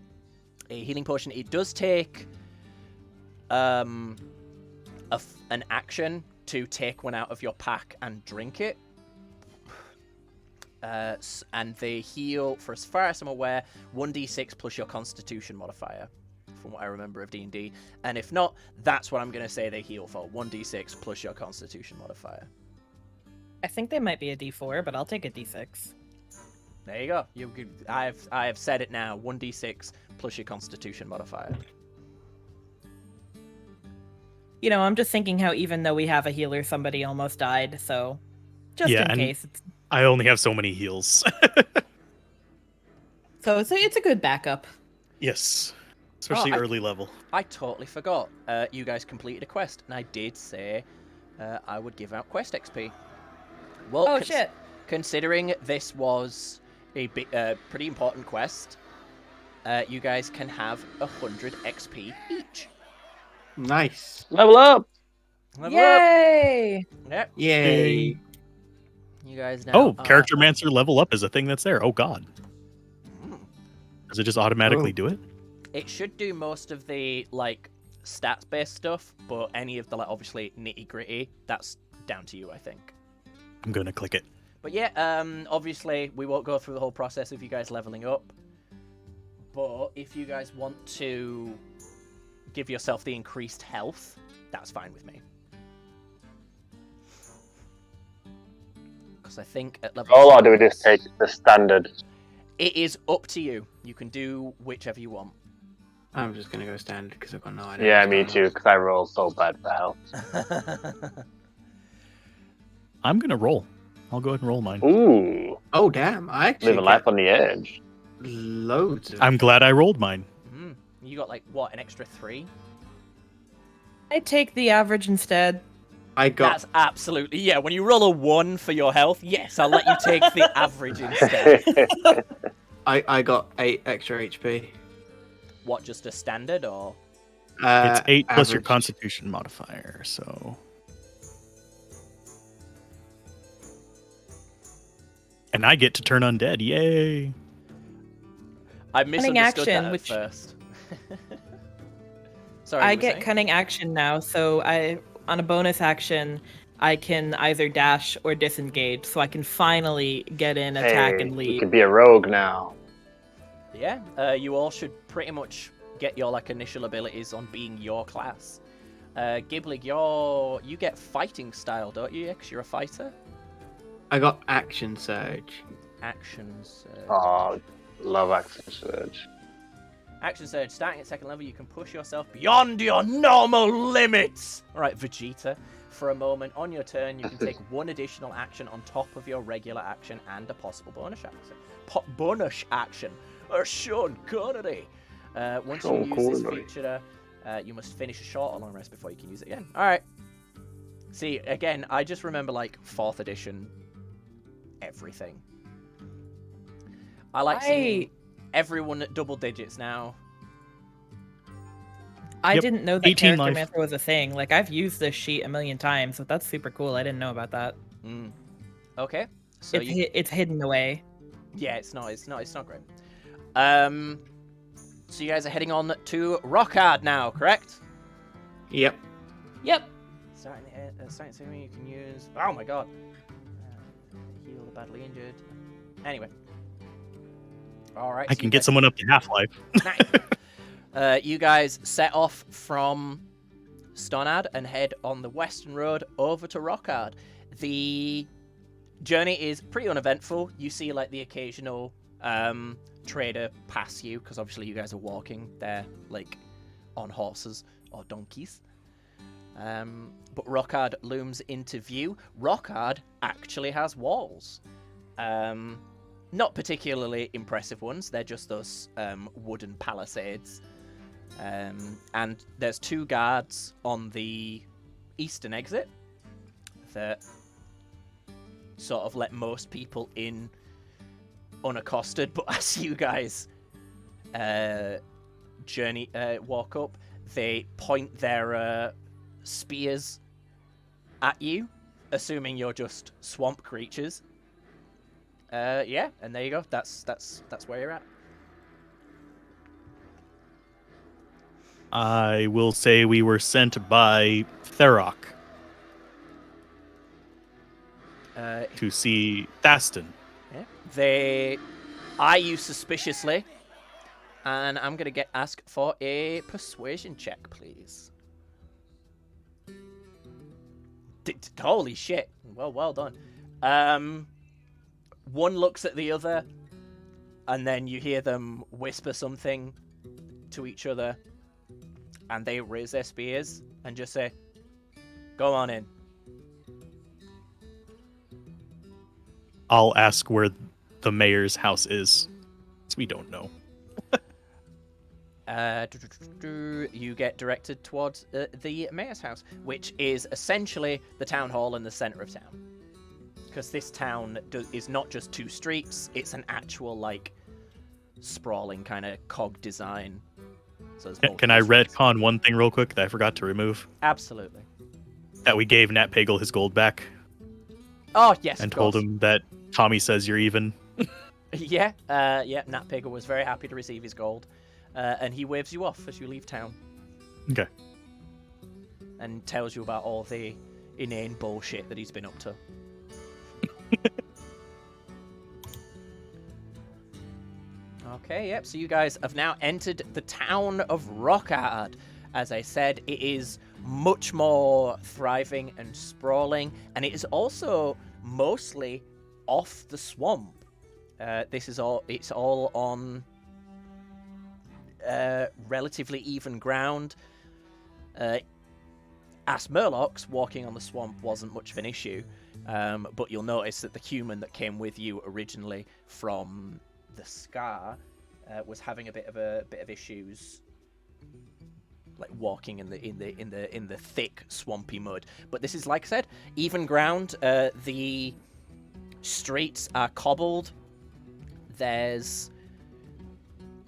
healing potion. It does take an action to take one out of your pack and drink it. and they heal, for as far as I'm aware, 1d6 plus your Constitution modifier, from what I remember of D&D. And if not, that's what I'm going to say they heal for, 1d6 plus your Constitution modifier. I think they might be a D4, but I'll take a D6. There you go. I have said it now, 1d6 plus your Constitution modifier. You know, I'm just thinking how even though we have a healer, somebody almost died, so just Yeah, in and case. I only have so many heals. So it's a good backup. Yes. Especially early level. I totally forgot. You guys completed a quest, and I did say I would give out quest XP. Well, Oh, shit. Considering this was a pretty important quest, you guys can have 100 XP each. Nice. Level up! Level up. Yay! Yep. Yay. You guys now. Oh, Character Mancer level up is a thing that's there. Oh, God. Mm. Does it just automatically do it? It should do most of the, like, stats-based stuff, but any of the, like, obviously nitty-gritty, that's down to you, I think. I'm going to click it. But yeah, obviously, we won't go through the whole process of you guys leveling up. But if you guys want to give yourself the increased health, that's fine with me. Because I think at level... All I do is take the standard. It is up to you. You can do whichever you want. I'm just gonna go standard because I've got no idea. Yeah, what's me going too, because I roll so bad for health. I'm going to roll. I'll go ahead and roll mine. Ooh, on. Oh damn! I actually living life on the edge. get loads of. I'm glad I rolled mine. You got, like, what, an extra 3? I take the average instead. I got. That's absolutely... Yeah, when you roll a 1 for your health, yes, I'll let you take the average instead. I got 8 extra HP. What, just a standard, or...? It's 8 plus your average. Constitution modifier, so... And I get to turn undead. Yay! I misunderstood action, that at which- first. Sorry, I you were get saying? cunning action now, so on a bonus action, I can either dash or disengage, so I can finally get in, attack, Hey, and you leave. could be a rogue now. Yeah, you all should pretty much get your, like, initial abilities on being your class. Giblig, you get fighting style, don't you? Because you're a fighter. I got action surge. Actions. Oh, love action surge. Action surge. Starting at 2nd level, you can push yourself beyond your normal limits. All right, Vegeta. For a moment on your turn, you can take 1 additional action on top of your regular action and a possible bonus action. Bonus action. Sean Connery. Once you Sean use this Connery. feature, you must finish a short or long rest before you can use it again. All right. See, again, I just remember, like, 4th edition everything. I like seeing everyone at double digits now. I Yep, didn't know that 18 Character life. Mancer was a thing. Like, I've used this sheet a million times, so that's super cool. I didn't know about that. Okay. So It's hidden away. yeah, it's not great. So you guys are heading on to Rockhard now, correct? Yep. Yep. Starting ceremony you can use. Oh my god. Heal the badly injured. Anyway. All right. I can get someone up to half-life. Nice. You guys set off from Stonard and head on the western road over to Rockhard. The journey is pretty uneventful. You see, like, the occasional trader pass you, because obviously you guys are walking. They're, like, on horses or donkeys. But Rockhard looms into view. Rockhard actually has walls. Not particularly impressive ones. They're just those wooden palisades. And there's 2 guards on the eastern exit that sort of let most people in unaccosted. But as you guys walk up, they point their spears at you, assuming you're just swamp creatures. Yeah, and there you go. That's where you're at. I will say we were sent by Therok to see Thaston. Yeah. They eye you suspiciously, and I'm gonna ask for a persuasion check, please. Holy shit! Well done. One looks at the other, and then you hear them whisper something to each other, and they raise their spears and just say, "Go on in." I'll ask where the mayor's house is. We don't know. You get directed towards the mayor's house, which is essentially the town hall in the center of town. Because this town is not just 2 streets; it's an actual like sprawling kind of cog design. So Can I retcon one thing real quick that I forgot to remove? Absolutely. That we gave Nat Pagel his gold back. Oh yes. And told him that Tommy says you're even. Yeah. Nat Pagel was very happy to receive his gold. And he waves you off as you leave town. Okay. And tells you about all the inane bullshit that he's been up to. Okay, yep, so you guys have now entered the town of Rockard. As I said, it is much more thriving and sprawling, and it is also mostly off the swamp. It's all on relatively even ground. As Murlocs, walking on the swamp wasn't much of an issue, but you'll notice that the human that came with you originally from the Scar was having a bit of issues, like walking in the thick swampy mud. But this is, like I said, even ground. The streets are cobbled. There's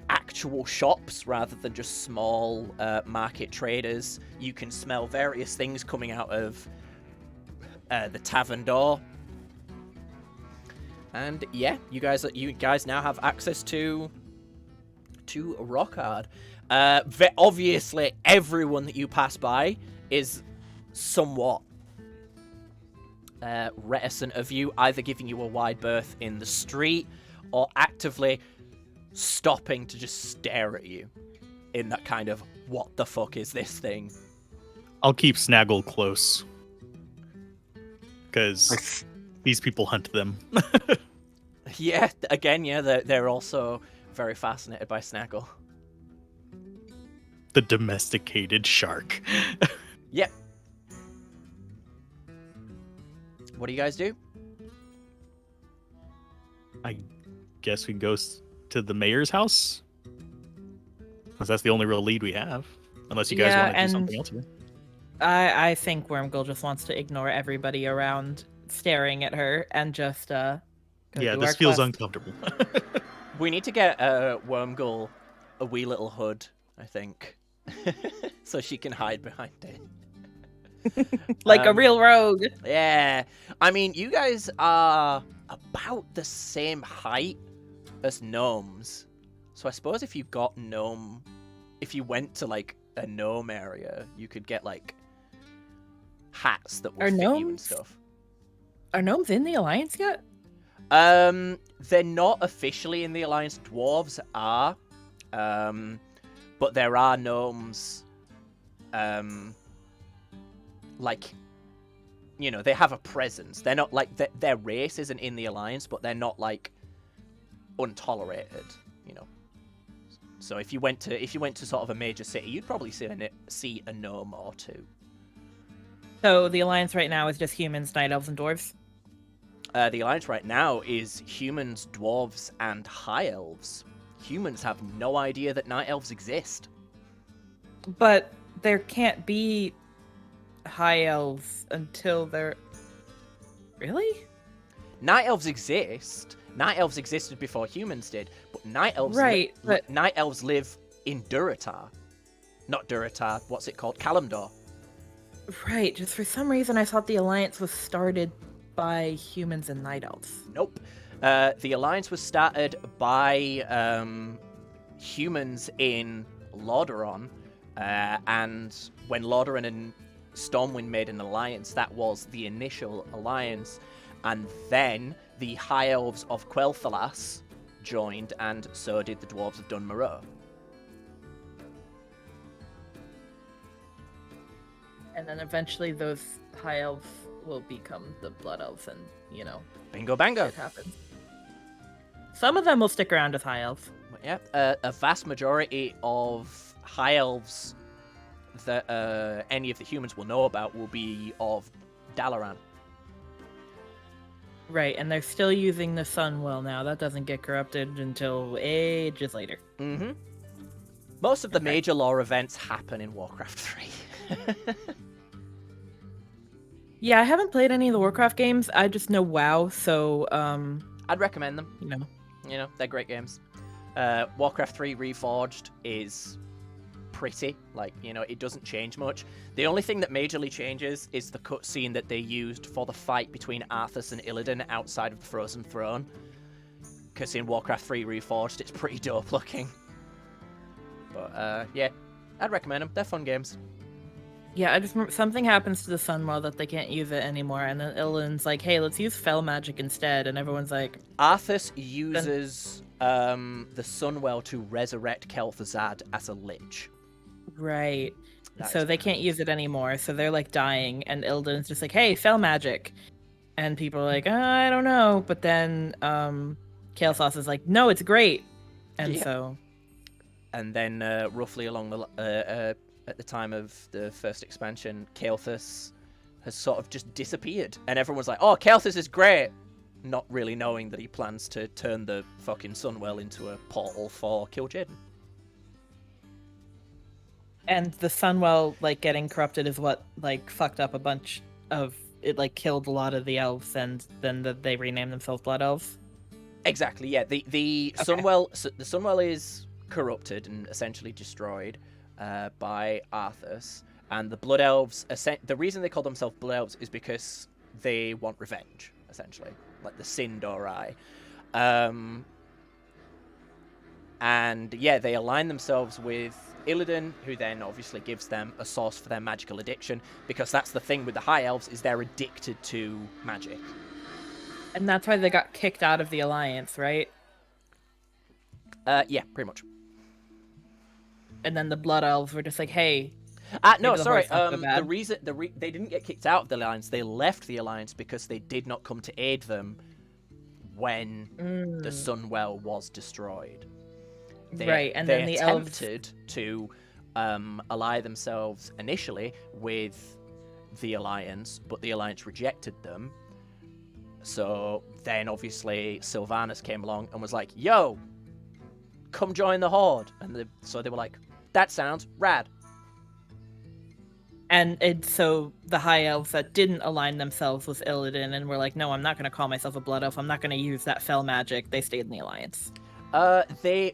actual shops rather than just small market traders. You can smell various things coming out of the tavern door. And yeah, you guys now have access to Rockard. Obviously, everyone that you pass by is somewhat reticent of you, either giving you a wide berth in the street or actively stopping to just stare at you in that kind of, what the fuck is this thing? I'll keep Snaggle close. Because these people hunt them. Yeah, again, yeah, they're also very fascinated by Snaggle. The domesticated shark. Yep. What do you guys do? I guess we go to the mayor's house? Because that's the only real lead we have. Unless you guys want to do something else here. I think Wormgirl just wants to ignore everybody around staring at her and just yeah, this feels uncomfortable. We need to get Wormgirl a wee little hood, I think. So she can hide behind it. Like a real rogue. Yeah. I mean, you guys are about the same height as gnomes. So I suppose if you went to like a gnome area, you could get like hats that will fit you and stuff. Are gnomes in the Alliance yet? They're not officially in the Alliance. Dwarves are. But there are gnomes, like, you know, they have a presence. They're not like their race isn't in the Alliance, but they're not like untolerated, you know. So if you went to sort of a major city, you'd probably see a gnome or two. So the Alliance right now is just humans, night elves, and dwarves? The Alliance right now is humans, dwarves, and high elves. Humans have no idea that night elves exist. But there can't be high elves until they're... Really? Night elves exist. Night elves existed before humans did, but night elves night elves live in Durotar. Not Durotar, what's it called? Kalimdor. Right, just for some reason I thought the Alliance was started by humans and night elves. Nope. The Alliance was started by humans in Lordaeron, and when Lordaeron and Stormwind made an alliance, that was the initial alliance. And then the High Elves of Quel'Thalas joined, and so did the Dwarves of Dun Morogh. And then eventually those high elves will become the blood elves, and Bingo bango. shit happens. Some of them will stick around as high elves. But yeah, a vast majority of High Elves that any of the humans will know about will be of Dalaran. Right, and they're still using the Sunwell now. That doesn't get corrupted until ages later. Mm-hmm. Most of the major lore events happen in Warcraft 3. Yeah, I haven't played any of the Warcraft games. I just know WoW, so I'd recommend them. They're great games. Warcraft 3 Reforged is pretty. It doesn't change much. The only thing that majorly changes is the cutscene that they used for the fight between Arthas and Illidan outside of the Frozen Throne. Because in Warcraft 3 Reforged, it's pretty dope looking. But, yeah, I'd recommend them. They're fun games. yeah, I just remember something happens to the Sunwell that they can't use it anymore, and then Illidan's like, "Hey, let's use Fel Magic instead," and everyone's like, Arthas uses the Sunwell to resurrect Kel'Thuzad as a lich. "Right." That So is they can't use it anymore, so they're like dying, and Illidan's just like, "Hey, Fel Magic," and people are like, "I don't know," but then Kaelsas is like, "No, it's great," and Yeah. so. And then roughly along the at the time of the first expansion, Kael'thas has sort of just disappeared, and everyone's like, "Oh, Kael'thas is great," not really knowing that he plans to turn the fucking Sunwell into a portal for Kil'jaeden. And the Sunwell, like, getting corrupted is what, like, fucked up a bunch of it, like, killed a lot of the elves, and then they renamed themselves Blood Elves. Exactly. Yeah. The Okay. Sunwell is corrupted and essentially destroyed by Arthas, and the Blood Elves. The reason they call themselves Blood Elves is because they want revenge, essentially, like the Sindori. And yeah, they align themselves with Illidan, who then obviously gives them a source for their magical addiction, because that's the thing with the High Elves, is they're addicted to magic. And that's why they got kicked out of the Alliance, right? Yeah, pretty much. And then the Blood Elves were just like, "Hey." No, Maybe the sorry. horse not so The bad. reason they didn't get kicked out of the Alliance, they left the Alliance because they did not come to aid them when the Sunwell was destroyed. Right, and they then the elves. attempted to ally themselves initially with the Alliance, but the Alliance rejected them. So then, obviously, Sylvanas came along and was like, "Yo, come join the Horde," and so they were like, "That sounds rad." And so the High Elves that didn't align themselves with Illidan and were like, "No, I'm not going to call myself a Blood Elf. I'm not going to use that Fel Magic." They stayed in the Alliance.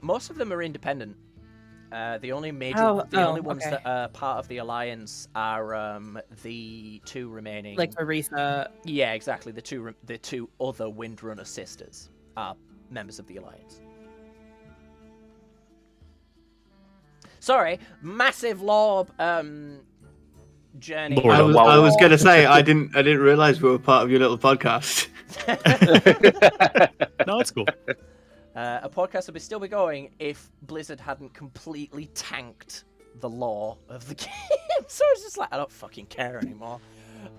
Most of them are independent. The only ones okay. that are part of the Alliance are the two remaining. Like Orisa. Yeah, exactly. The two other Windrunner sisters are members of the Alliance. Sorry, massive lore journey. Lord. I was gonna say I didn't realize we were part of your little podcast. No, it's cool. A podcast would still be going if Blizzard hadn't completely tanked the lore of the game. So it's just like, I don't fucking care anymore.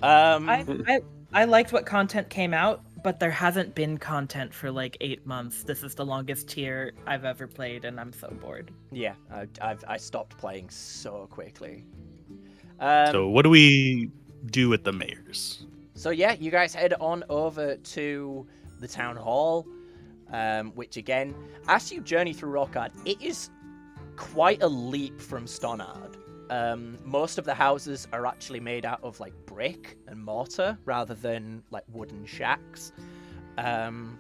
I liked what content came out, but there hasn't been content for like 8 months. This is the longest tier I've ever played, and I'm so bored. Yeah, I stopped playing so quickly. So what do we do with the mayors? So yeah, you guys head on over to the town hall, which again, as you journey through Rokard, it is quite a leap from Stonard. Most of the houses are actually made out of like brick and mortar rather than like wooden shacks. And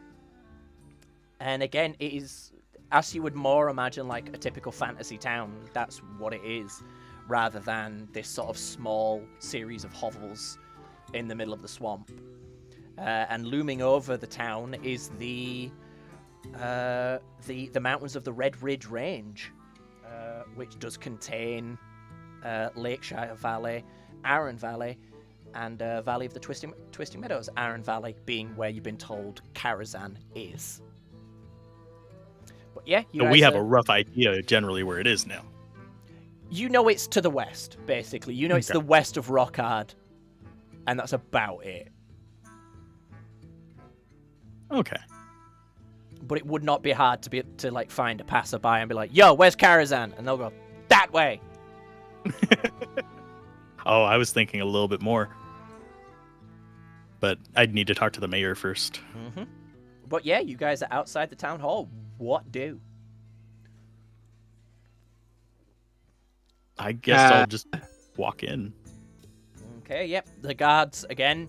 again, it is, as you would more imagine like a typical fantasy town, that's what it is, rather than this sort of small series of hovels in the middle of the swamp. And looming over the town is the mountains of the Red Ridge Range, which does contain Lakeshire Valley, Arran Valley, and Valley of the Twisting Meadows. Iron Valley being where you've been told Karazhan is. But yeah, you So guys, we have a rough idea generally where it is now. you know it's to the west, basically. You know it's Okay. the west of Rockhard, and that's about it. Okay. But it would not be hard to like find a passerby and be like, "Yo, where's Karazhan?" And they'll go, "That way." Oh, I was thinking a little bit more. But I'd need to talk to the mayor first. Mm-hmm. But yeah, you guys are outside the town hall. What do? I guess I'll just walk in. Okay, yep. The guards again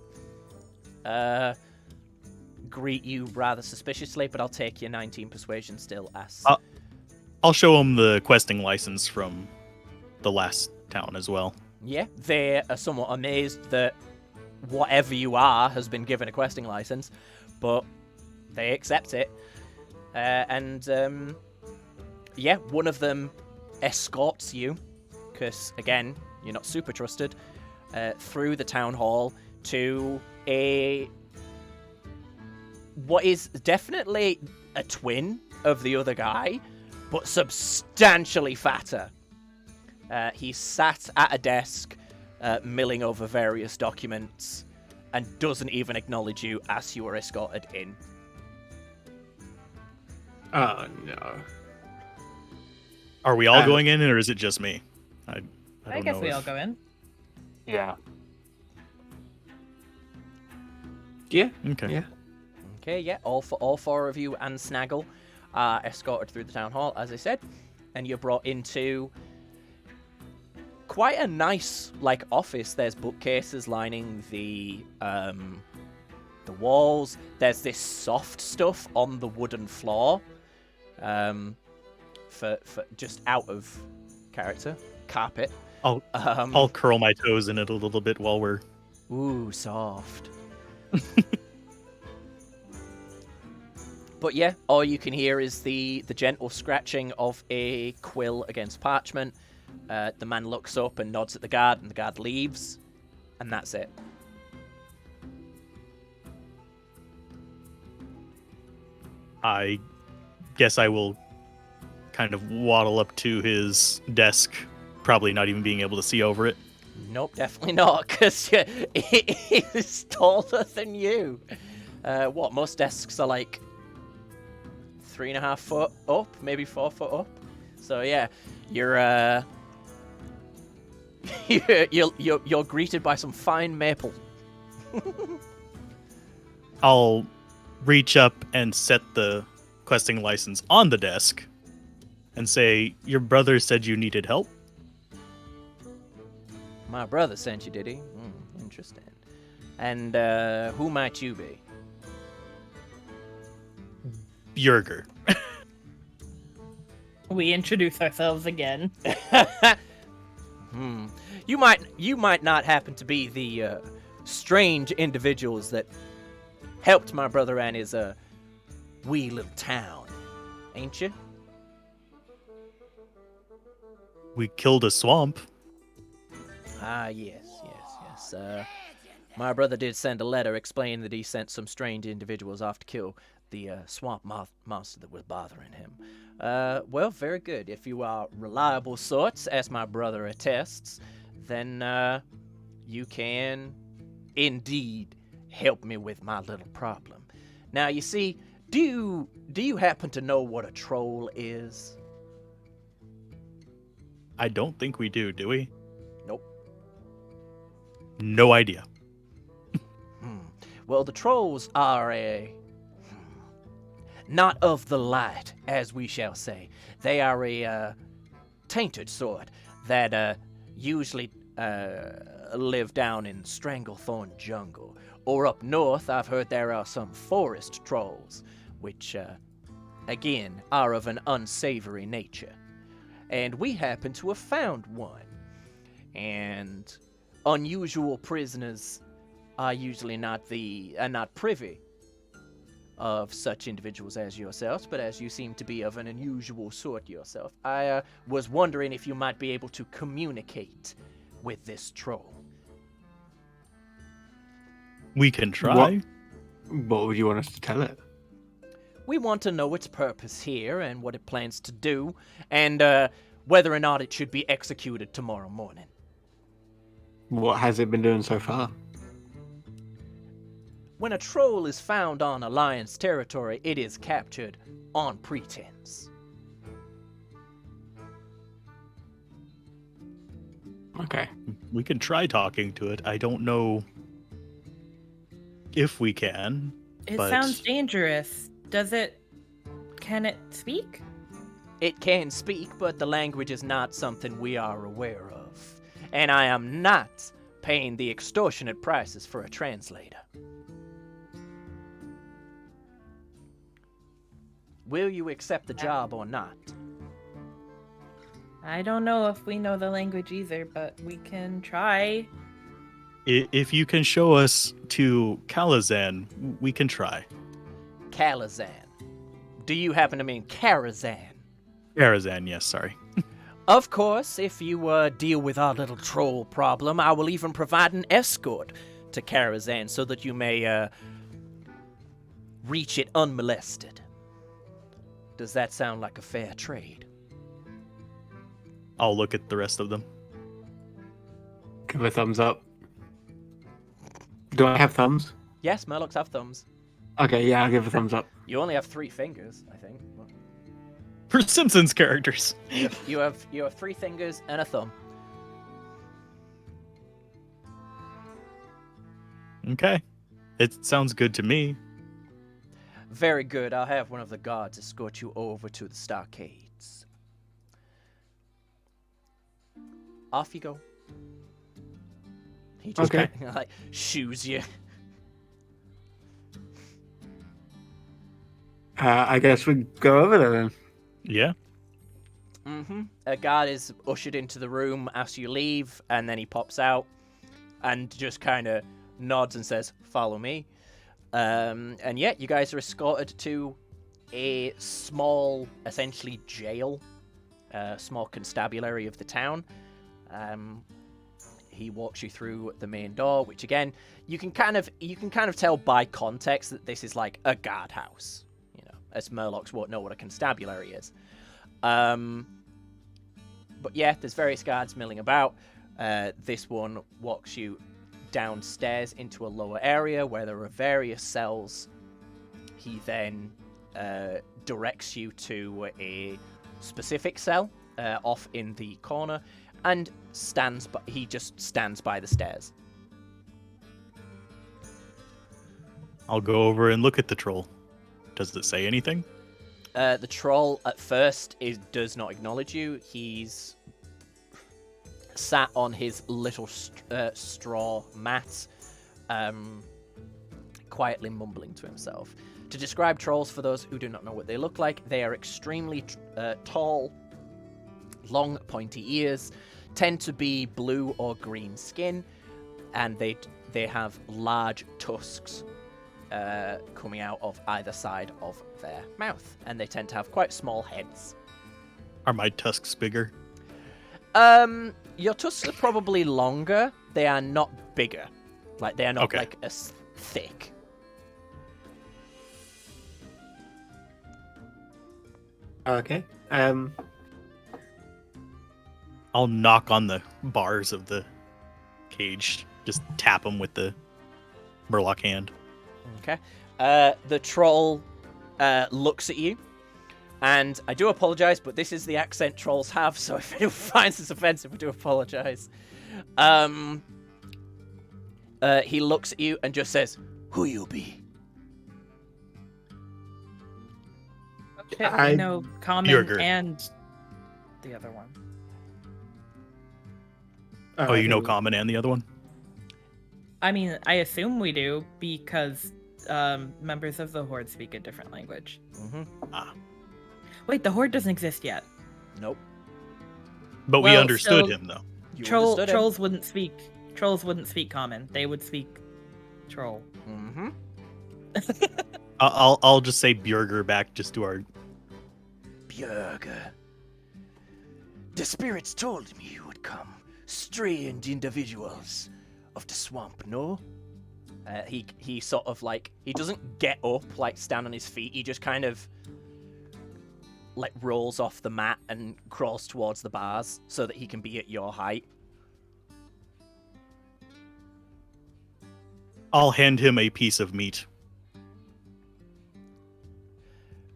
greet you rather suspiciously, but I'll take your 19 persuasion still as. I'll show them the questing license from the last town as well. Yeah, they are somewhat amazed that whatever you are has been given a questing license, but they accept it. Yeah, one of them escorts you, because again, you're not super trusted, through the town hall to what is definitely a twin of the other guy, but substantially fatter. He's sat at a desk, milling over various documents, and doesn't even acknowledge you as you are escorted in. Oh no. Are we all going in, or is it just me? I don't guess know we if- all go in. Yeah. Yeah. Okay. Yeah. Okay, yeah, all four of you and Snaggle are escorted through the town hall, as I said, and you're brought into quite a nice, like, office. There's bookcases lining the walls. There's this soft stuff on the wooden floor, for just out of character carpet. I'll curl my toes in it a little bit while we're... Ooh, soft. But yeah, all you can hear is the gentle scratching of a quill against parchment. The man looks up and nods at the guard, and the guard leaves, and that's it. I guess I will kind of waddle up to his desk, probably not even being able to see over it. Nope, definitely not, because he's taller than you. What, most desks are like 3.5 foot up, maybe 4 foot up. So yeah, you're you're greeted by some fine maple. I'll reach up and set the questing license on the desk and say, "Your brother said you needed help." My brother sent you, did he? Interesting. And who might you be? Björger. We introduce ourselves again. You might not happen to be the strange individuals that helped my brother and his wee little town, ain't you? We killed a swamp. Ah, yes. My brother did send a letter explaining that he sent some strange individuals off to kill the swamp monster that was bothering him. Well, very good. If you are reliable sorts, as my brother attests, then you can indeed help me with my little problem. Now, you see, do you happen to know what a troll is? I don't think we do we? Nope. No idea. Well, the trolls are not of the light, as we shall say. They are a tainted sort that usually live down in Stranglethorn Jungle. Or up north, I've heard there are some forest trolls, which, again, are of an unsavory nature. And we happen to have found one. And unusual prisoners are usually not privy of such individuals as yourselves, but as you seem to be of an unusual sort yourself, I was wondering if you might be able to communicate with this troll. We can try. What would you want us to tell it? We want to know its purpose here and what it plans to do, and whether or not it should be executed tomorrow morning. What has it been doing so far? When a troll is found on Alliance territory, it is captured on pretense. Okay. We can try talking to it. I don't know if we can. It but... sounds dangerous. Can it speak? It can speak, but the language is not something we are aware of. And I am not paying the extortionate prices for a translator. Will you accept the job or not? I don't know if we know the language either, but we can try. If you can show us to Kalazan, we can try. Kalazan. Do you happen to mean Karazhan? Karazhan, yes, sorry. Of course, if you deal with our little troll problem, I will even provide an escort to Karazhan so that you may reach it unmolested. Does that sound like a fair trade? I'll look at the rest of them. Give a thumbs up. Do I have thumbs? Yes, Murlocs have thumbs. Okay, yeah, I'll give a thumbs up. You only have 3 fingers, I think. For Simpsons characters. You have 3 fingers and a thumb. Okay. It sounds good to me. Very good. I'll have one of the guards escort you over to the stockades. Off you go. He just Okay. kinda, like shoos you. I guess we go over there then. Yeah. A guard is ushered into the room as you leave, and then he pops out and just kind of nods and says, "Follow me." And yeah, you guys are escorted to a small, essentially jail, small constabulary of the town. He walks you through the main door, which again you can kind of tell by context that this is like a guardhouse. You know, as Murlocs won't know what a constabulary is. But yeah, there's various guards milling about. This one walks you downstairs into a lower area where there are various cells. He then directs you to a specific cell off in the corner, and he just stands by the stairs. I'll go over and look at the troll. Does it say anything? The troll at first does not acknowledge you. He's sat on his little straw mat, quietly mumbling to himself. To describe trolls, for those who do not know what they look like, they are extremely tall, long, pointy ears, tend to be blue or green skin, and they have large tusks coming out of either side of their mouth, and they tend to have quite small heads. Are my tusks bigger? Your tusks are probably longer. They are not bigger. Like, they are not Okay. like as thick. Okay. I'll knock on the bars of the cage. Just tap them with the Murloc hand. Okay. The troll looks at you, and I do apologize, but this is the accent trolls have, so if anyone finds this offensive, I do apologize. He looks at you and just says, "Who you be?" Okay, I- we know common Bjorger. and the other one. Oh, you know common and the other one? I mean, I assume we do because members of the Horde speak a different language. Ah. Wait, the Horde doesn't exist yet. Nope. But we Well, understood so- him, though. You understood him. Trolls wouldn't speak. Trolls wouldn't speak common. They would speak troll. Mm-hmm. I'll just say Bjorger back just to our... Bjorger. The spirits told me you would come. Strange individuals of the swamp, no? He sort of like, he doesn't get up, like stand on his feet. He just kind of like rolls off the mat and crawls towards the bars so that he can be at your height. I'll hand him a piece of meat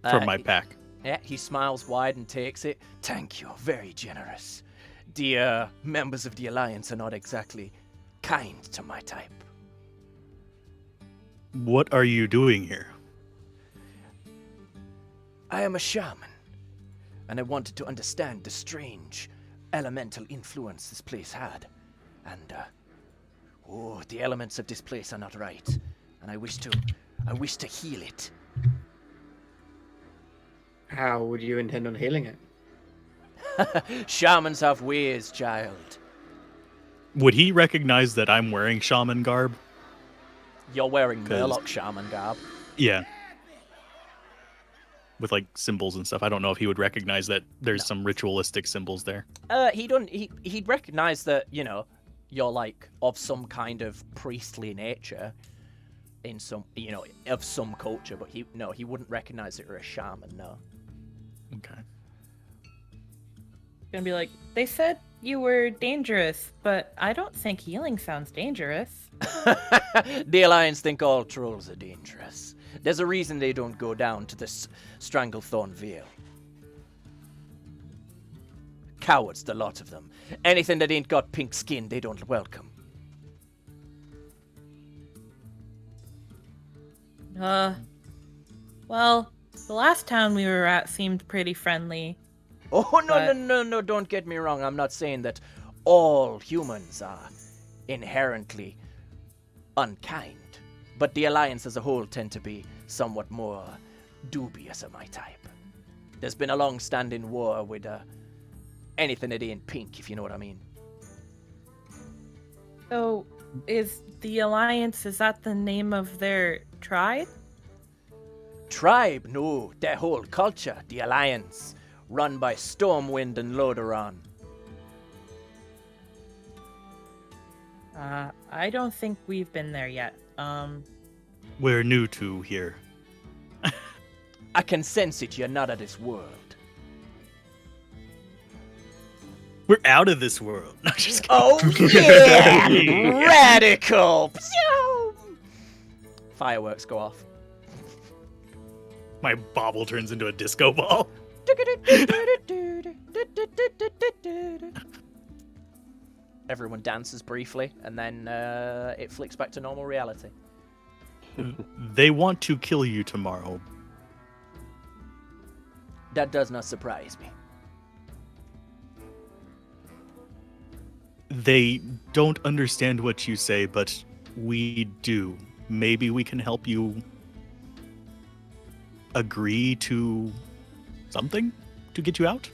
from my pack. Yeah, he smiles wide and takes it. Thank you, very generous. The members of the Alliance are not exactly kind to my type. What are you doing here? I am a shaman, and I wanted to understand the strange elemental influence this place had. And, the elements of this place are not right, and I wish to heal it. How would you intend on healing it? Shamans have ways, child. Would he recognize that I'm wearing shaman garb? You're wearing 'Cause- Murloc shaman garb. Yeah. With like symbols and stuff. I don't know if he would recognize that there's some ritualistic symbols there. He'd recognize that, you know, you're like of some kind of priestly nature in some, you know, of some culture, but he wouldn't recognize that you're a shaman, no. Okay. Gonna be like, they said you were dangerous, but I don't think healing sounds dangerous. The Alliance think all trolls are dangerous. There's a reason they don't go down to the Stranglethorn Vale. Cowards, the lot of them. Anything that ain't got pink skin, they don't welcome. Well, the last town we were at seemed pretty friendly. Oh, no, don't get me wrong. I'm not saying that all humans are inherently unkind. But the Alliance as a whole tend to be somewhat more dubious of my type. There's been a long-standing war with anything that ain't pink, if you know what I mean. So, is the Alliance, is that the name of their tribe? Tribe? No, their whole culture, the Alliance, run by Stormwind and Lordaeron. I don't think we've been there yet. We're new to here. I can sense it, you're not of this world. We're out of this world. No, just kidding. Oh, yeah! Radical! Pew! Fireworks go off. My bauble turns into a disco ball. Everyone dances briefly, and then it flicks back to normal reality. They want to kill you tomorrow. That does not surprise me. They don't understand what you say, but we do. Maybe we can help you agree to something to get you out?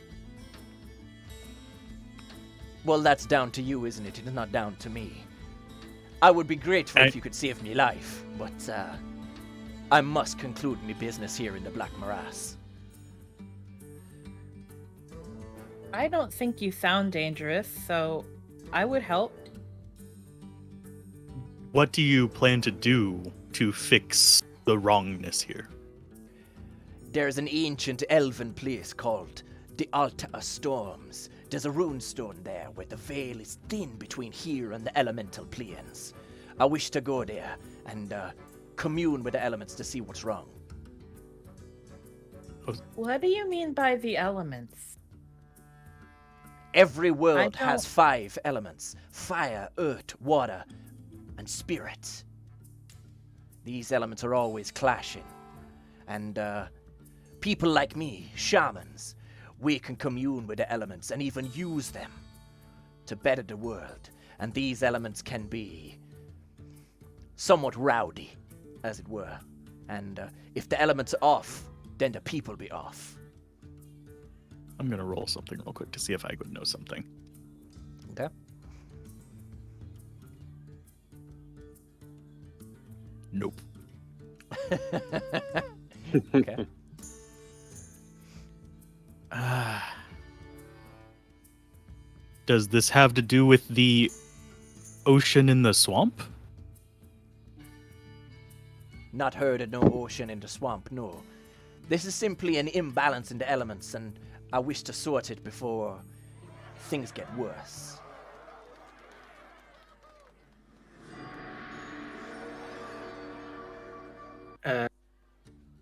Well, that's down to you, isn't it? It is not down to me. I would be grateful if you could save me life, but I must conclude my business here in the Black Morass. I don't think you sound dangerous, so I would help. What do you plan to do to fix the wrongness here? There's an ancient elven place called the Altar of Storms. There's a runestone there where the veil is thin between here and the elemental planes. I wish to go there and commune with the elements to see what's wrong. What do you mean by the elements? Every world I has don't- 5 elements: fire, earth, water, and spirit. These elements are always clashing. And people like me, shamans, we can commune with the elements and even use them to better the world. And these elements can be somewhat rowdy, as it were. And if the elements are off, then the people be off. I'm gonna roll something real quick to see if I would know something. Okay. Nope. Okay. Does this have to do with the ocean in the swamp? Not herded no ocean in the swamp, no. This is simply an imbalance in the elements, and I wish to sort it before things get worse.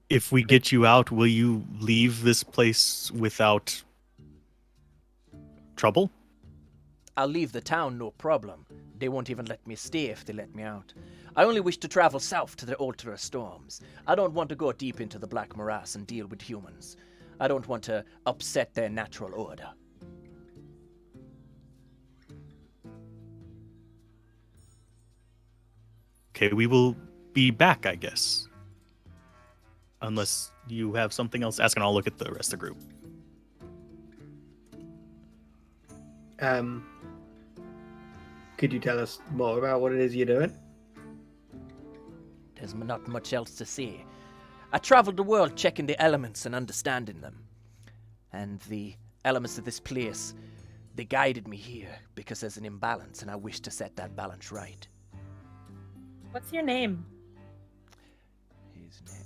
If we get you out, will you leave this place without trouble? I'll leave the town, no problem. They won't even let me stay if they let me out. I only wish to travel south to the Ultra Storms. I don't want to go deep into the Black Morass and deal with humans. I don't want to upset their natural order. Okay, we will be back, I guess. Unless you have something else to ask, and I'll look at the rest of the group. Could you tell us more about what it is you're doing? There's not much else to say. I traveled the world checking the elements and understanding them. And the elements of this place, they guided me here because there's an imbalance and I wish to set that balance right. What's your name? His name...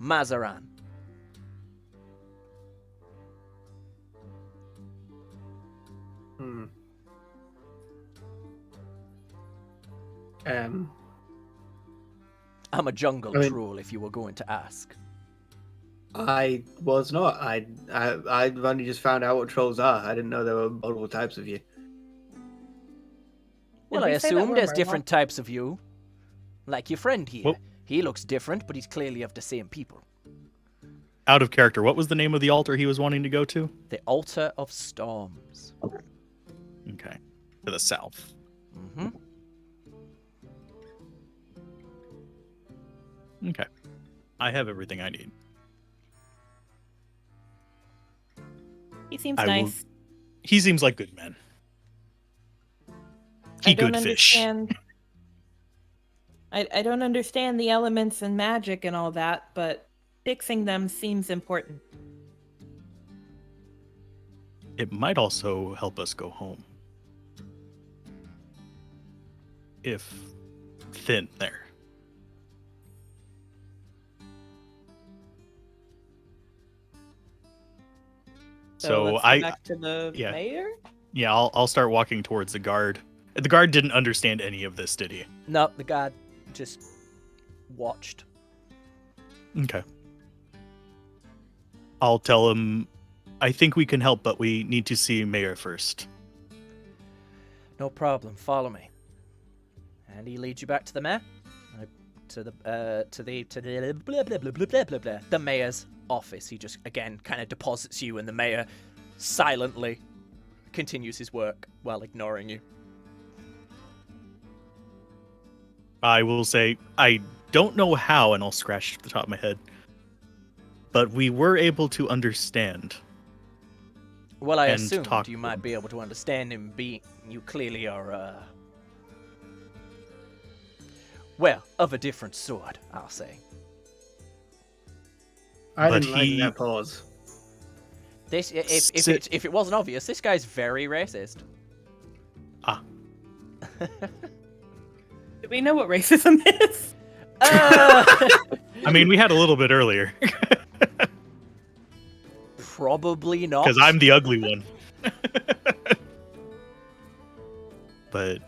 Mazaran. Hmm. I'm a jungle I mean- troll if you were going to ask. I was not. I've only just found out what trolls are. I didn't know there were multiple types of you. Well, Did I we say that assume we're there's Murlocs? different types of you. Like your friend here. Well- He looks different, but he's clearly of the same people. Out of character, what was the name of the altar he was wanting to go to? The Altar of Storms. Okay. To the south. Mm-hmm. Okay. I have everything I need. He seems I will- nice. He seems like good men. I He don't good fish. understand. I don't understand the elements and magic and all that, but fixing them seems important. It might also help us go home. If thin there. So let's go I back to the yeah. mayor. yeah, I'll start walking towards the guard. The guard didn't understand any of this, did he? No, the guard just watched. Okay. I'll tell him I think we can help, but we need to see Mayor first. No problem. Follow me. And he leads you back to the mayor, to the blah, blah, blah, blah, blah, blah, blah, the mayor's office. He just again kind of deposits you, and the mayor silently continues his work while ignoring you. I will say I don't know how, and I'll scratch the top of my head, but we were able to understand. Well, I And assumed talk you to might him. be able to understand him. You clearly are, well, of a different sort, I'll say. I But didn't like he- that pause. This, Sit- if it wasn't obvious, this guy's very racist. Ah, Do we know what racism is? I mean, we had a little bit earlier Probably not. because I'm the ugly one. But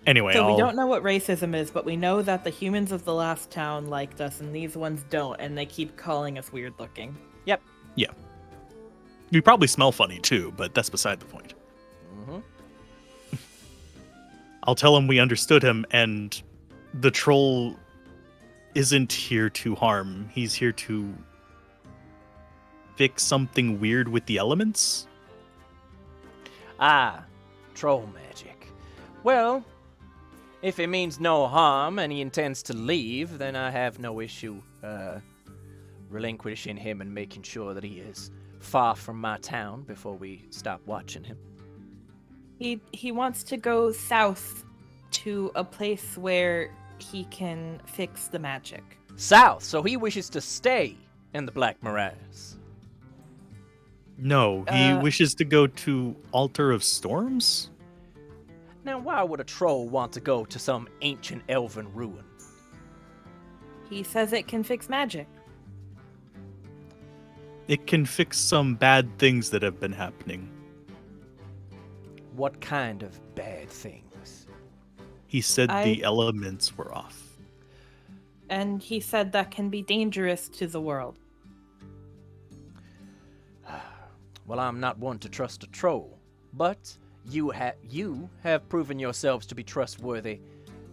anyway, So I'll, we don't know what racism is, but we know that the humans of the last town liked us, and these ones don't, and they keep calling us weird looking. Yep. we probably smell funny too, but that's beside the point. hmm I'll tell him we understood him, and the troll isn't here to harm. He's here to fix something weird with the elements. Ah, troll magic. Well, if it means no harm and he intends to leave, then I have no issue relinquishing him and making sure that he is far from my town before we stop watching him. He wants to go south to a place where he can fix the magic. South, so he wishes to stay in the Black Morass. No, he Uh, wishes to go to Altar of Storms? Now, why would a troll want to go to some ancient elven ruin? He says it can fix magic. It can fix some bad things that have been happening. What kind of bad things? He said the elements were off. And he said that can be dangerous to the world. Well, I'm not one to trust a troll, but you have proven yourselves to be trustworthy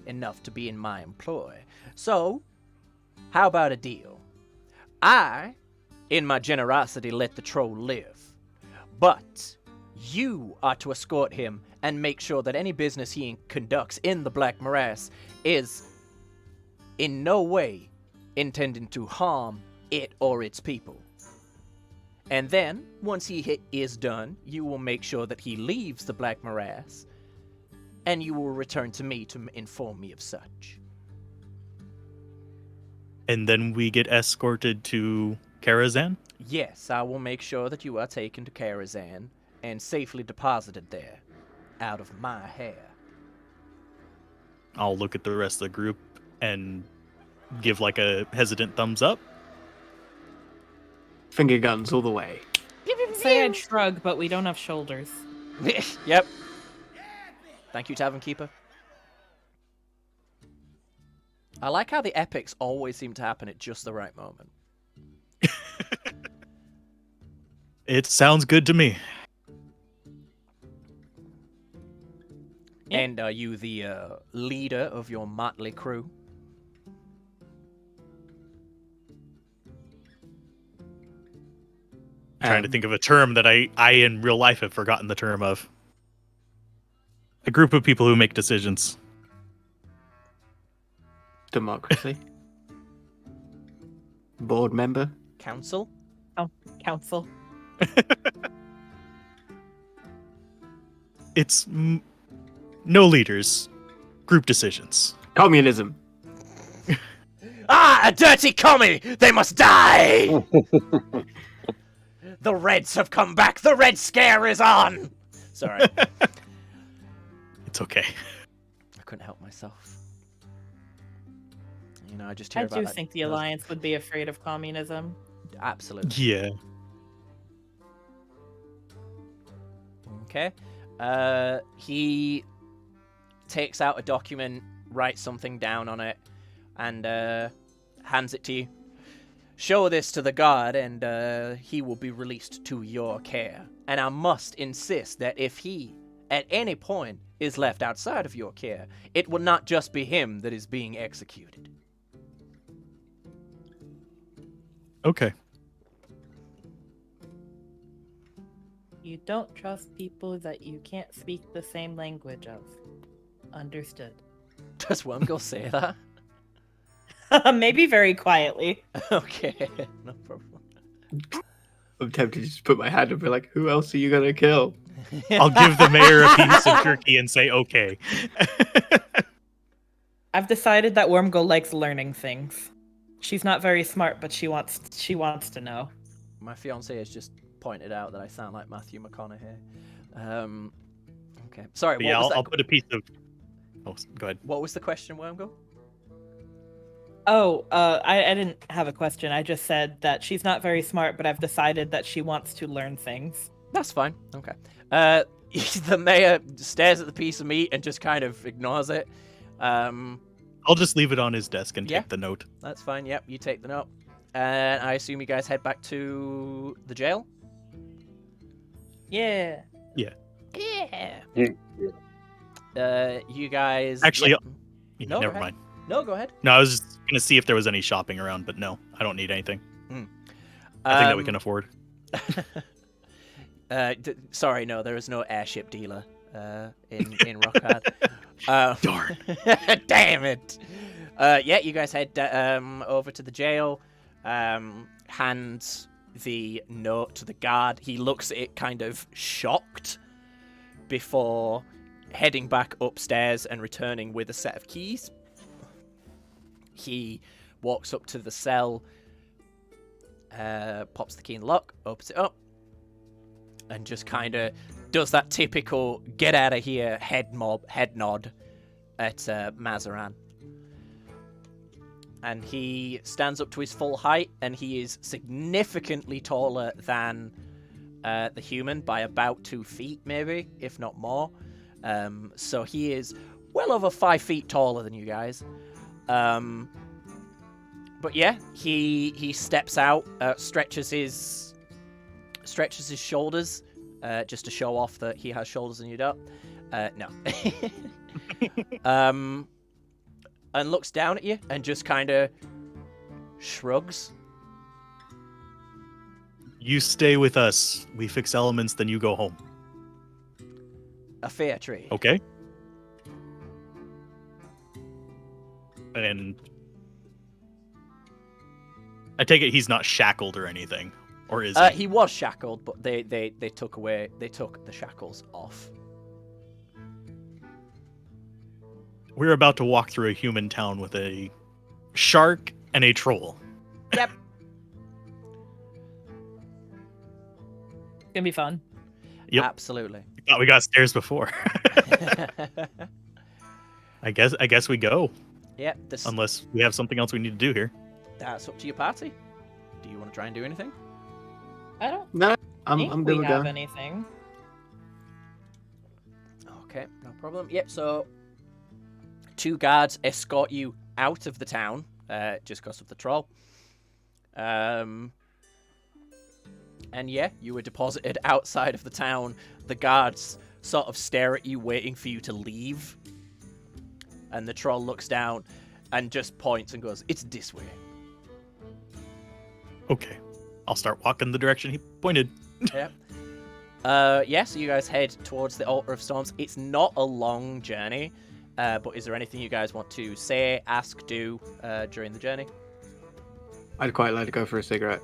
enough to be in my employ. So, how about a deal? I, in my generosity, let the troll live, but you are to escort him and make sure that any business he conducts in the Black Morass is in no way intending to harm it or its people. And then, once he is done, you will make sure that he leaves the Black Morass, and you will return to me to inform me of such. And then we get escorted to Karazhan? Yes, I will make sure that you are taken to Karazhan and safely deposited there, out of my hair. I'll look at the rest of the group and give like a hesitant thumbs up. Finger guns all the way. Say I'd shrug, but we don't have shoulders. Yep. Thank you, Tavern Keeper. I like how the epics always seem to happen at just the right moment. It sounds good to me. Yep. And are you the leader of your motley crew? Trying to think of a term that I in real life have forgotten the term of. A group of people who make decisions. Democracy. Board member. Council? Oh, council. It's no leaders, group decisions. Communism. Ah, a dirty commie! They must die! The Reds have come back! The Red Scare is on! Sorry. It's okay. I couldn't help myself. You know, I just hear I about do that. think the Alliance would be afraid of communism. Absolutely. Yeah. Okay. He takes out a document, writes something down on it, and hands it to you. Show this to the guard, and he will be released to your care. And I must insist that if he, at any point, is left outside of your care, it will not just be him that is being executed. Okay. You don't trust people that you can't speak the same language of. Understood. Does Wormgirl say that? Maybe very quietly. Okay, no problem. I'm tempted to just put my hand up and be like, who else are you gonna kill? I'll give the mayor a piece of jerky and say okay. I've decided that Wormgirl likes learning things. She's not very smart, but she wants to know. My fiance has just pointed out that I sound like Matthew McConaughey. Okay, sorry. Yeah, What was I'll that? put a piece of. Oh, go ahead. What was the question, Wormgirl? Oh, I didn't have a question. I just said that she's not very smart, but I've decided that she wants to learn things. That's fine. Okay. The mayor stares at the piece of meat and just kind of ignores it. I'll just leave it on his desk and Yeah. take the note. That's fine. Yep, you take the note. And I assume you guys head back to the jail? Yeah. Yeah. Yeah. You guys... Actually, yeah. Yeah, No, go never ahead. mind. No, go ahead. No, I was just gonna see if there was any shopping around, but no, I don't need anything. I think that we can afford. Sorry, no, there is no airship dealer in Rockhard. Darn. Damn it. Yeah, you guys head over to the jail. Hands the note to the guard. He looks at it kind of shocked before heading back upstairs and returning with a set of keys. He walks up to the cell, pops the key in the lock, opens it up, and just kind of does that typical get out of here head nod at Mazaran. and he stands up to his full height, and he is significantly taller than the human by about 2 feet, maybe, if not more. So he is well over 5 feet taller than you guys. But yeah, he steps out, stretches his shoulders, just to show off that he has shoulders and you don't. No. And looks down at you and just kind of shrugs. You stay with us. We fix elements, then you go home. A fair trade. Okay? And I take it he's not shackled or anything, or is he? He was shackled, but they took the shackles off. We're about to walk through a human town with a shark and a troll. Yep. It's gonna be fun. Yep. Absolutely. Thought we got stairs before. I guess we go. Yep. Unless we have something else we need to do here. That's up to your party. Do you want to try and do anything? I don't No, I'm think good we with have that. anything. Okay, no problem. Yep, so 2 guards escort you out of the town, just because of the troll. And yeah, you were deposited outside of the town. The guards sort of stare at you, waiting for you to leave. And the troll looks down and just points and goes, "It's this way." Okay. I'll start walking the direction he pointed. Yep. Yeah, so you guys head towards the Altar of Storms. It's not a long journey, but is there anything you guys want to say, ask, do during the journey? I'd quite like to go for a cigarette.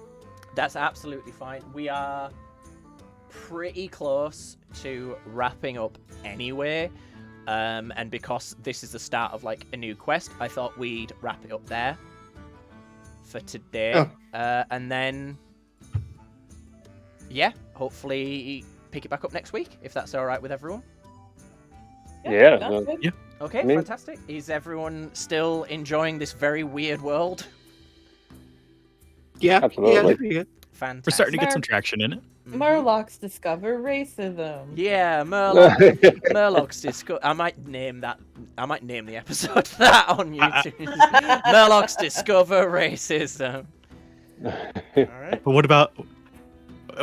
That's absolutely fine. We are pretty close to wrapping up anyway, and because this is the start of like a new quest, I thought we'd wrap it up there for today. Oh. And then yeah, hopefully pick it back up next week if that's all right with everyone. Yeah, sounds no. good. Okay, Me? fantastic. Is everyone still enjoying this very weird world? Yeah, Absolutely. yeah, pretty good. Fantastic. We're starting to get some traction in it. Mhm. Murlocs discover racism. Yeah, Murlocs discover. I might name the episode that on YouTube. Murlocs discover racism. Alright. But what about...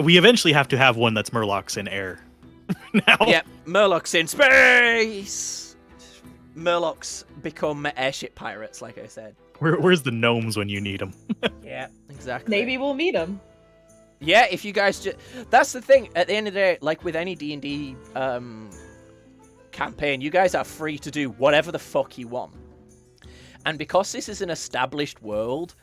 We eventually have to have one that's Murlocs in air. Now. Yep, Murlocs in space! Murlocs become airship pirates, like I said. Where's the gnomes when you need them? Yeah, exactly. Maybe we'll meet them. Yeah, if you guys just... That's the thing, at the end of the day, like with any D&D campaign, you guys are free to do whatever the fuck you want. And because this is an established world,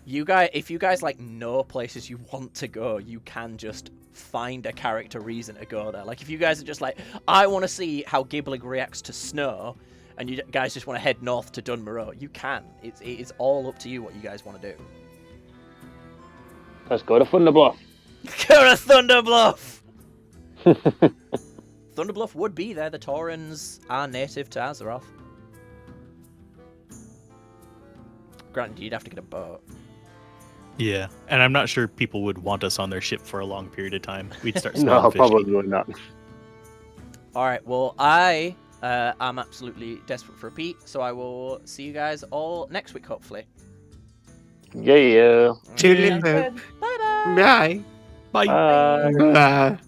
if you guys like know places you want to go, you can just find a character reason to go there. Like if you guys are just like, I want to see how Gibbling reacts to snow, and you guys just want to head north to Dunmoreau, you can. It is all up to you what you guys want to do. Let's go to Thunderbluff. Go to Thunderbluff! Thunderbluff would be there. The Taurans are native to Azeroth. Granted, you'd have to get a boat. Yeah, and I'm not sure people would want us on their ship for a long period of time. We'd start No, smelling fishy. probably not. Alright, well, I am absolutely desperate for a Pete, so I will see you guys all next week, hopefully. Yeah. Toodaloo. Sounds good. Bye-bye! Bye. Bye. Bye.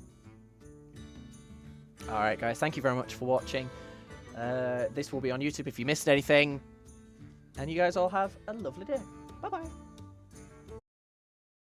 Alright, guys, thank you very much for watching. This will be on YouTube if you missed anything. And you guys all have a lovely day. Bye-bye!